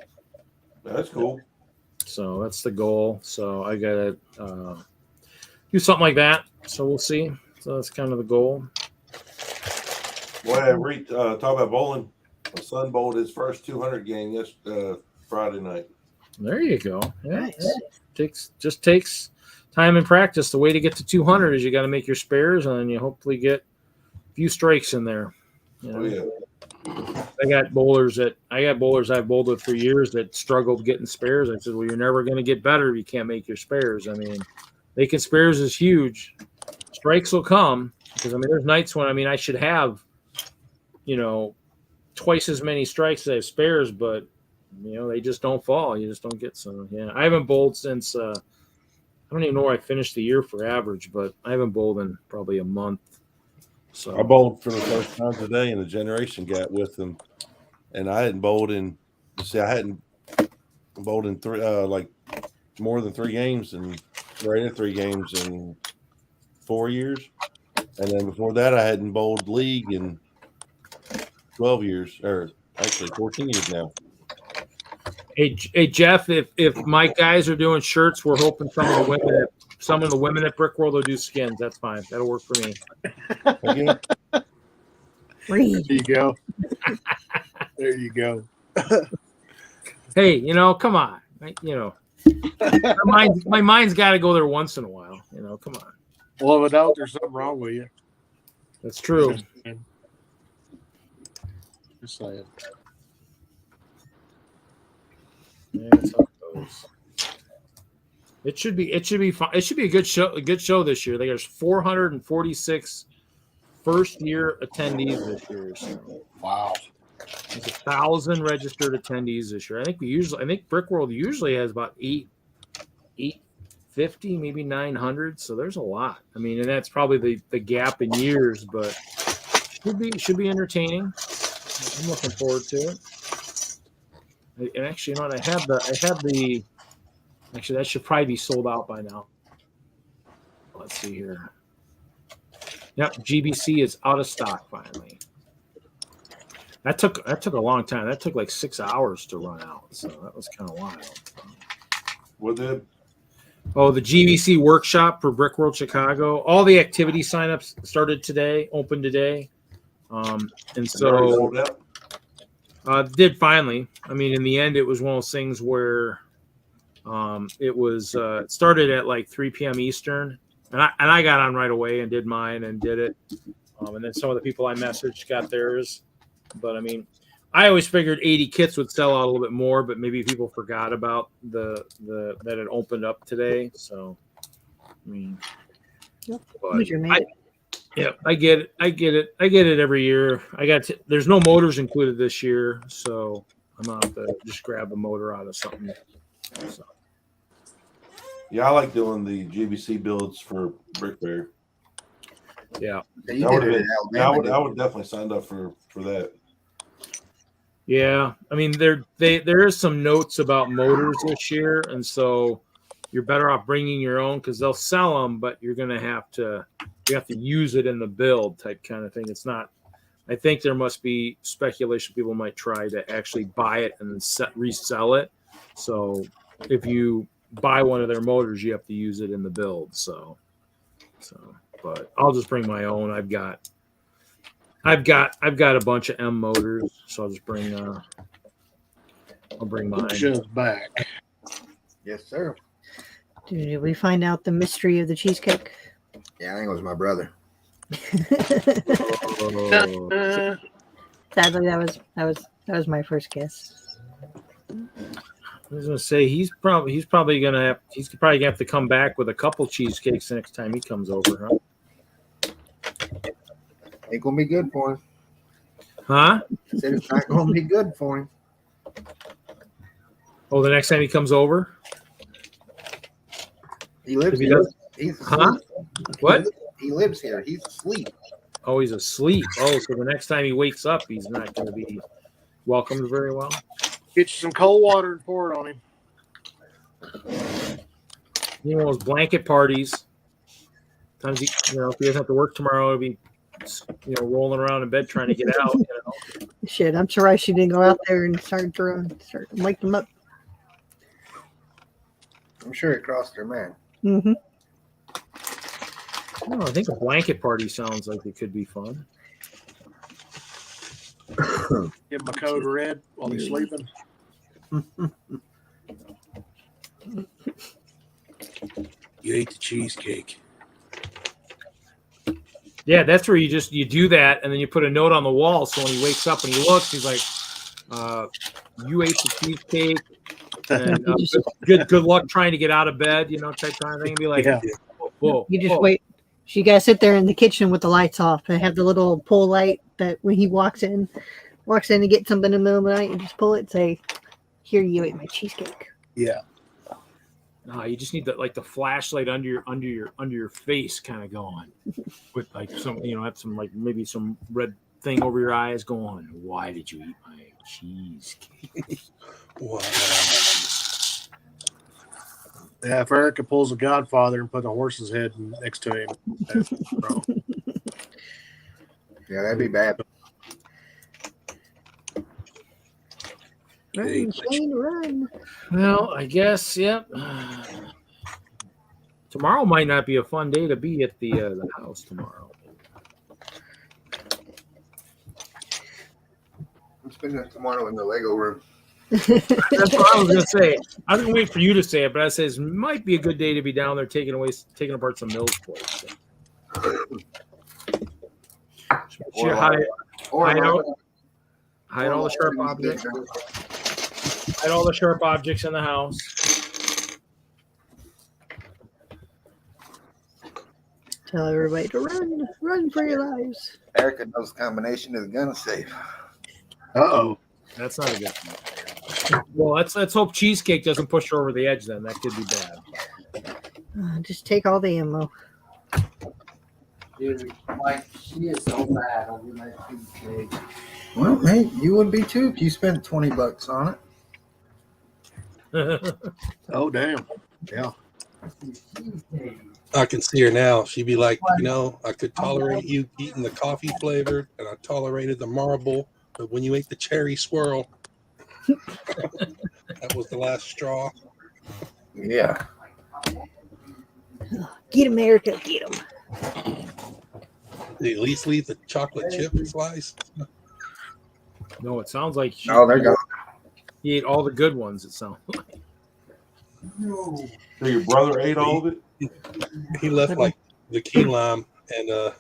That's cool. So that's the goal. So I got to do something like that. So we'll see. So that's kind of the goal. Boy, talk about bowling. My son bowled his first 200 game Friday night. There you go. Yeah, Nice. Just takes time and practice. The way to get to 200 is you got to make your spares, and then you hopefully get a few strikes in there. You know? Oh yeah. I got bowlers I've bowled with for years that struggled getting spares. I said, well, you're never going to get better if you can't make your spares. I mean, making spares is huge. Strikes will come because, I mean, there's nights when, I mean, I should have, you know, twice as many strikes as I have spares, but, you know, they just don't fall. You just don't get some. Yeah, I haven't bowled since I don't even know where I finished the year for average, but I haven't bowled in probably a month. So I bowled for the first time today in the generation gap with them, and I hadn't bowled in. See, I hadn't bowled in like more than 3 games and right at 3 games in 4 years, and then before that, I hadn't bowled league in 12 years, or actually 14 years now. Hey Jeff, if my guys are doing shirts, we're hoping some of the women at Brick World will do skins. That's fine. That'll work for me. Again, Reed. There you go. There you go. Hey, you know, come on. You know, my mind's got to go there once in a while. You know, come on. Well, if I doubt there's something wrong with you. That's true. Just saying. Yeah, that's how it goes. It should be fun. It should be a good show this year. There's 446 first-year attendees this year. So Wow. there's 1,000 registered attendees this year. I think Brick World usually has about 850, maybe 900. So there's a lot. I mean, and that's probably the gap in years, but should be entertaining. I'm looking forward to it. And actually, you know what? I have the. Actually, that should probably be sold out by now. Let's see here. Yep, GBC is out of stock finally. That took a long time. That took like 6 hours to run out. So that was kind of wild. with it, Oh, the GBC workshop for Brick World Chicago. All the activity signups started today, opened today. And so sold out. did finally. I mean, in the end, it was one of those things where it started at like 3 p.m. Eastern, and I got on right away and did mine and did it. And then some of the people I messaged got theirs. But I mean, I always figured 80 kits would sell out a little bit more, but maybe people forgot about the that it opened up today. So, I mean, but Who's your man? I get it. I get it every year. There's no motors included this year, so I'm gonna have to just grab a motor out of something. So, Yeah, I like doing the GBC builds for Brick Fair. yeah. You I would did it have in been, I Alabama. would definitely signed up for that. Yeah, I mean there is some notes about motors this year, and so you're better off bringing your own because they'll sell them, but you have to use it in the build type kind of thing. It's not. I think there must be speculation people might try to actually buy it and then resell it. So if you buy one of their motors, you have to use it in the build. So, but I'll just bring my own. I've got a bunch of M motors, so I'll just bring. I'll bring mine. Just back. Yes, sir. Did we find out the mystery of the cheesecake? Yeah, I think it was my brother. Oh. Sadly, that was my first guess. I was gonna say he's probably gonna have to come back with a couple cheesecakes the next time he comes over, huh? Ain't gonna be good for him. Huh? I said it's not gonna be good for him. Oh, the next time he comes over? He lives If he here. does- He's Huh? asleep. What? He lives here. He's asleep. Oh, he's asleep. Oh, so the next time he wakes up, he's not going to be welcomed very well. Get you some cold water and pour it on him. You know, those blanket parties. Sometimes if he doesn't have to work tomorrow, he'll be, rolling around in bed trying to get out. Shit, I'm surprised she didn't go out there and start wake them up. I'm sure it crossed her mind. Mm-hmm. I think a blanket party sounds like it could be fun. Give him a code red while he's sleeping. You ate the cheesecake. Yeah, that's where you do that, and then you put a note on the wall, so when he wakes up and he looks, he's like, "You ate the cheesecake, and good luck trying to get out of bed," type kind of thing. Be like, Yeah. "Whoa!" You just wait. So you gotta sit there in the kitchen with the lights off. They have the little pull light that when he walks in to get something in the middle of the night, you just pull it and say, "Here, you ate my cheesecake." Yeah. No, you just need the flashlight under your face, kind of going with like some have some maybe some red thing over your eyes, going, "Why did you eat my cheesecake?" Wow. Yeah, if Erica pulls a Godfather and put a horse's head next to him, that's wrong. Yeah, that'd be bad. Run, Shane, run! Well, I guess, yep. Tomorrow might not be a fun day to be at the house tomorrow. I'm spending it tomorrow in the Lego room. That's what I was gonna say. I was gonna wait for you to say it, but I said it might be a good day to be down there taking apart some Mills plates. Or Hide or all the sharp objects. Hide all the sharp objects in the house. Tell everybody to run for your lives. Erica knows the combination of the gun safe. Uh-oh. That's not a good thing. Well, let's hope Cheesecake doesn't push her over the edge. Then that could be bad. Just take all the ammo. Dude, Mike, she is so bad over that cheesecake. Well, hey, you would be too if you spent $20 on it. Oh, damn. Yeah. I can see her now. She'd be like, I could tolerate you eating the coffee flavored, and I tolerated the marble, but when you ate the cherry swirl, that was the last straw. Yeah. Get him, Erica. Get him. Did you at least leave the chocolate chip slice? No, it sounds like Oh, they're gone. he ate all the good ones. It sounds like. So your brother ate all of it? He left like the key lime and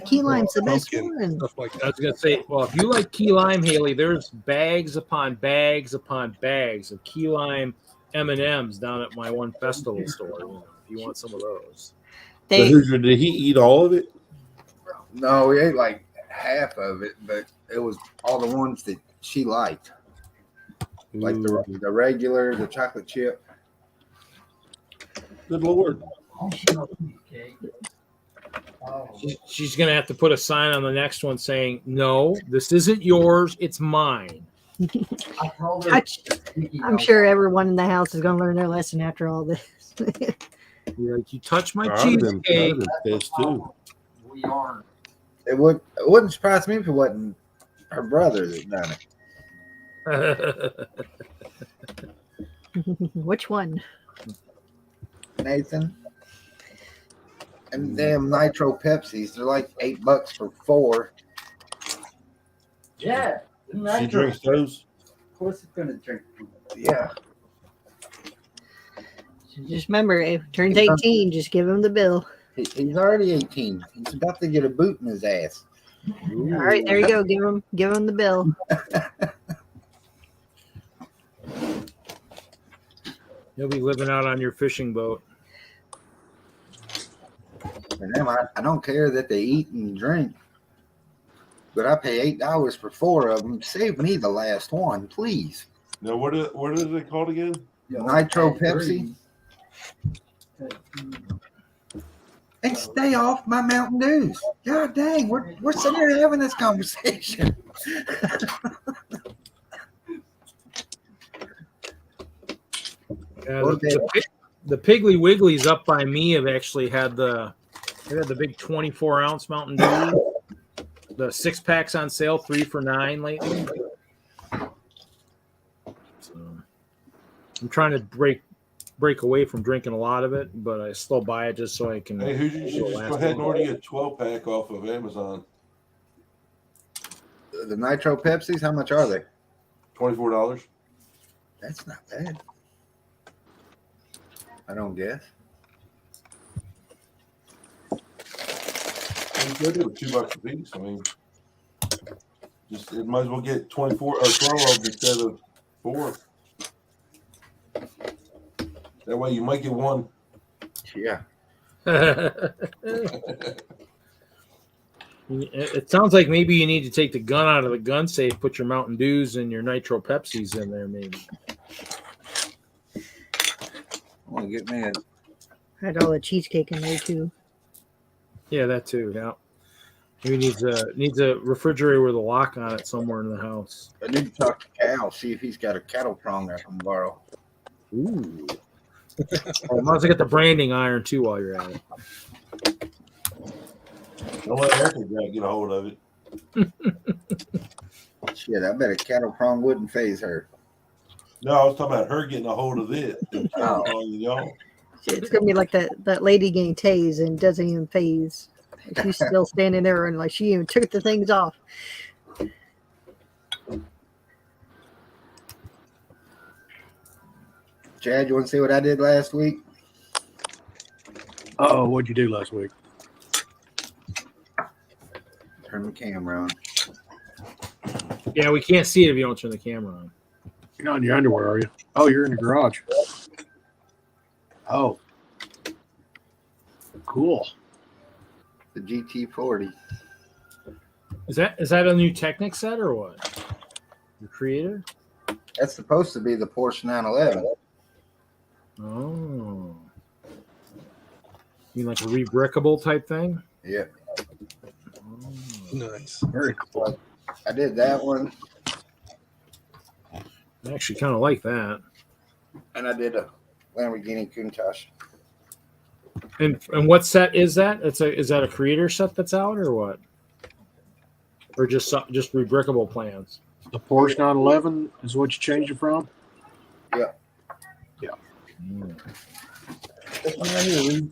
Key lime's the best pumpkin, one. stuff like I that. was gonna say, well, if you like key lime, Haley, there's bags upon bags upon bags of key lime M&Ms down at my one festival store. If you want some of those. They, Did he eat all of it? No, we ate like half of it, but it was all the ones that she liked. Like the regular, the chocolate chip. Good Lord. She's gonna have to put a sign on the next one saying, "No, this isn't yours. It's mine." I told her I'm sure everyone in the house is going to learn their lesson after all this. You're like, you touch my I'd have been cheesecake. pissed too. We are. It wouldn't surprise me if it wasn't her brother that done it. Which one? Nathan. And damn Nitro Pepsis, they're like $8 for 4. Yeah. She drinks those. Of course, it's gonna drink. Yeah. Just remember, if he turns 18, just give him the bill. He's already 18. He's about to get a boot in his ass. All right, there you go. Give him the bill. You'll be living out on your fishing boat. And then I don't care that they eat and drink, but I pay $8 for 4 of them. Save me the last one, please. No, what is it called again? Nitro Pepsi. And stay off my Mountain Dews. God dang, we're sitting here having this conversation. The Piggly Wigglies up by me have actually had the big 24-ounce Mountain Dew. The 6-packs on sale, 3 for $9 lately. So I'm trying to break away from drinking a lot of it, but I still buy it just so I can. Hey, you should just go ahead and order you a 12-pack off of Amazon. The Nitro Pepsis, how much are they? $24. That's not bad. I don't guess. They do $2 a piece. I mean, just it might as well get 24 or 12 instead of 4. That way you might get one. Yeah. It sounds like maybe you need to take the gun out of the gun safe, put your Mountain Dews and your Nitro Pepsis in there, maybe. I want to get me a. I had all the cheesecake in there too. Yeah, that too. Yeah, maybe needs a refrigerator with a lock on it somewhere in the house. I need to talk to Cal, see if he's got a cattle prong I can borrow. Ooh. I might as well get the branding iron too while you're at it. Don't let Erica get a hold of it. Shit, I bet a cattle prong wouldn't phase her. No, I was talking about her getting a hold of it. Y'all. It's gonna be like that lady getting tased and doesn't even phase. She's still standing there and like she even took the things off. Chad, you want to see what I did last week? Oh, what'd you do last week? Turn the camera on. Yeah, we can't see it if you don't turn the camera on. You're not in your underwear, are you? Oh, you're in the garage. Oh. Cool. The GT40. Is that a new Technic set or what? The Creator? That's supposed to be the Porsche 911. Oh. You mean like a rebrickable type thing? Yeah. Oh. Nice. Very cool. I did that one, I actually kind of like that. and I did a Lamborghini Countach. And what set is that? Is that a Creator set that's out or what? Or just rebrickable plans? The Porsche 911 is what you changed it from? Mm. This one right here, Reed.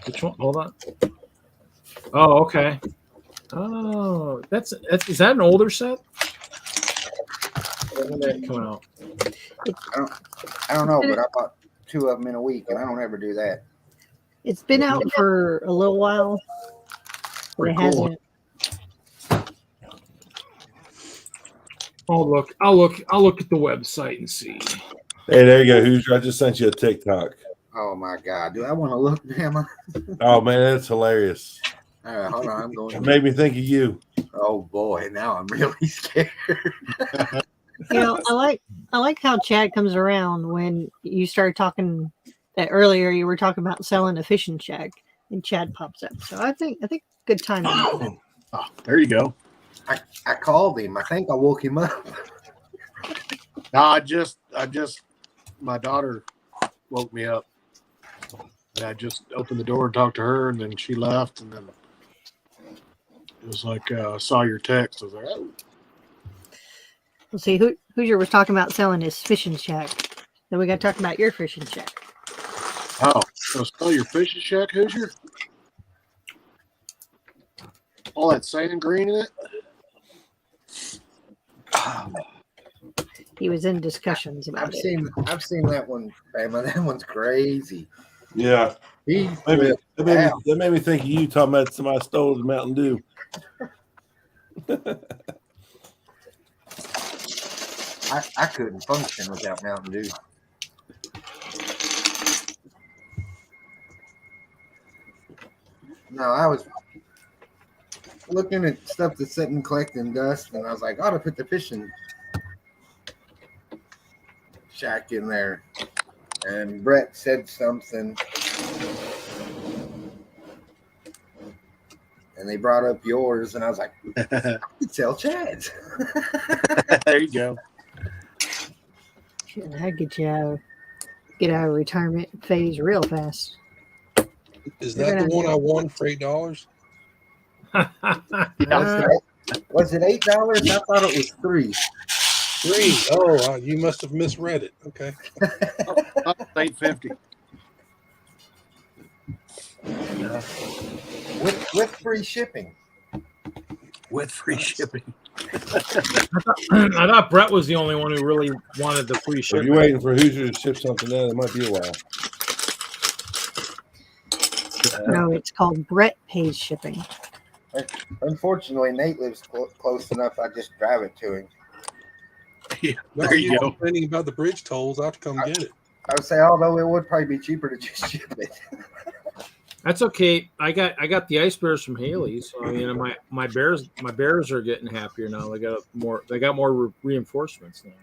Which one? Hold on. Oh, okay. Oh, is that an older set? When did that come out? I don't know, but I bought 2 of them in a week, and I don't ever do that. It's been out for a little while, but it hasn't. I'll look at the website and see. Hey, there you go, Hoosier. I just sent you a TikTok. Oh my God, do I want to look, Bama? Oh man, that's hilarious. All right, hold on, I'm It going. made me think of you. Oh boy, now I'm really scared. You know, I like how Chad comes around when you started talking that earlier. You were talking about selling a fishing shack, and Chad pops up. So I think good timing. Oh, there you go. I called him. I think I woke him up. No, I just, my daughter woke me up. And I just opened the door and talked to her, and then she left, and then it was like, I saw your text. I was like, oh. Let's see. Hoosier was talking about selling his fishing shack. Then we got to talk about your fishing shack. Oh, so sell your fishing shack, Hoosier? All that sand green in it? He was in discussions about I've it. seen that one, Bama. That one's crazy. Yeah. He That flipped made, me, out. that made me think of you talking about somebody stole the Mountain Dew. I couldn't function without Mountain Dew. No, I was looking at stuff that's sitting collecting dust, and I was like, I ought to put the fishing shack in there. And Brett said something, and they brought up yours, and I was like, I could sell Chad's. There you go. Shit, I'd get out of retirement phase real fast. Is that the one I won for $8? Was it $8? I thought it was $3. $3. Oh, you must have misread it. Okay. $8.50. With free shipping. With free shipping. I thought Brett was the only one who really wanted the free If shipping. you're waiting for Hoosier to ship something in, it might be a while. No, it's called Brett Pays Shipping. Unfortunately, Nate lives close enough. I just drive it to him. Yeah, Well, there you you're go. complaining about the bridge tolls. I'll have to come get it. I would say, although it would probably be cheaper to just ship it. That's okay. I got the ice bears from Haley's. So, I mean, my bears are getting happier now. They got more reinforcements now.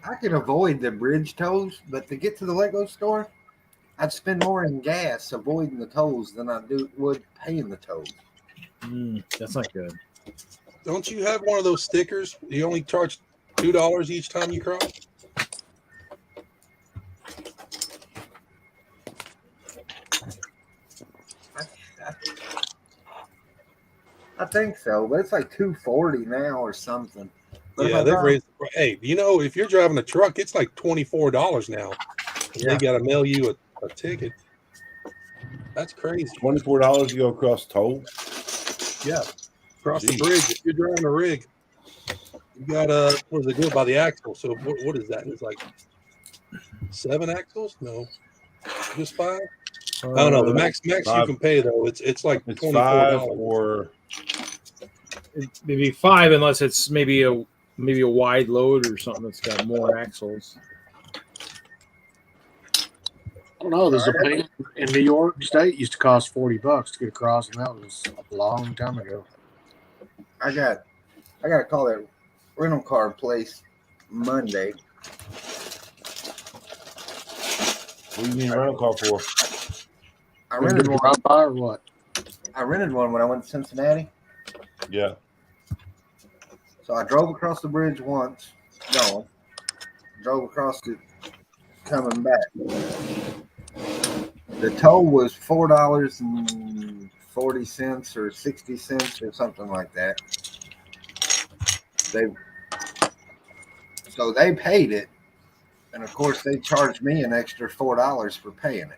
I can avoid the bridge tolls, but to get to the Lego store, I'd spend more in gas avoiding the tolls than I would paying the tolls. That's not good. Don't you have one of those stickers? You only charge $2 each time you cross? I think so, but it's like $2.40 now or something. But if Yeah, I they've drive- raised. Hey, if you're driving a truck, it's like $24 now. Yeah. They got to mail you a ticket. That's crazy. $24 to go across toll. Yeah, across the Jeez. bridge. If you're driving a rig, you got what does it do by the axle? So what is that? It's like 7 axles? No, just 5. I don't know. The max you 5. can pay though. It's like It's $24. 5 or Maybe 5 unless it's maybe a wide load or something that's got more axles. I don't know. There's a pan in New York State used to cost $40 to get across, and that was a long time ago. I got to call that rental car place Monday. what do you need a rental car for? I Did rented you one. run by or what? I rented one when I went to Cincinnati. Yeah. So I drove across the bridge once, going. Drove across it, coming back. The toll was $4.40 or 60 cents or something like that. So they paid it, and of course they charged me an extra $4 for paying it.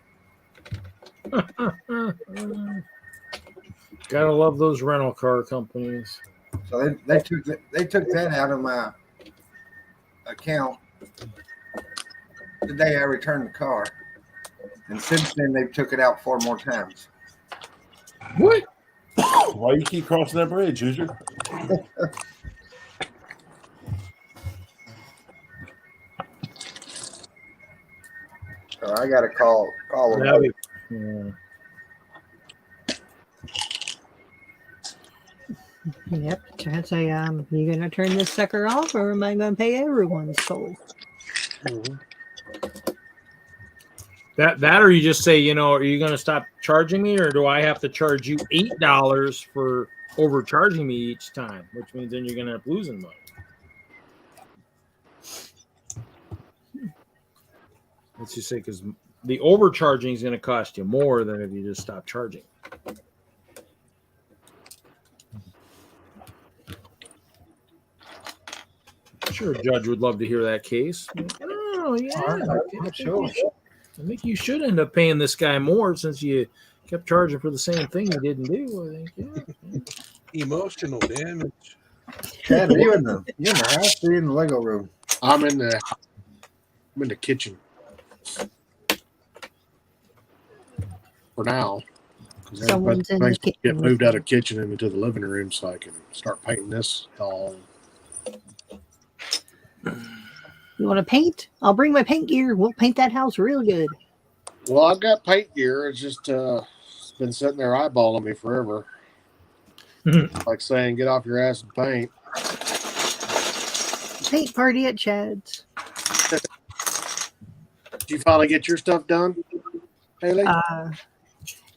Gotta love those rental car companies. So they took that out of my account the day I returned the car, and since then they've took it out 4 more times. What? Why you keep crossing that bridge, Hoosier? So I got to call them. That'd be- yeah. Yep. Chad say, you gonna turn this sucker off, or am I gonna pay everyone's toll? That or you just say, are you going to stop charging me, or do I have to charge you $8 for overcharging me each time? Which means then you're going to end up losing money. Let's just say because the overcharging is going to cost you more than if you just stop charging. Sure, a judge would love to hear that case. Oh, yeah. Sure. I think you should end up paying this guy more since you kept charging for the same thing you didn't do. I think. Yeah. Emotional damage. Chad, are you in the house or are you in the Lego room? I'm in the kitchen for now. 'Cause Someone's in the things kitchen get with moved out of the kitchen into the living room so I can start painting this all. You want to paint? I'll bring my paint gear. We'll paint that house real good. Well, I've got paint gear. It's just it's been sitting there eyeballing me forever. Like saying, get off your ass and paint. Paint party at Chad's. Did you finally get your stuff done, Haley?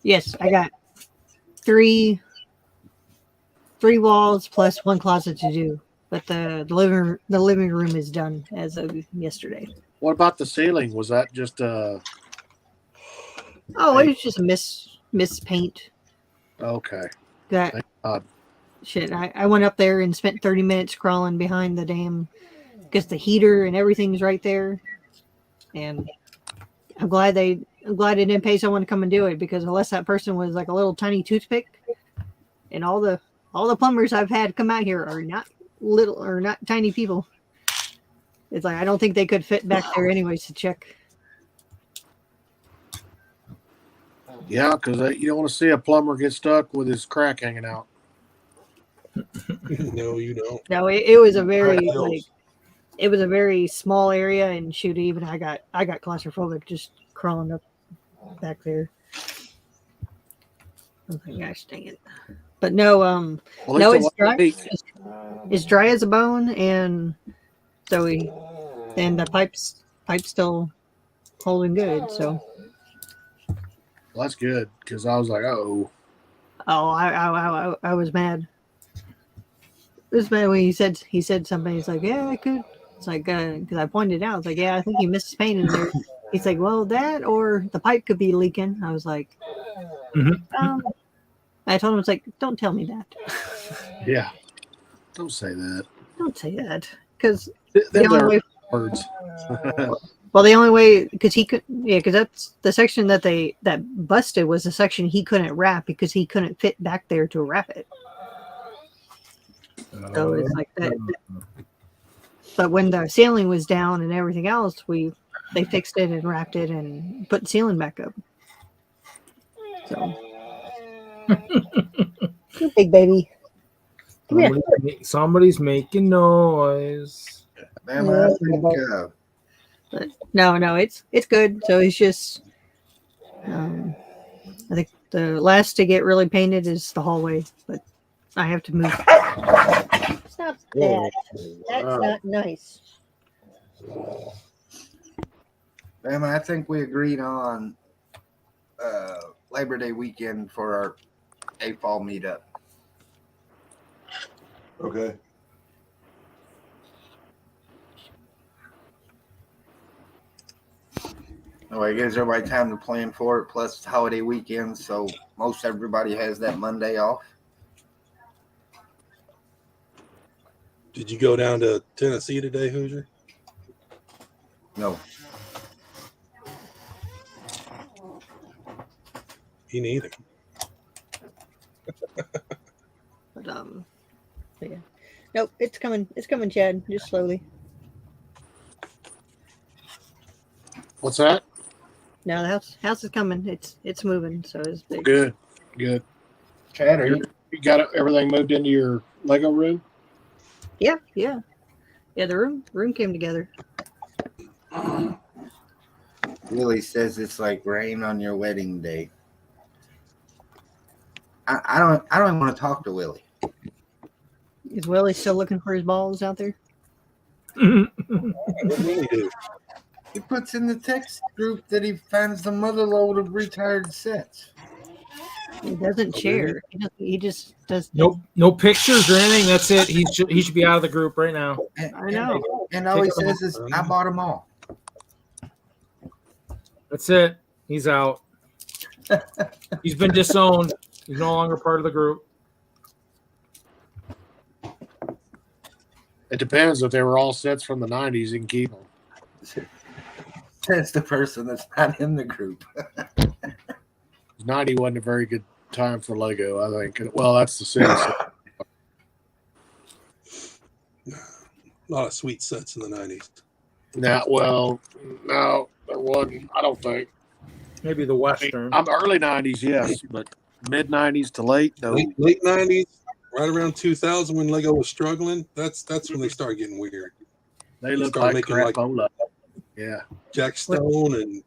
Yes, I got three walls plus one closet to do, but the living room is done as of yesterday. What about the ceiling? Was that just Oh, it was just a miss paint. okay? That Thank God. shit. I went up there and spent 30 minutes crawling behind the damn, because the heater and everything's right there, and I'm glad it didn't pay someone to come and do it, because unless that person was like a little tiny toothpick, and all the plumbers I've had come out here are not little or not tiny people. It's like I don't think they could fit back there anyways to check. Yeah, because you don't want to see a plumber get stuck with his crack hanging out. No, you don't. No, it was a very Right, like it was a very small area, and shoot, even I got claustrophobic just crawling up back there. Oh my gosh, dang it! But no, Well, no, at least it's it dry. wasn't leak. It's dry as a bone, and so and the pipe's still holding good. So, Well, that's good because I was like, oh, I was mad. It was mad when he said something. He's like, yeah, I could. It's like because I pointed out, it's like, yeah, I think you missed paint in there. He's like, well, that or the pipe could be leaking. I was like, I told him, it's like, don't tell me that. yeah. Don't say that. Don't say that, because Them only are way- words. well, the only way, because he could, yeah, because that's the section that busted was the section he couldn't wrap because he couldn't fit back there to wrap it. So it's like that. But when the ceiling was down and everything else, they fixed it and wrapped it and put the ceiling back up. So, big baby, come here. Somebody's making noise. Man, I think, But no, it's good. So it's just, I think the last to get really painted is the hallway, but I have to move. Stop that. That's not nice. man, I think we agreed on Labor Day weekend for our A-Fall meetup. Okay. Oh, it gives everybody time to plan for it. Plus, it's holiday weekend, so most everybody has that Monday off. Did you go down to Tennessee today, Hoosier? No, Me neither. But yeah. Nope, it's coming. It's coming, Chad. Just slowly. What's that? No, the house is coming. It's moving. So it's big. Good. Chad, are you? You got everything moved into your Lego room? Yeah. The room came together. Willie says it's like rain on your wedding day. I don't even want to talk to Willie. Is Willie still looking for his balls out there? What do you do? He puts in the text group that he finds the mother load of retired sets. He doesn't share. He just does. No pictures or anything. That's it. He should be out of the group right now. And, I know. And all he says is, "I bought them all." That's it. He's out. He's been disowned. He's no longer part of the group. It depends. If they were all sets from the 90s, you can keep them. That's the person that's not in the group. 90 wasn't a very good time for Lego, I think. Well, that's the sense. A lot of sweet sets in the 90s. No, there wasn't. I don't think. Maybe the Western. I'm early 90s, yes, but mid 90s to late, no. Late 90s, right around 2000 when Lego was struggling. That's when they started getting weird. They look started like making, like, crapola. Yeah. Jack Stone and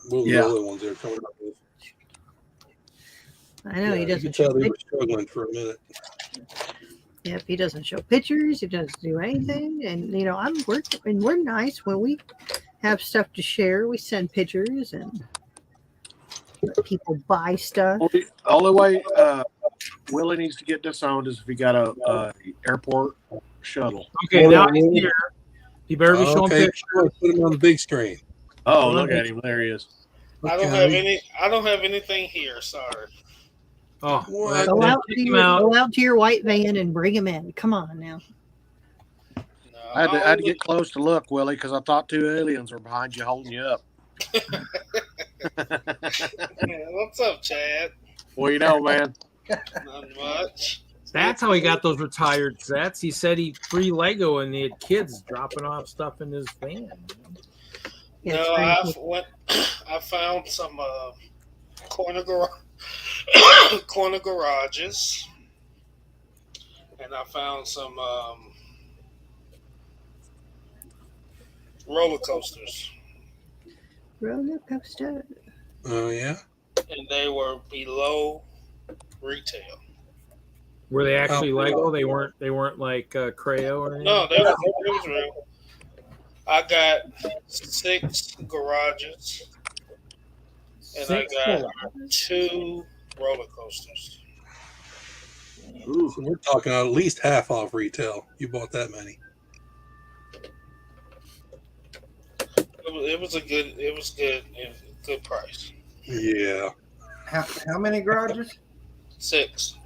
what were the other ones they were coming up with? I know he You doesn't could show tell they pictures. were struggling for a minute. Yep, he doesn't show pictures. He doesn't do anything. And you know, we're nice when we have stuff to share. We send pictures and let people buy stuff. Only way Willie needs to get disowned is if he got a airport shuttle. Okay, now he's here. He better be showing Okay, pictures. sure, put him on the big screen. Oh, look at him! There he is. I don't have anything here. Sorry. Oh, What? Go out, kick him out. go out to your white van and bring him in. Come on now. No, I had to get close to look, Willie, because I thought two aliens were behind you holding you up. What's up, Chad? Well, you know, man. Not much. That's how he got those retired sets. He said he free Lego and he had kids dropping off stuff in his van. Yeah, No, it's very I found some corner garages, and I found some roller coasters, roller coaster. Oh, yeah? and they were below retail. Were they actually Oh. Lego? They weren't like Creo or anything? No, they was real. I got 6 garages, and I got 2 roller coasters. So we're talking at least half off retail. You bought that many. It was good. It was good. Good price. Yeah. How many garages? 6.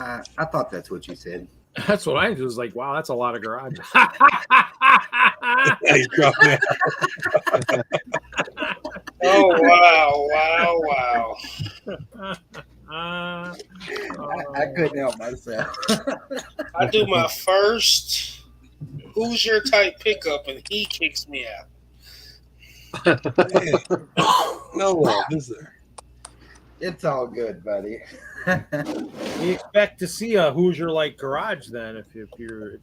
I thought that's what you said. That's what I was like. Wow, that's a lot of garage. Yeah, he's dropping it. Oh wow! I couldn't help myself. I do my first Hoosier type pickup, and he kicks me out. Man. No love, is there? It's all good, buddy. We expect to see a Hoosier like garage then, if you're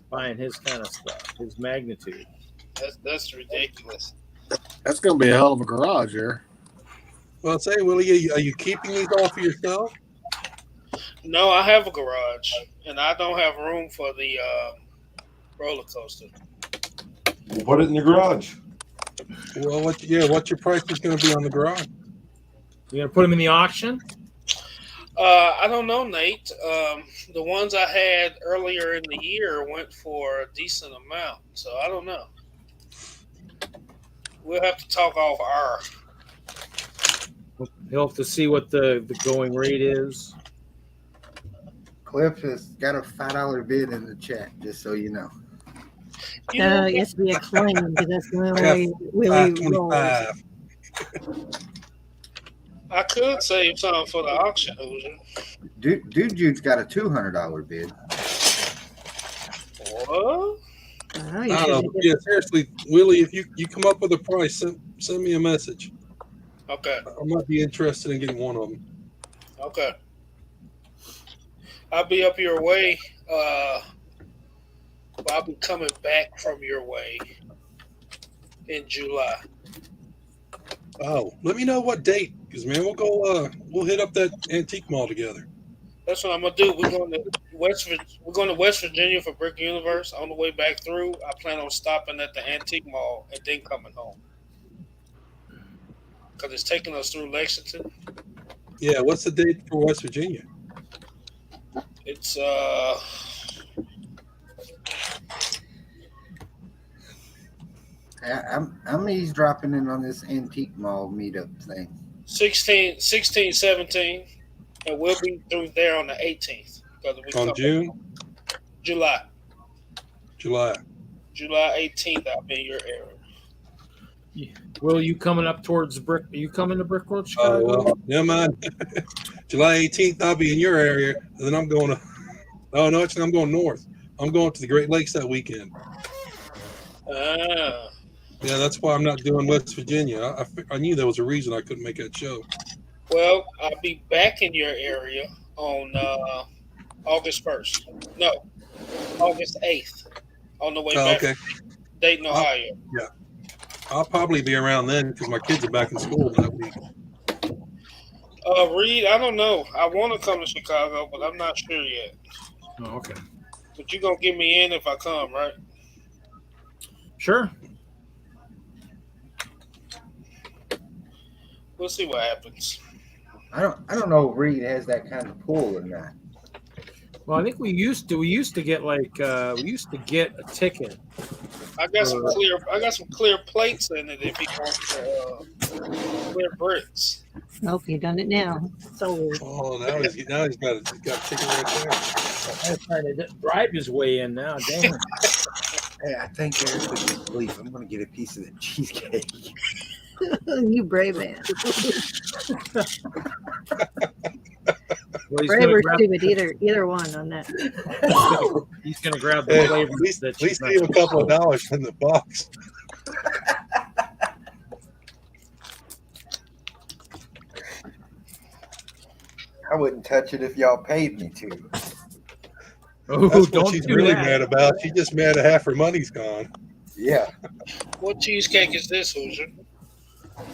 buying his kind of stuff, his magnitude. That's ridiculous. That's going to be a hell of a garage here. Well, say, Willie, are you keeping these all for yourself? No, I have a garage, and I don't have room for the roller coaster. Put it in the garage. Well, what's your price is going to be on the garage? You gonna put them in the auction? I don't know, Nate. The ones I had earlier in the year went for a decent amount, so I don't know. We'll have to talk off air. You'll have to see what the going rate is. Cliff has got a $5 bid in the chat, just so you know. You know, It has to be a claim because that's the only way Willie rolls. $5.25. I could save some for the auction, Hoosier. Dude Jude's got a $200 bid. What? Oh, you I don't know. should Yeah, seriously, Willie, if you come up with a price, send me a message. Okay. I might be interested in getting one of them. Okay. I'll be up your way. I'll be coming back from your way in July. Oh, let me know what date, because man, we'll go. We'll hit up that antique mall together. That's what I'm gonna do. We're going to West Virginia for Brick Universe. On the way back through, I plan on stopping at the antique mall and then coming home because it's taking us through Lexington. Yeah, what's the date for West Virginia? It's I'm eavesdropping in on this antique mall meetup thing. 16, 17, and we'll be through there on the 18th. On June, July. July. July 18th, I'll be in your area. Will you coming up towards Brick? Are you coming to Brick Road, Oh, Chicago? well, never mind. July 18th, I'll be in your area, and then I'm going to. Oh no, actually, I'm going north. I'm going to the Great Lakes that weekend. Ah, Yeah, that's why I'm not doing West Virginia. I knew there was a reason I couldn't make that show. well, I'll be back in your area on August 1st. No, August 8th. On the way Oh, back okay. from Dayton, Ohio. I'll probably be around then because my kids are back in school that week. Reed, I don't know. I want to come to Chicago, but I'm not sure yet. Oh, okay. But you're going to get me in if I come, right? Sure. We'll see what happens. I don't know if Reed has that kind of pool or not. Well, I think we used to get a ticket. I got some clear plates in it if you want clear bricks. Nope, you done it now. So Oh, now he's got a ticket right there. I'm trying to bribe his way in now. Damn. Hey, I think Eric would just leave. I'm going to get a piece of the cheesecake. you brave man. Well, he's Brave gonna or grab, stupid, either one on that. he's gonna grab the Hey, flavor. at least that leave a couple of dollars in the box. I wouldn't touch it if y'all paid me to. Oh, That's don't what she's do really that. mad about. She's just mad that half her money's gone. Yeah. What cheesecake is this, Hoosier?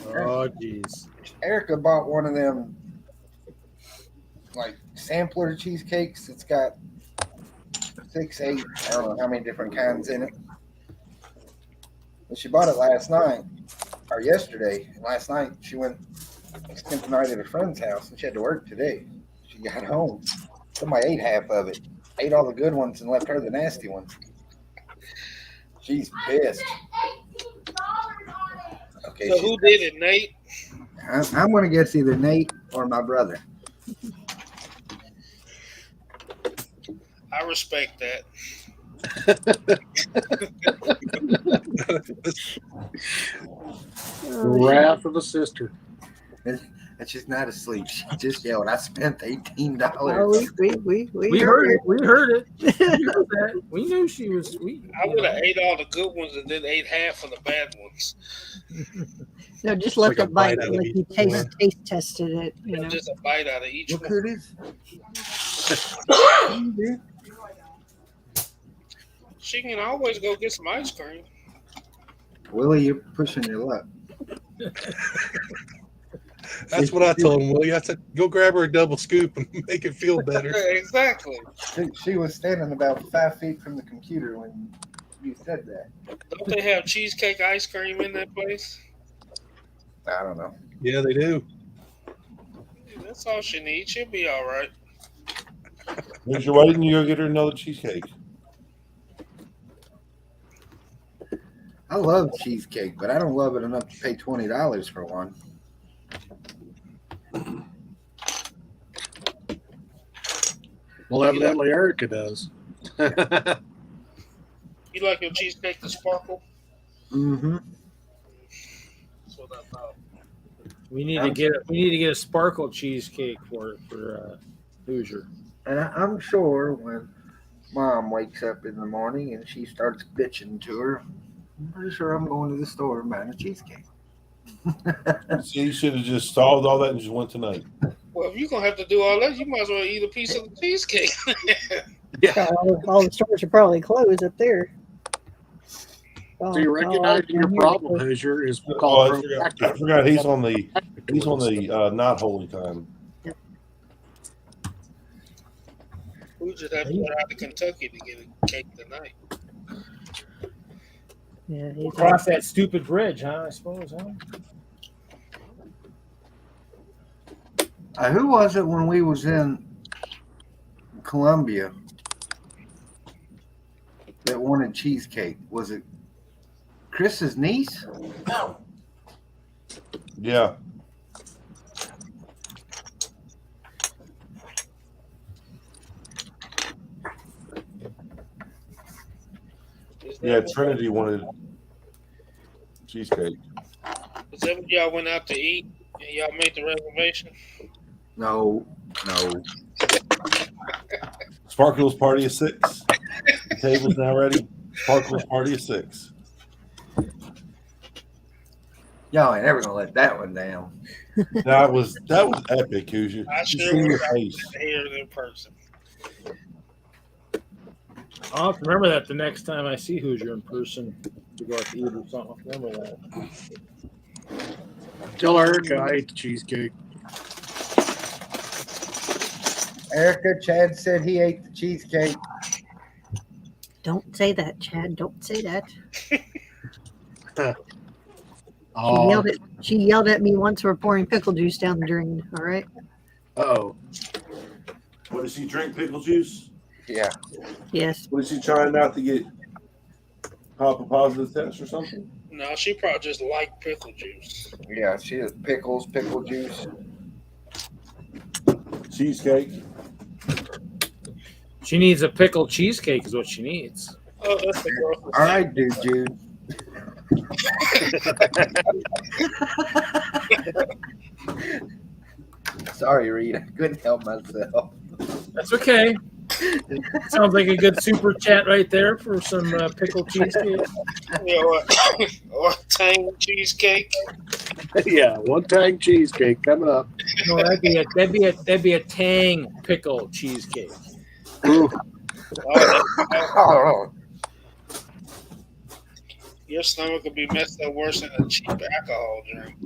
Oh, jeez. Erica bought one of them, like, sampler cheesecakes. It's got 6, 8, I don't know how many different kinds in it. But she bought it last night, or yesterday. And last night, she spent the night at a friend's house, and she had to work today. She got home. Somebody ate half of it. Ate all the good ones and left her the nasty ones. She's pissed. Okay, So who did it, Nate? I'm going to guess either Nate or my brother. I respect that. Wrath of a sister. And she's not asleep. She just yelled, I spent $18. Oh, we heard it. We heard it. We heard that. We knew she was sweet. I would have ate all the good ones and then ate half of the bad ones. No, just let Like a the bite, bite out of like each you taste tested it, you know. Just a bite out of each Look one. who it is. She can always go get some ice cream. Willie, you're pushing your luck. That's what I told him, Willie. I said, go grab her a double scoop and make it feel better. Exactly. She was standing about 5 feet from the computer when you said that. Don't they have cheesecake ice cream in that place? I don't know. Yeah, they do. That's all she needs. She'll be all right. As you're waiting, you go get her another cheesecake. I love cheesecake, but I don't love it enough to pay $20 for one. Well, evidently Erica does. You like your cheesecake to sparkle? Mm-hmm. That's what I thought. We need to get a sparkle cheesecake for Hoosier. And I'm sure when Mom wakes up in the morning and she starts bitching to her, I'm pretty sure I'm going to the store and buying a cheesecake. See, you should have just solved all that and just went tonight. Well, if you're going to have to do all that, you might as well eat a piece of the cheesecake. All the stores are probably closed up there. So you're recognizing your problem, Hoosier, is Oh, called I forgot he's on the not holy time. We just have to go out to Kentucky to get a cake tonight. Yeah, he's Cross that stupid bridge, huh? I suppose, huh? Who was it when we was in Columbia that wanted cheesecake? Was it Chris's niece? Yeah. Is that Yeah, what- Trinity wanted cheesecake. Is that when y'all went out to eat and y'all made the reservation? No. Sparkles party of 6. The table's now ready. Sparkles party of 6. Y'all ain't ever gonna let that one down. That was epic, Hoosier. I You sure seen your would like face. to hear it in person. I'll have to remember that the next time I see Hoosier in person to go out to eat or something. I'll remember that. Tell Erica I ate the cheesecake. Erica, Chad said he ate the cheesecake. Don't say that, Chad. Don't say that. Oh, She yelled at me once for pouring pickle juice down the drain. All right. oh. What, does she drink pickle juice? Yeah. Yes. What, is she trying not to get pop a positive test or something? No, she probably just liked pickle juice. Yeah, she has pickles, pickle juice. Cheesecake. She needs a pickled cheesecake, is what she needs. Oh, that's the girl. All right, dude, Jude. Sorry, Reed. I couldn't help myself. That's okay. Sounds like a good super chat right there for some pickled cheesecake. Yeah, or tang cheesecake. Yeah, one tang cheesecake coming up. No, that'd be a tang pickle cheesecake. Ooh, Oh, Your stomach will be messed up worse than a cheap alcohol drink.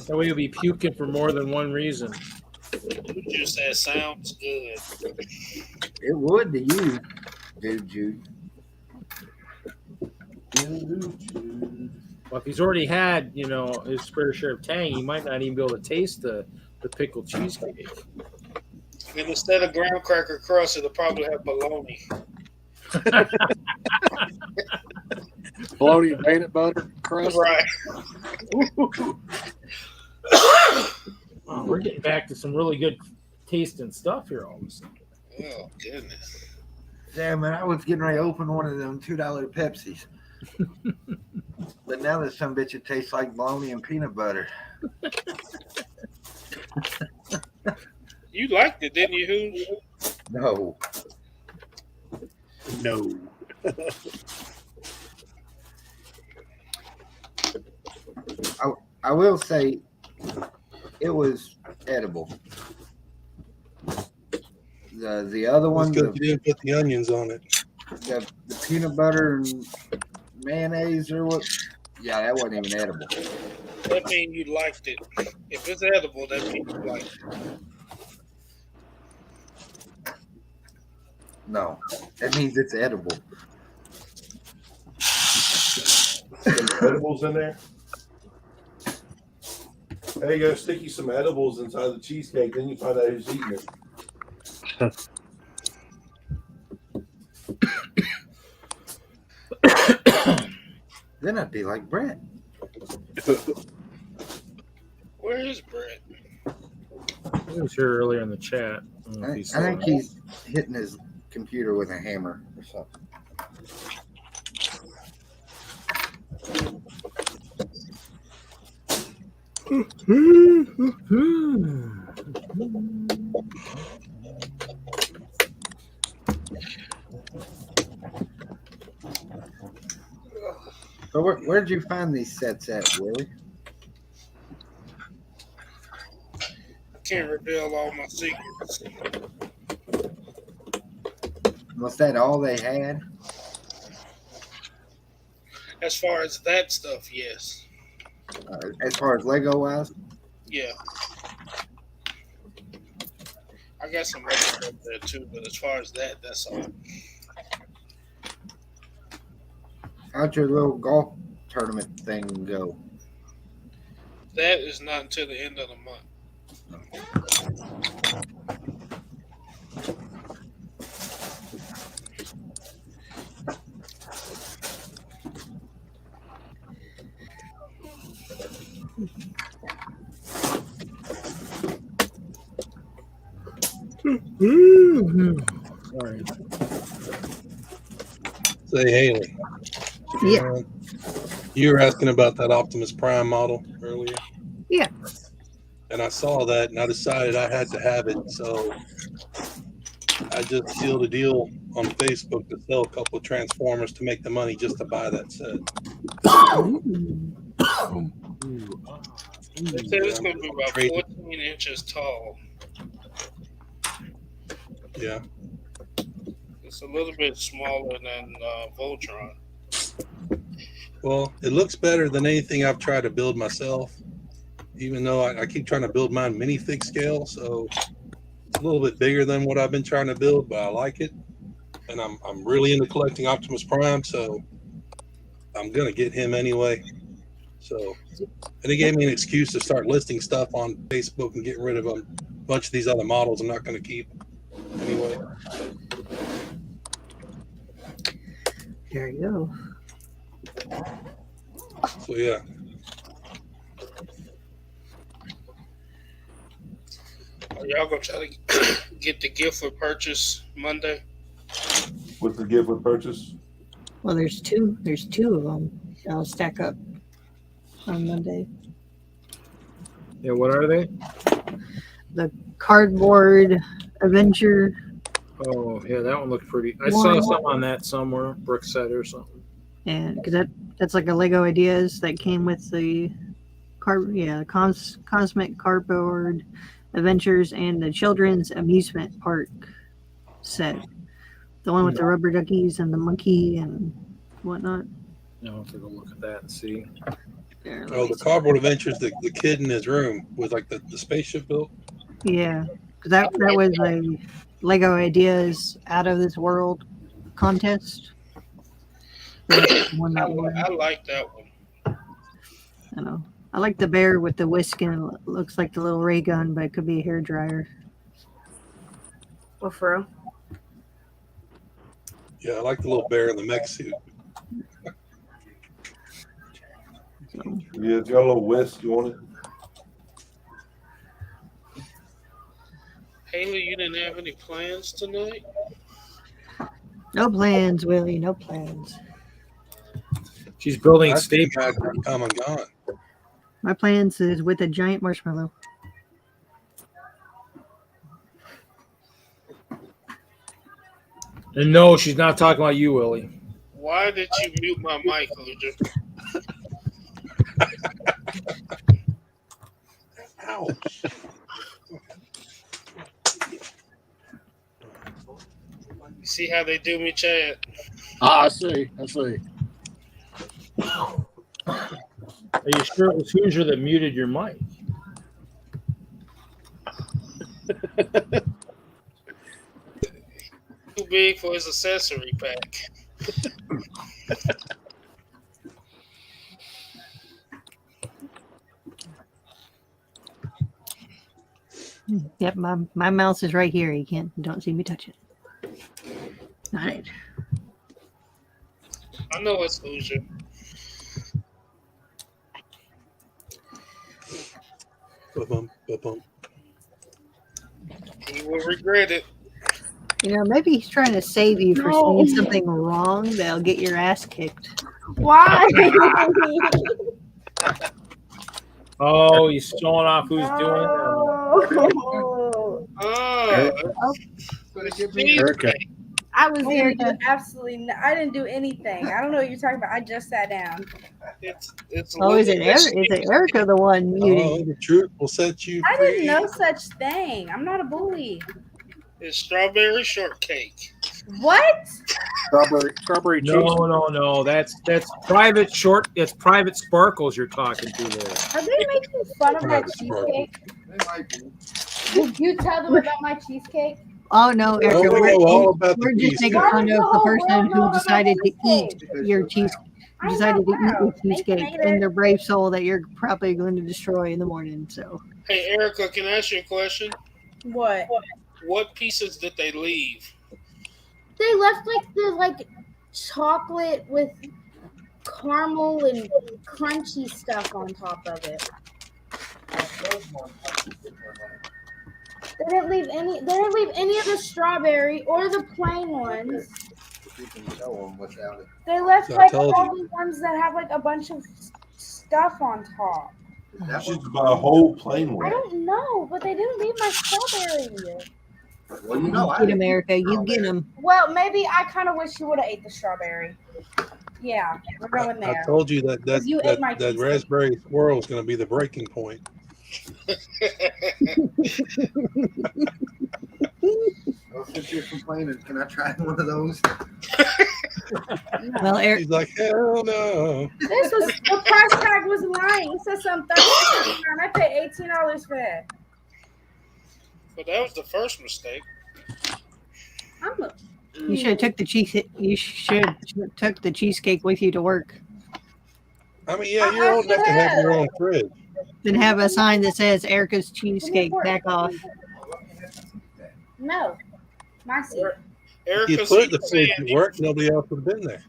That way you'll be puking for more than one reason. You just said sounds good. it would to you, dude, Jude. Well, if he's already had, his fair share of tang, he might not even be able to taste the pickled cheesecake. And instead of graham cracker crust, it'll probably have bologna. bologna and peanut butter crust. Right. Oh, we're getting back to some really good tasting stuff here all of a sudden. Oh, goodness. Damn, man, I was getting ready to open one of them $2 Pepsis. But now this some bitch, it tastes like bologna and peanut butter. You liked it, didn't you, Hooge? No. No. I will say it was edible. The other one, Because you didn't put the onions on it. the peanut butter and mayonnaise or what? Yeah, that wasn't even edible. That means you liked it. If it's edible, that means you liked it. No, that means it's edible. Some edibles in there. There you go. Stick you some edibles inside the cheesecake. Then you find out who's eating it. Then I'd be like Brett. Where is Brett? He was here earlier in the chat. I don't know if I he's think still- he's hitting his computer with a hammer or something. So where did you find these sets at, Willie? I can't reveal all my secrets. Was that all they had? As far as that stuff, yes. As far as Lego wise? Yeah. I got some other stuff there too, but as far as that, that's all. How'd your little golf tournament thing go? That is not until the end of the month. Sorry. Say, Haley. Yeah. You were asking about that Optimus Prime model earlier. Yeah. And I saw that, and I decided I had to have it. So I just sealed a deal on Facebook to sell a couple of Transformers to make the money just to buy that set. They said it's going to be about 14 inches tall. Yeah. It's a little bit smaller than Voltron. Well, it looks better than anything I've tried to build myself, even though I keep trying to build mine minifig scale. So it's a little bit bigger than what I've been trying to build, but I like it. And I'm really into collecting Optimus Prime, so I'm going to get him anyway. So, and it gave me an excuse to start listing stuff on Facebook and getting rid of a bunch of these other models I'm not going to keep anyway. There you go. So, yeah. Are y'all going to try to get the gift for purchase Monday? What's the gift with purchase? Well, there's two of them. I'll stack up on Monday. Yeah, what are they? The cardboard Avenger. Oh, yeah, that one looked pretty. I saw something on that somewhere, brick set or something. And because that's like a Lego Ideas that came with the Cosmic Cardboard Adventures and the Children's Amusement Park set. The one with the rubber duckies and the monkey and whatnot. Yeah, I'll take a look at that and see. There, Oh, the Cardboard Adventures, the kid in his room with like the spaceship built. yeah, because that was a Lego Ideas Out of This World contest. One that won. I like that one. I know. I like the bear with the whisk and it looks like the little ray gun, but it could be a hair dryer. Well, for real? Yeah, I like the little bear in the mech suit. So, Yeah, it's got a little whisk. You want it? Haley, you didn't have any plans tonight? no plans, Willie. No plans. She's building I state. think I'd come and gone. My plans is with a giant marshmallow. And no, she's not talking about you, Willie. Why did you mute my mic, Luger? Ouch. You see how they do me, Chad? I see. Are you sure it was Hoosier that muted your mic? Too big for his accessory pack. Yep, my mouse is right here. You don't see me touch it. Not it. I know it's Hoosier. Ba-bum, ba-bum. He will regret it. You know, maybe he's trying to save you for No. saying something wrong that'll get your ass kicked. Why? Oh, he's showing off who's doing it. No. Oh, Erica. I was here doing absolutely. I didn't do anything. I don't know what you're talking about. I just sat down. it's a Oh, is it little bit- Erica the one Oh, muted? the truth will set you I free. didn't know such thing. I'm not a bully. It's strawberry shortcake. What? Strawberry cheese. No. That's private short. It's private sparkles you're talking to there. Are they making fun of my Private sparkle. cheesecake? Did you tell them about my cheesecake? Oh no, Oh, Erica, we know all about we're the just making cheesecake. fun of the person who decided to eat your cheese. I Decided to know, eat your wow. They cheesecake made and it. their brave soul that you're probably going to destroy in the morning. So Hey, Erica, can I ask you a question? What? What pieces did they leave? They left the chocolate with caramel and crunchy stuff on top of it. They didn't leave any. They didn't leave any of the strawberry or the plain ones. You can show them without it. They left So I like told all the ones that have like a bunch of stuff on top. You should buy a whole plain I one. don't know, but they didn't leave my strawberry. Well, you know, I Get America, you get them. Well, maybe I kind of wish you would have ate the strawberry. Yeah, we're going I there. told you that that, You ate my that cheesecake. raspberry swirl is going to be the breaking point. Well, since you're complaining, can I try one of those? Well, Eric, He's like, hell no. This was the price tag was lying. It said some $30. I paid $18 for that. But that was the first mistake. I'm a, you should have took the cheese. You should have took the cheesecake with you to work. I mean, yeah, you're old enough to have your own fridge. Then have a sign that says Erica's cheesecake. Back off. no, my seat. Erica, You put the fridge at work, nobody else would have been there.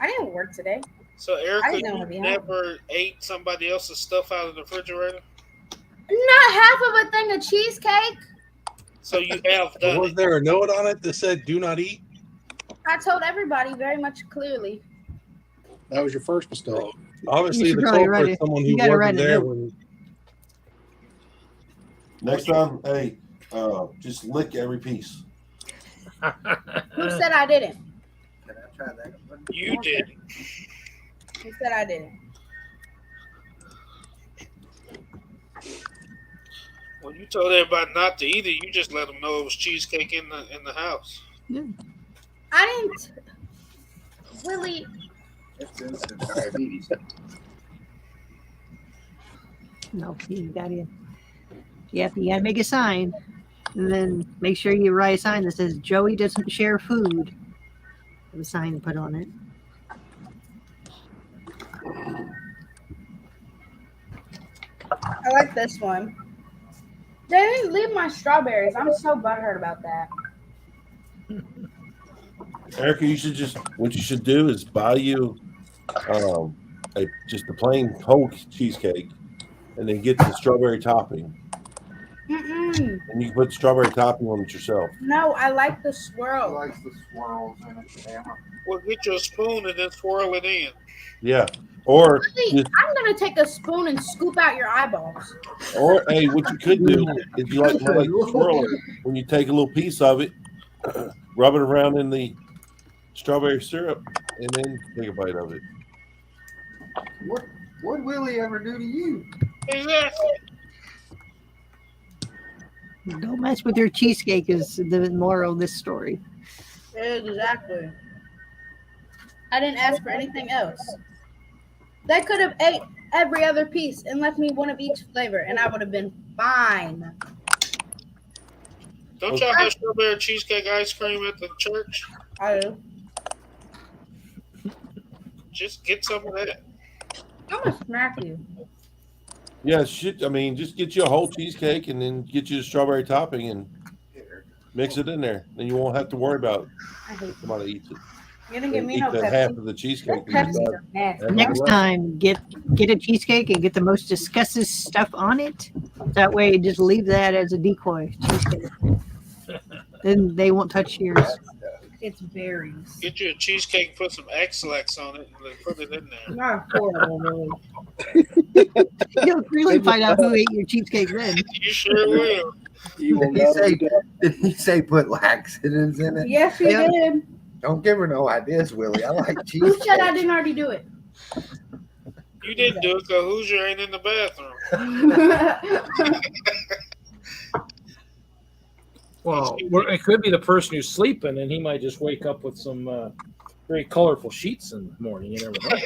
I didn't work today. So I Erica, didn't know you it'd be never ate somebody else's stuff out of the refrigerator? Not half of a thing of cheesecake. So you have But done was it. there a note on it that said "Do not eat"? I told everybody very much clearly. That was your first mistake. So obviously, You should the probably write culprit is it. someone You who gotta wasn't write a there note. when. Next time, hey, just lick every piece. Who said I didn't? Can I try that one? You did. Who said I didn't? When you told everybody not to eat it, you just let them know it was cheesecake in the house. I didn't. Willie, It's instant diabetes. No, you gotta. Yep, you gotta make a sign, and then make sure you write a sign that says Joey doesn't share food. Have a sign to put on it. I like this one. They didn't leave my strawberries. I'm so butthurt about that. Erica, you should just what you should do is buy you just a plain whole cheesecake, and then get the strawberry topping, Mm-mm. and you can put strawberry topping on it yourself. No, I like the He swirl. likes the swirls in it, Bama. Well, get you a spoon and then swirl it in. Yeah, or Really, I'm gonna take a spoon and scoop out your eyeballs. hey, what you could do is you like swirl it when you take a little piece of it, rub it around in the strawberry syrup, and then take a bite of it. What Willie ever do to you? Exactly. Don't mess with your cheesecake is the moral of this story. Exactly. I didn't ask for anything else. They could have ate every other piece and left me one of each flavor, and I would have been fine. Don't y'all have strawberry cheesecake ice cream at the church? I do. Just get some of that. I'm gonna smack you. Yeah, just get you a whole cheesecake and then get you the strawberry topping and mix it in there. Then you won't have to worry about I hate you. somebody eats it. You didn't give me Eat no the half Pepsi. of the cheesecake. Those Pepsis are nasty. Next time, get a cheesecake and get the most disgusting stuff on it. That way, just leave that as a decoy cheesecake. Then they won't touch yours. It's berries. Get you a cheesecake, put some X-Lax on it, and then put it in there. Not horrible, really. You'll really find out who ate your cheesecake then. You sure will. You will Did he know say? that. Did he say put laxatives in it? Yes, you Yep. did. Don't give her no ideas, Willie. I like Who said I cheesecake. didn't already do it? You didn't do it because Hoosier ain't in the bathroom. Well, it could be the person who's sleeping, and he might just wake up with some very colorful sheets in the morning. You never know.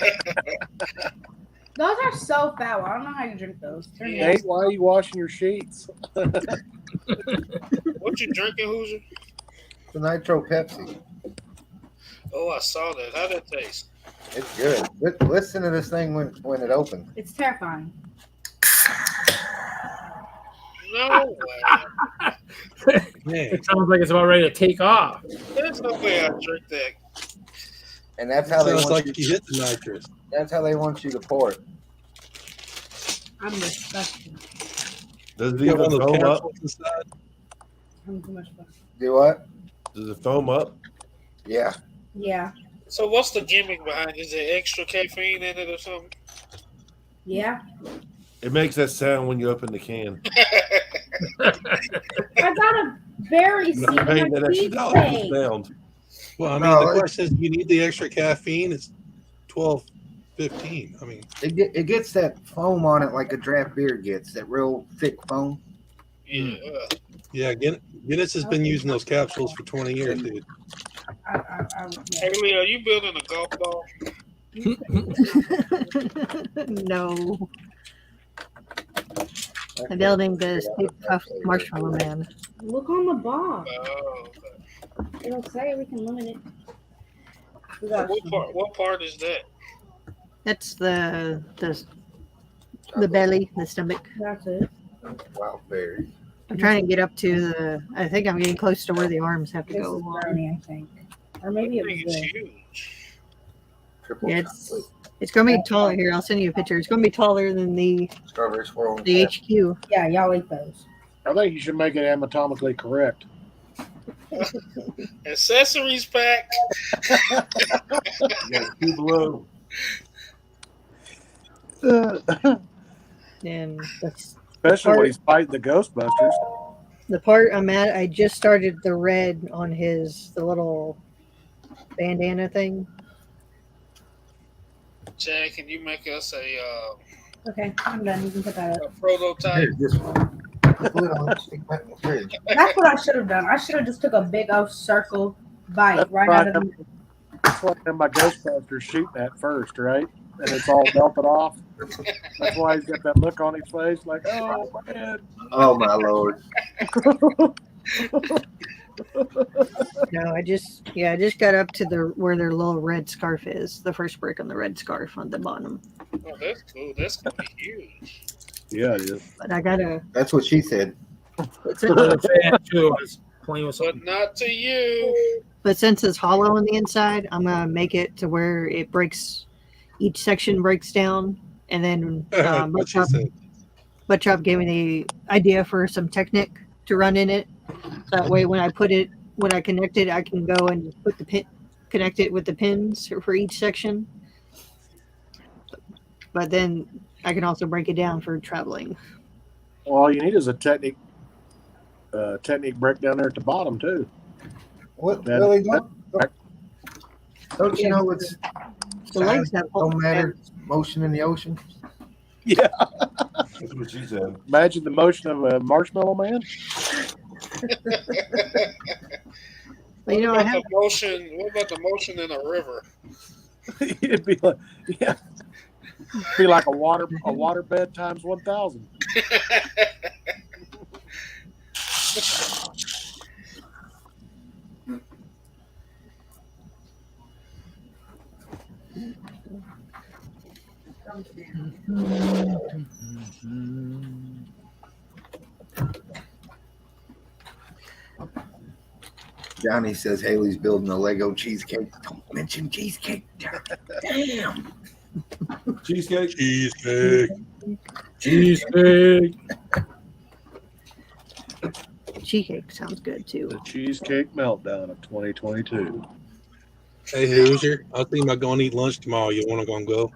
Those are so foul. I don't know how you drink those. They're Yeah. Nate, why are you washing your sheets? What you drinking, Hoosier? The Nitro Pepsi. Oh, I saw that. How'd that taste? It's good. Listen to this thing when it opens. It's terrifying. No way. Man, It sounds like it's about ready to take off. There's no way I drink that. And that's how they sounds want like you. you hit the nitrous. That's how they want you to pour it. I'm disgusted. Does it You got even one of those foam up? capsules inside? I'm too much fun. Do what? Does it foam up? Yeah. Yeah. So what's the gimmick behind it? Is there extra caffeine in it or something? Yeah. It makes that sound when you open the can. I got a berry seed You're not paying in that my extra dollar for cheesecake. sound. Well, I mean, No, the question is, you need the extra caffeine. It's 12:15. I mean, It gets that foam on it like a draft beer gets, that real thick foam. Yeah. yeah, Guinness has been using those capsules for 20 years, dude. Hey, Lee, are you building a golf ball? No. I'm building the Stay Puft Marshmallow Man. Look on the box. Oh, It'll say we can limit it. We okay. got What part is that? That's the belly, the stomach. That's it. Wild berry. I'm trying to get up to the. I think I'm getting close to where the arms have to This go. is brownie, I think. Or maybe it That was thing is this. huge. Triple Yeah, chocolate. it's going to be taller. Here, I'll send you a picture. It's going to be taller than the Strawberry swirl. HQ. Yeah, y'all eat those. I think you should make it anatomically correct. Accessories pack. You got two below. And that's Especially when he's fighting the Ghostbusters. the part I'm at. I just started the red on the little bandana thing. Chad, can you make us a Okay, I'm done. You can put that up. prototype? Here, this one. Put it on. Stick back in the fridge. That's what I should have done. I should have just took a big old circle bite That's right right. out of the That's why my Ghostbusters shooting at first, right? And it's all melted off. That's why he's got that look on his face, like, oh man. Oh my lord. No, I just got up to where their little red scarf is. The first brick on the red scarf on the bottom. Oh, that's cool. That's gonna be huge. Yeah, it is. But I gotta. That's what she said. But But not to you. since it's hollow on the inside, I'm gonna make it to where it breaks. Each section breaks down, and then What she said. Butchop gave me the idea for some Technic to run in it. That way, when I connect it, I can go and put the pin, connect it with the pins for each section. But then I can also break it down for traveling. Well, all you need is a technique break down there at the bottom too. What That- really? Don't you know it's The legs have don't matter? Motion in the ocean. Yeah. That's what she said. Imagine the motion of a marshmallow man. But you know, I have the motion? What about the motion in a river? It'd be like, yeah, be like a water bed times 1,000. Johnny says Haley's building a Lego cheesecake. Don't mention cheesecake. Damn. Cheesecake. Cheesecake. Cheesecake. cheesecake sounds good too. The cheesecake meltdown of 2022. Hey, Hoosier, I was thinking about going to eat lunch tomorrow. You want to go?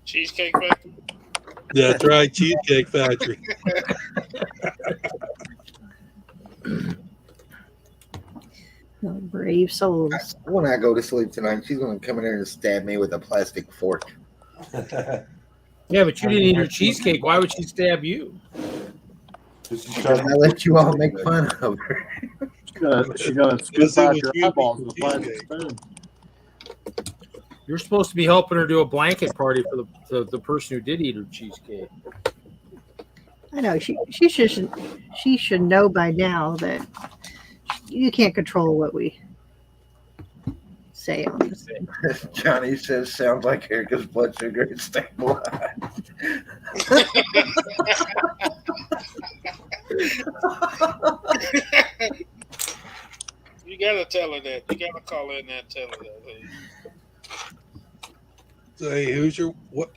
Cheesecake Factory. That's right, Cheesecake Factory. Oh, brave souls. When I go to sleep tonight, she's going to come in there and stab me with a plastic fork. Yeah, but you didn't eat her cheesecake. Why would she stab you? Because I let you all make fun of her. She's gonna scoop out your eyeballs with a plastic spoon. You're supposed to be helping her do a blanket party for the person who did eat her cheesecake. I know she should know by now that you can't control what we say on this. Johnny says, sounds like Erica's blood sugar is stabilized. You gotta tell her that. You gotta call her in there and tell her that. Hey. So, hey, Hoosier,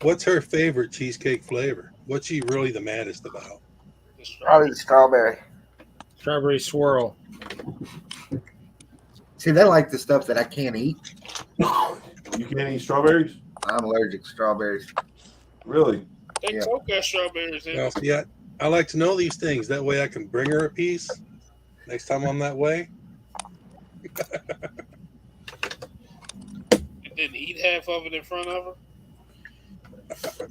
what's her favorite cheesecake flavor? what's she really the maddest about? Probably the strawberry. Strawberry swirl. See, they like the stuff that I can't eat. You can't eat strawberries? I'm allergic to strawberries. Really? They Yeah. cook that strawberries in. Well, see, I like to know these things. That way I can bring her a piece next time I'm that way. You didn't eat half of it in front of her.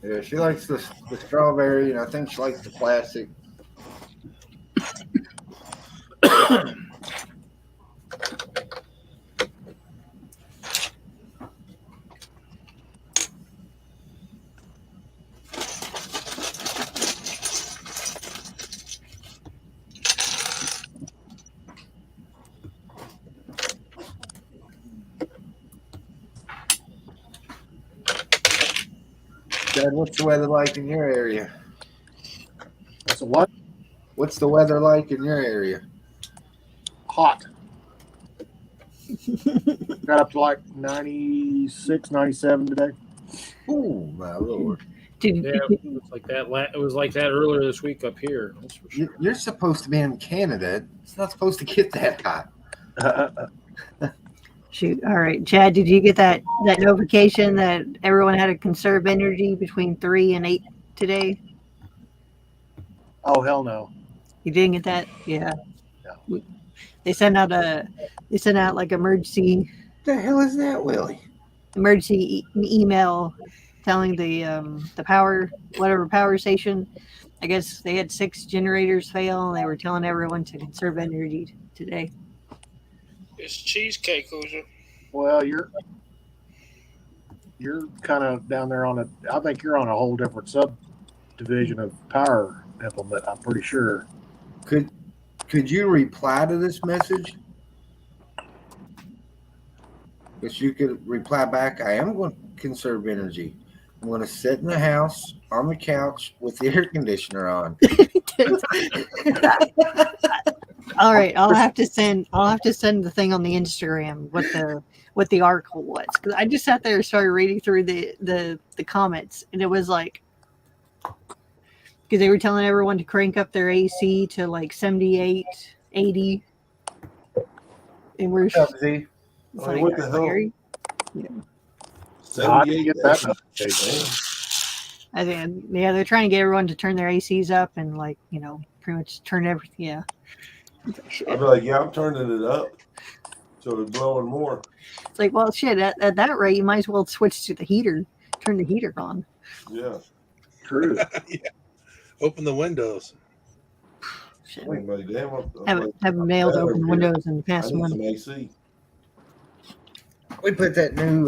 Yeah, she likes the strawberry, and I think she likes the plastic. Dad, what's the weather like in your area? That's a what? What's the weather like in your area? Hot. Got up to like 96, 97 today. Oh my lord! Dude, Yeah, it was like that. It was like that earlier this week up here. That's for sure. You're supposed to be in Canada. It's not supposed to get that hot. shoot. All right, Chad, did you get that notification that everyone had to conserve energy between 3 and 8 today? Oh, hell no. You didn't get that? Yeah. No. They sent out like emergency What the hell is that, Willie? email telling the power station. I guess they had 6 generators fail, and they were telling everyone to conserve energy today. It's cheesecake, Hoosier. Well, you're kind of down there I think you're on a whole different subdivision of power implement, I'm pretty sure. Could you reply to this message? Because you could reply back, I am going to conserve energy. I'm going to sit in the house on the couch with the air conditioner on. All right, I'll have to send the thing on the Instagram what the article was, because I just sat there and started reading through the comments, and it was like, because they were telling everyone to crank up their AC to like 78, 80, and we're I mean, what the hell? Gary? I didn't get that 78. notification. I think, yeah, they're trying to get everyone to turn their ACs up and like, pretty much turn everything. Yeah. I'd be like, yeah, I'm turning it up. So it's blowing more. It's like, well, shit, at that rate, you might as well switch to the heater, turn the heater on. Yeah. True. Yeah. Open the windows. Shit. I'm like, damn, I'm Haven't been able to open the windows in the I past need month. some AC. We put that new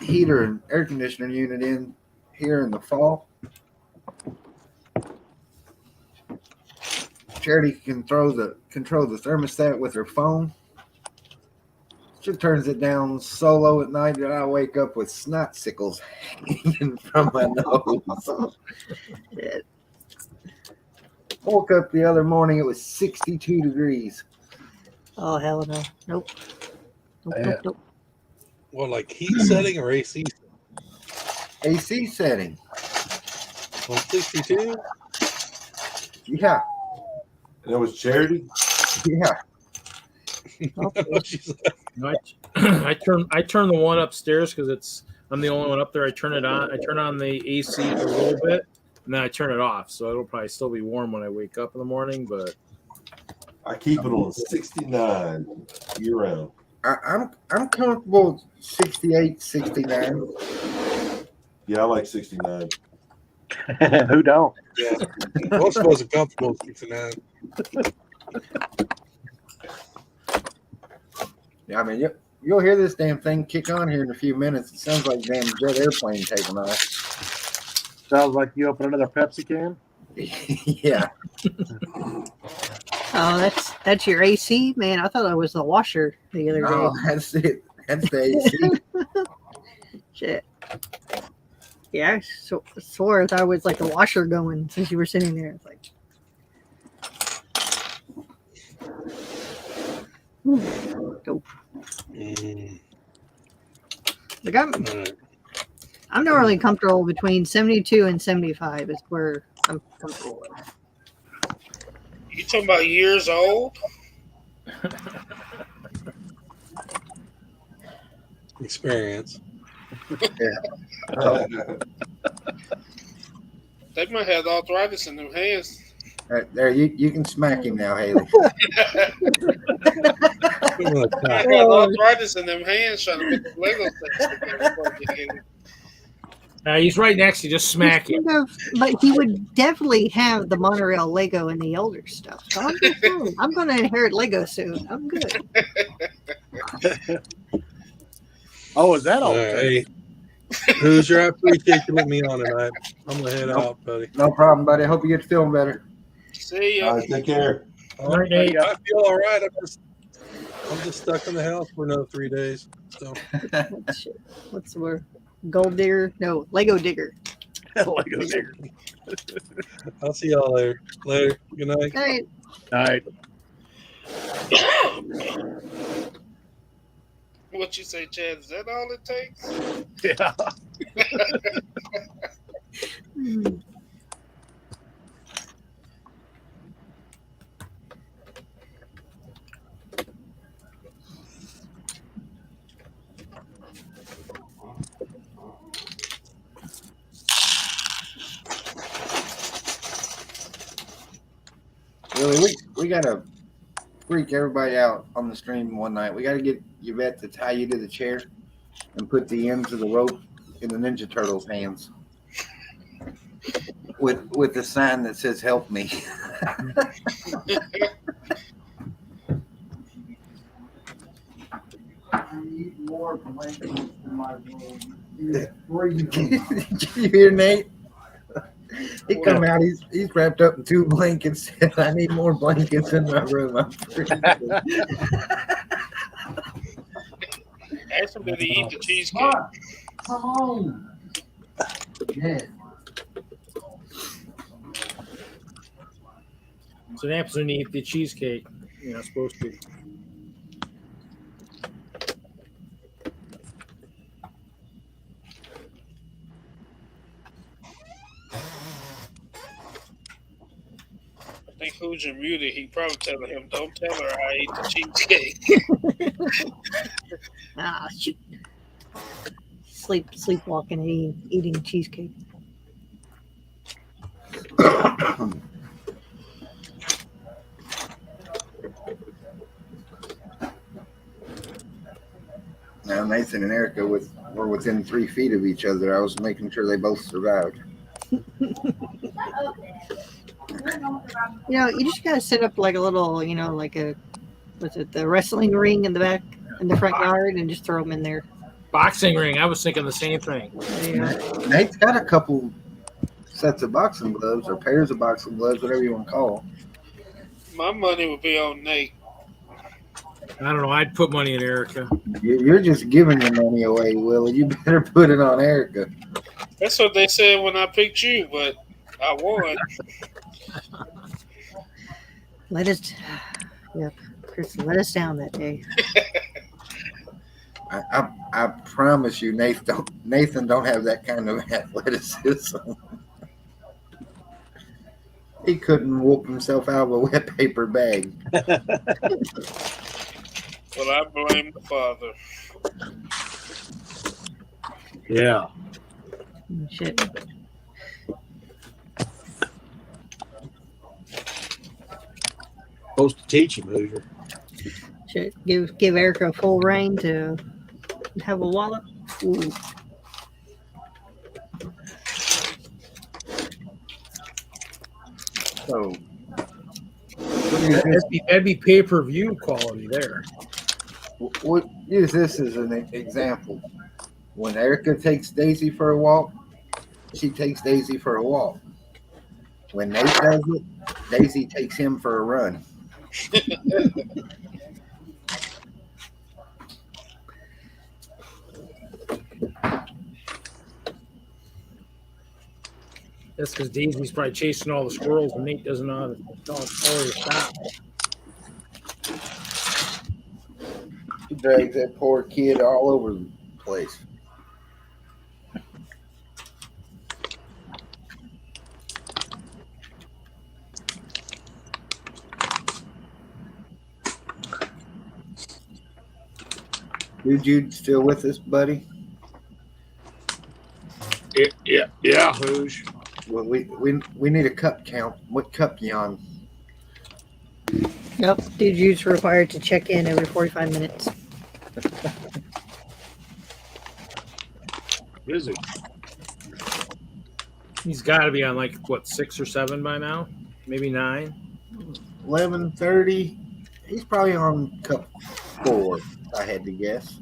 heater and air conditioner unit in here in the fall. Charity can control the thermostat with her phone. She turns it down so low at night that I wake up with snot sickles hanging from my nose. Woke up the other morning, it was 62 degrees. Oh, hell no. Nope. Yeah. Nope. Well, like heat setting or AC? AC setting. Well, 62. Yeah. And it was Charity. Yeah. She's like, I turn the one upstairs because I'm the only one up there. I turn it on. I turn on the AC for a little bit, and then I turn it off. So it'll probably still be warm when I wake up in the morning. But I keep it on 69 year round. I'm comfortable with 68, 69. Yeah, I like 69. Who don't? yeah, most of us are comfortable with 69. Yeah, I mean, you'll hear this damn thing kick on here in a few minutes. It sounds like a damn jet airplane taking off. Sounds like you open another Pepsi can. Yeah. Oh, that's your AC, man. I thought it was the washer the other day. Oh, that's it. That's the AC. Shit. Yeah, I swore I thought it was like the washer going since you were sitting there. It's like, dope. Mm. Like I'm All right. I'm normally comfortable between 72 and 75 is where I'm comfortable with. You talking about years old? Experience. They might have arthritis in them hands. Right there, you can smack him now, Haley. They have arthritis in them hands trying to put the Lego sets together. He's right next to you. Just smack him. But he would definitely have the monorail Lego and the older stuff. So I'm good soon. I'm going to inherit Lego soon. I'm good. Oh, is that all? Hey, Hoosier, I appreciate you letting me on tonight. I'm gonna head out, buddy. No problem, buddy. Hope you get feeling better. See ya. All right, take care. All right, I feel all right. I'm just stuck in the house for another 3 days. So What's the word? Gold digger? No, Lego digger. Lego digger. I'll see y'all later. Later. Good night. All right. All right. What you say, Chad? Is that all it takes? Yeah. Really, we gotta freak everybody out on the stream one night. We gotta get Yvette to tie you to the chair and put the ends of the rope in the Ninja Turtles' hands with the sign that says "Help me." I need more blankets in my room. Did you hear Nate? He come out. He's wrapped up in 2 blankets. I need more blankets in my room. I'm freezing. Ask him did he eat the cheesecake. Come on. Yeah. So the apples need the cheesecake. You're not supposed to. I think Hoosier muted. He probably telling him, "Don't tell her I ate the cheesecake." Ah, shoot. Sleepwalking and eating cheesecake. Now Nathan and Erica were within 3 feet of each other. I was making sure they both survived. You just gotta set up like a little, like the wrestling ring in the back in the front yard and just throw them in there. Boxing ring. I was thinking the same thing. Yeah. Nate's got a couple sets of boxing gloves or pairs of boxing gloves, whatever you want to call them. My money would be on Nate. I don't know. I'd put money in Erica. You're just giving your money away, Willie. You better put it on Erica. That's what they said when I picked you, but I won. Chris let us down that day. I promise you, Nathan don't have that kind of athleticism. He couldn't whoop himself out of a wet paper bag. Well, I blame the father. Yeah. Shit. Supposed to teach him, Hoosier. Shit. Give Erica full reign to have a wallop. Ooh. So That'd be pay-per-view quality there. we'll use this as an example. When Erica takes Daisy for a walk, she takes Daisy for a walk. When Nate does it, Daisy takes him for a run. That's because Daisy's probably chasing all the squirrels and Nate doesn't know how to stop. She drags that poor kid all over the place. Jude still with us, buddy? Yeah. Hoosh. Well, we need a cup count. What cup you on? Yep, dude, you're required to check in every 45 minutes. Busy. He's got to be on like what 6 or 7 by now, maybe 9. 11:30. He's probably on cup 4. If I had to guess.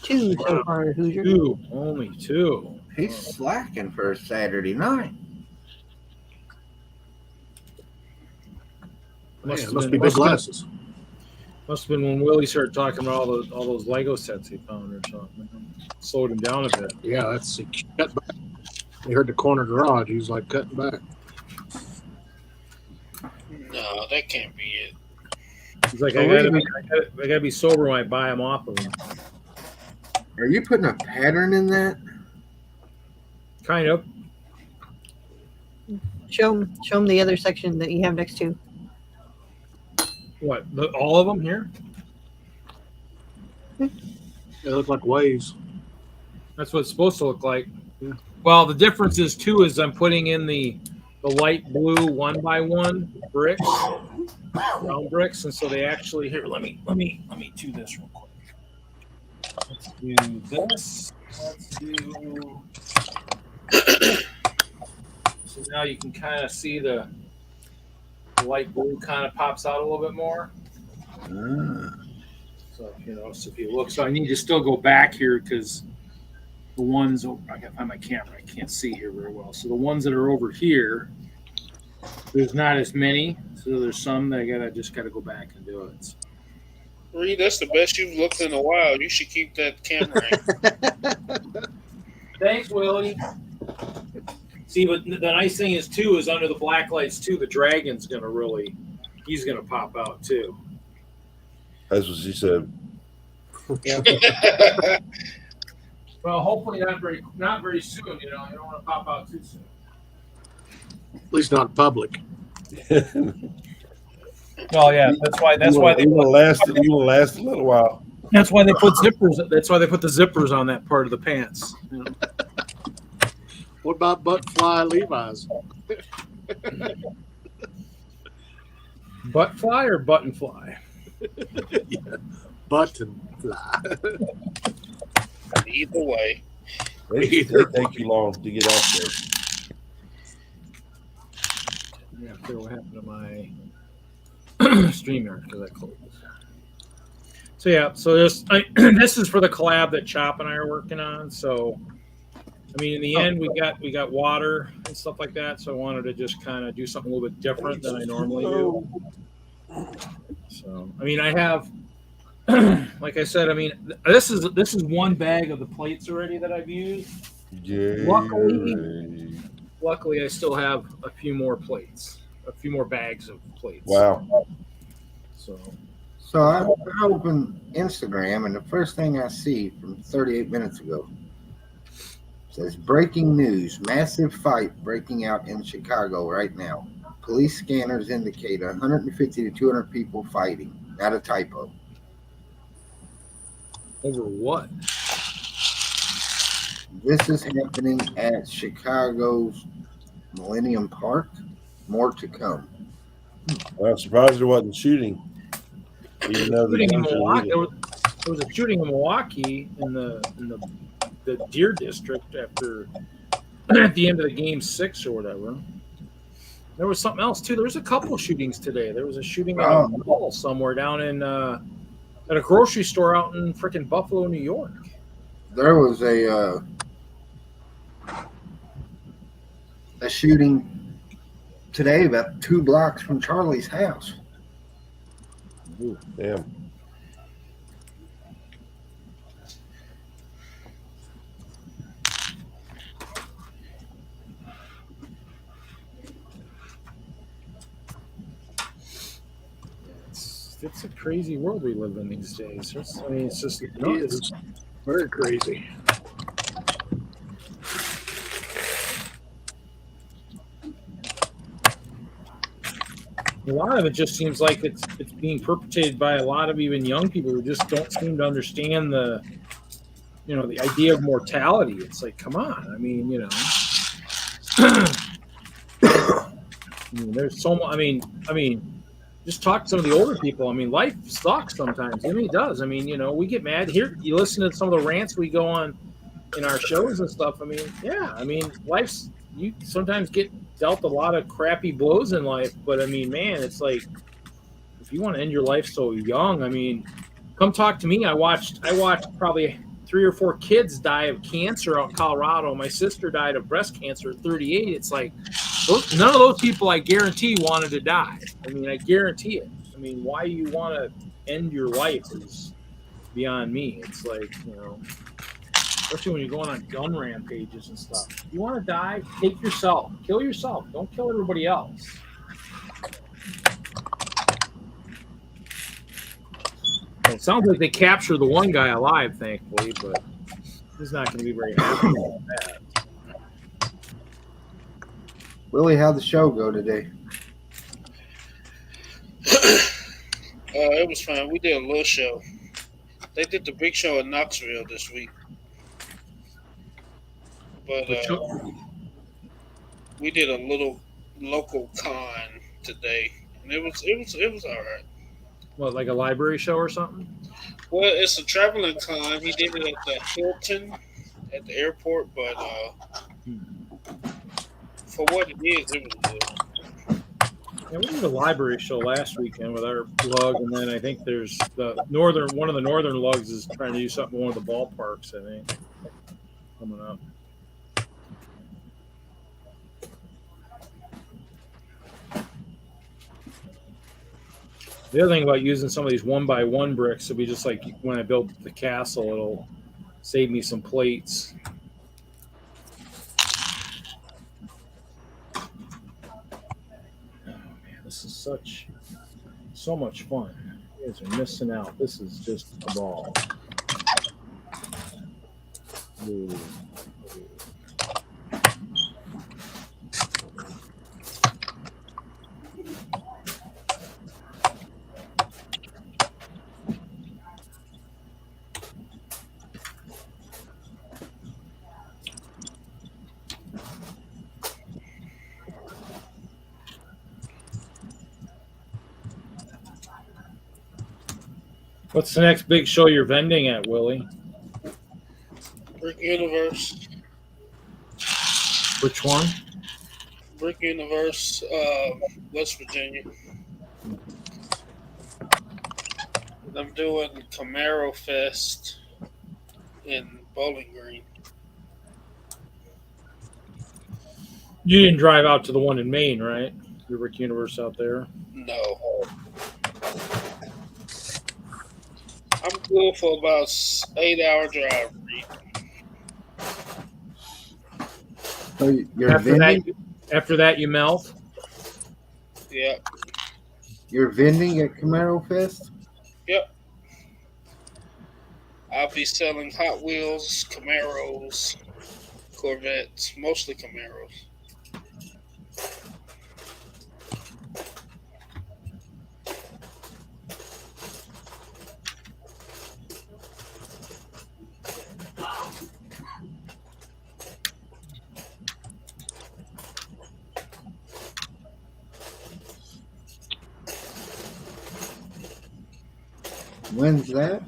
Two so far, Hoosier. 2, only 2. He's slacking for a Saturday night. Must be big glasses. Must have been when Willie started talking about all those Lego sets he found or something. Slowed him down a bit. Yeah, that's he cut back. He heard the corner garage. He was like cutting back. No, that can't be it. He's like, So I wait a gotta be sober when I buy them off of him. Are you putting a pattern in that? Kind of. Show him the other section that you have next to. What? All of them here? They look like waves. That's what it's supposed to look like. Yeah. Well, the difference is too is I'm putting in the light blue 1x1 bricks, round bricks, and so they actually here. Let me do this real quick. Let's do this. Let's do. So now you can kind of see the light blue kind of pops out a little bit more. So so if you look, so I need to still go back here because the ones I gotta find my camera. I can't see here very well. So the ones that are over here, there's not as many. So there's some that I just gotta go back and do it. Reed, that's the best you've looked in a while. You should keep that camera in. Thanks, Willie. See, but the nice thing is too is under the black lights too, the dragon's he's gonna pop out too. That's what she said. Well, hopefully not very soon. You don't want to pop out too soon. At least not in public. Well, yeah, that's why they will last a little while. That's why they put zippers. That's why they put the zippers on that part of the pants. What about butt fly Levi's? Butt fly or button fly? Yeah. Button fly. Either way. They take you long to get off there. Yeah, I what happened to my StreamYard because I closed. So yeah, so this is for the collab that Chop and I are working on. So I mean, in the end, we got water and stuff like that. So I wanted to just kind of do something a little bit different than I normally do. So I mean, I have, like I said, I mean, this is one bag of the plates already that I've used. Yeah. Luckily, I still have a few more plates, a few more bags of plates. Wow. So I open Instagram, and the first thing I see from 38 minutes ago says breaking news: massive fight breaking out in Chicago right now. Police scanners indicate 150 to 200 people fighting. Not a typo. Over what? This is happening at Chicago's Millennium Park. More to come. I'm surprised there wasn't shooting. Even though Shooting in Milwaukee, there was a shooting in Milwaukee in the Deer District after at the end of the game 6 or whatever. There was something else too. There was a couple of shootings today. There was a shooting at a mall somewhere down in at a grocery store out in frickin' Buffalo, New York. There was a shooting today about 2 blocks from Charlie's house. Ooh, damn. it's a crazy world we live in these days. It's just It nuts. is very crazy. A lot of it just seems like it's being perpetrated by a lot of even young people who just don't seem to understand the idea of mortality. It's like, come on. I mean, there's so much. I mean, just talk to some of the older people. I mean, life sucks sometimes. I mean, it does. I mean, we get mad here. You listen to some of the rants we go on in our shows and stuff. I mean, yeah. I mean, you sometimes get dealt a lot of crappy blows in life, but I mean, man, it's like, if you want to end your life so young, I mean, come talk to me. I watched probably 3 or 4 kids die of cancer out in Colorado. My sister died of breast cancer at 38. It's like, none of those people, I guarantee, wanted to die. I mean, I guarantee it. I mean, why you want to end your life is beyond me. It's like, especially when you're going on gun rampages and stuff. If you want to die, take yourself. Kill yourself. Don't kill everybody else. It sounds like they captured the one guy alive, thankfully, but he's not going to be very happy about that. Willie, how'd the show go today? It was fun. We did a little show. They did the big show in Knoxville this week. But we did a little local con today, and it was all right. What, like a library show or something? Well, it's a traveling con. He did it at the Hilton at the airport, but for what it is, it was good. Yeah, we did a library show last weekend with our lug, and then I think there's one of the northern lugs is trying to do something in one of the ballparks, I think, coming up. The other thing about using some of these 1x1 bricks will be just like when I build the castle, it'll save me some plates. Oh man, this is so much fun. You guys are missing out. This is just a ball. Ooh. What's the next big show you're vending at, Willie? Brick Universe. Which one? Brick Universe, West Virginia. I'm doing Camaro Fest in Bowling Green. You didn't drive out to the one in Maine, right? The Brick Universe out there? No. I'm good for about 8-hour drive. So you're vending? After that, you melt? Yeah. You're vending at Camaro Fest? Yep. I'll be selling Hot Wheels, Camaros, Corvettes, mostly Camaros. When's that?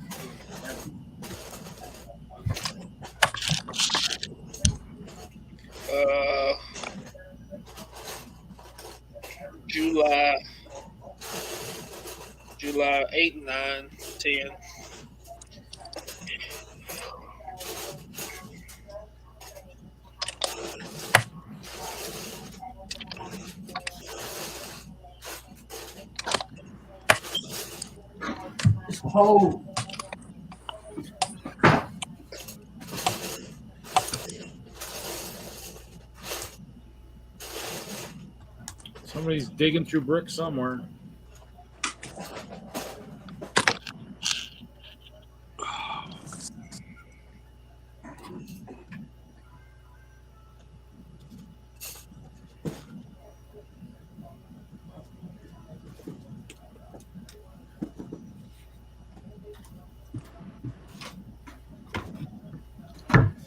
July 8, 9, 10. Oh. Somebody's digging through bricks somewhere.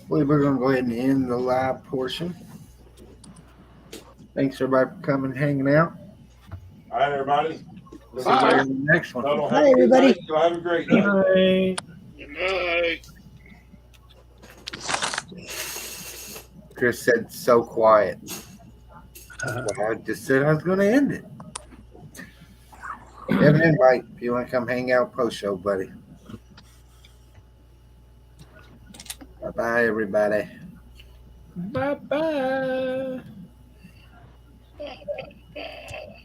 believe we're going to go ahead and end the live portion. Thanks everybody for coming and hanging out. All right, everybody. See you later in the next one. Hi, everybody. Y'all have a great night. Bye. Good night. Chris said so quiet. Well, I just said I was going to end it. You have an invite if you want to come hang out post show, buddy. Bye bye, everybody. Bye bye.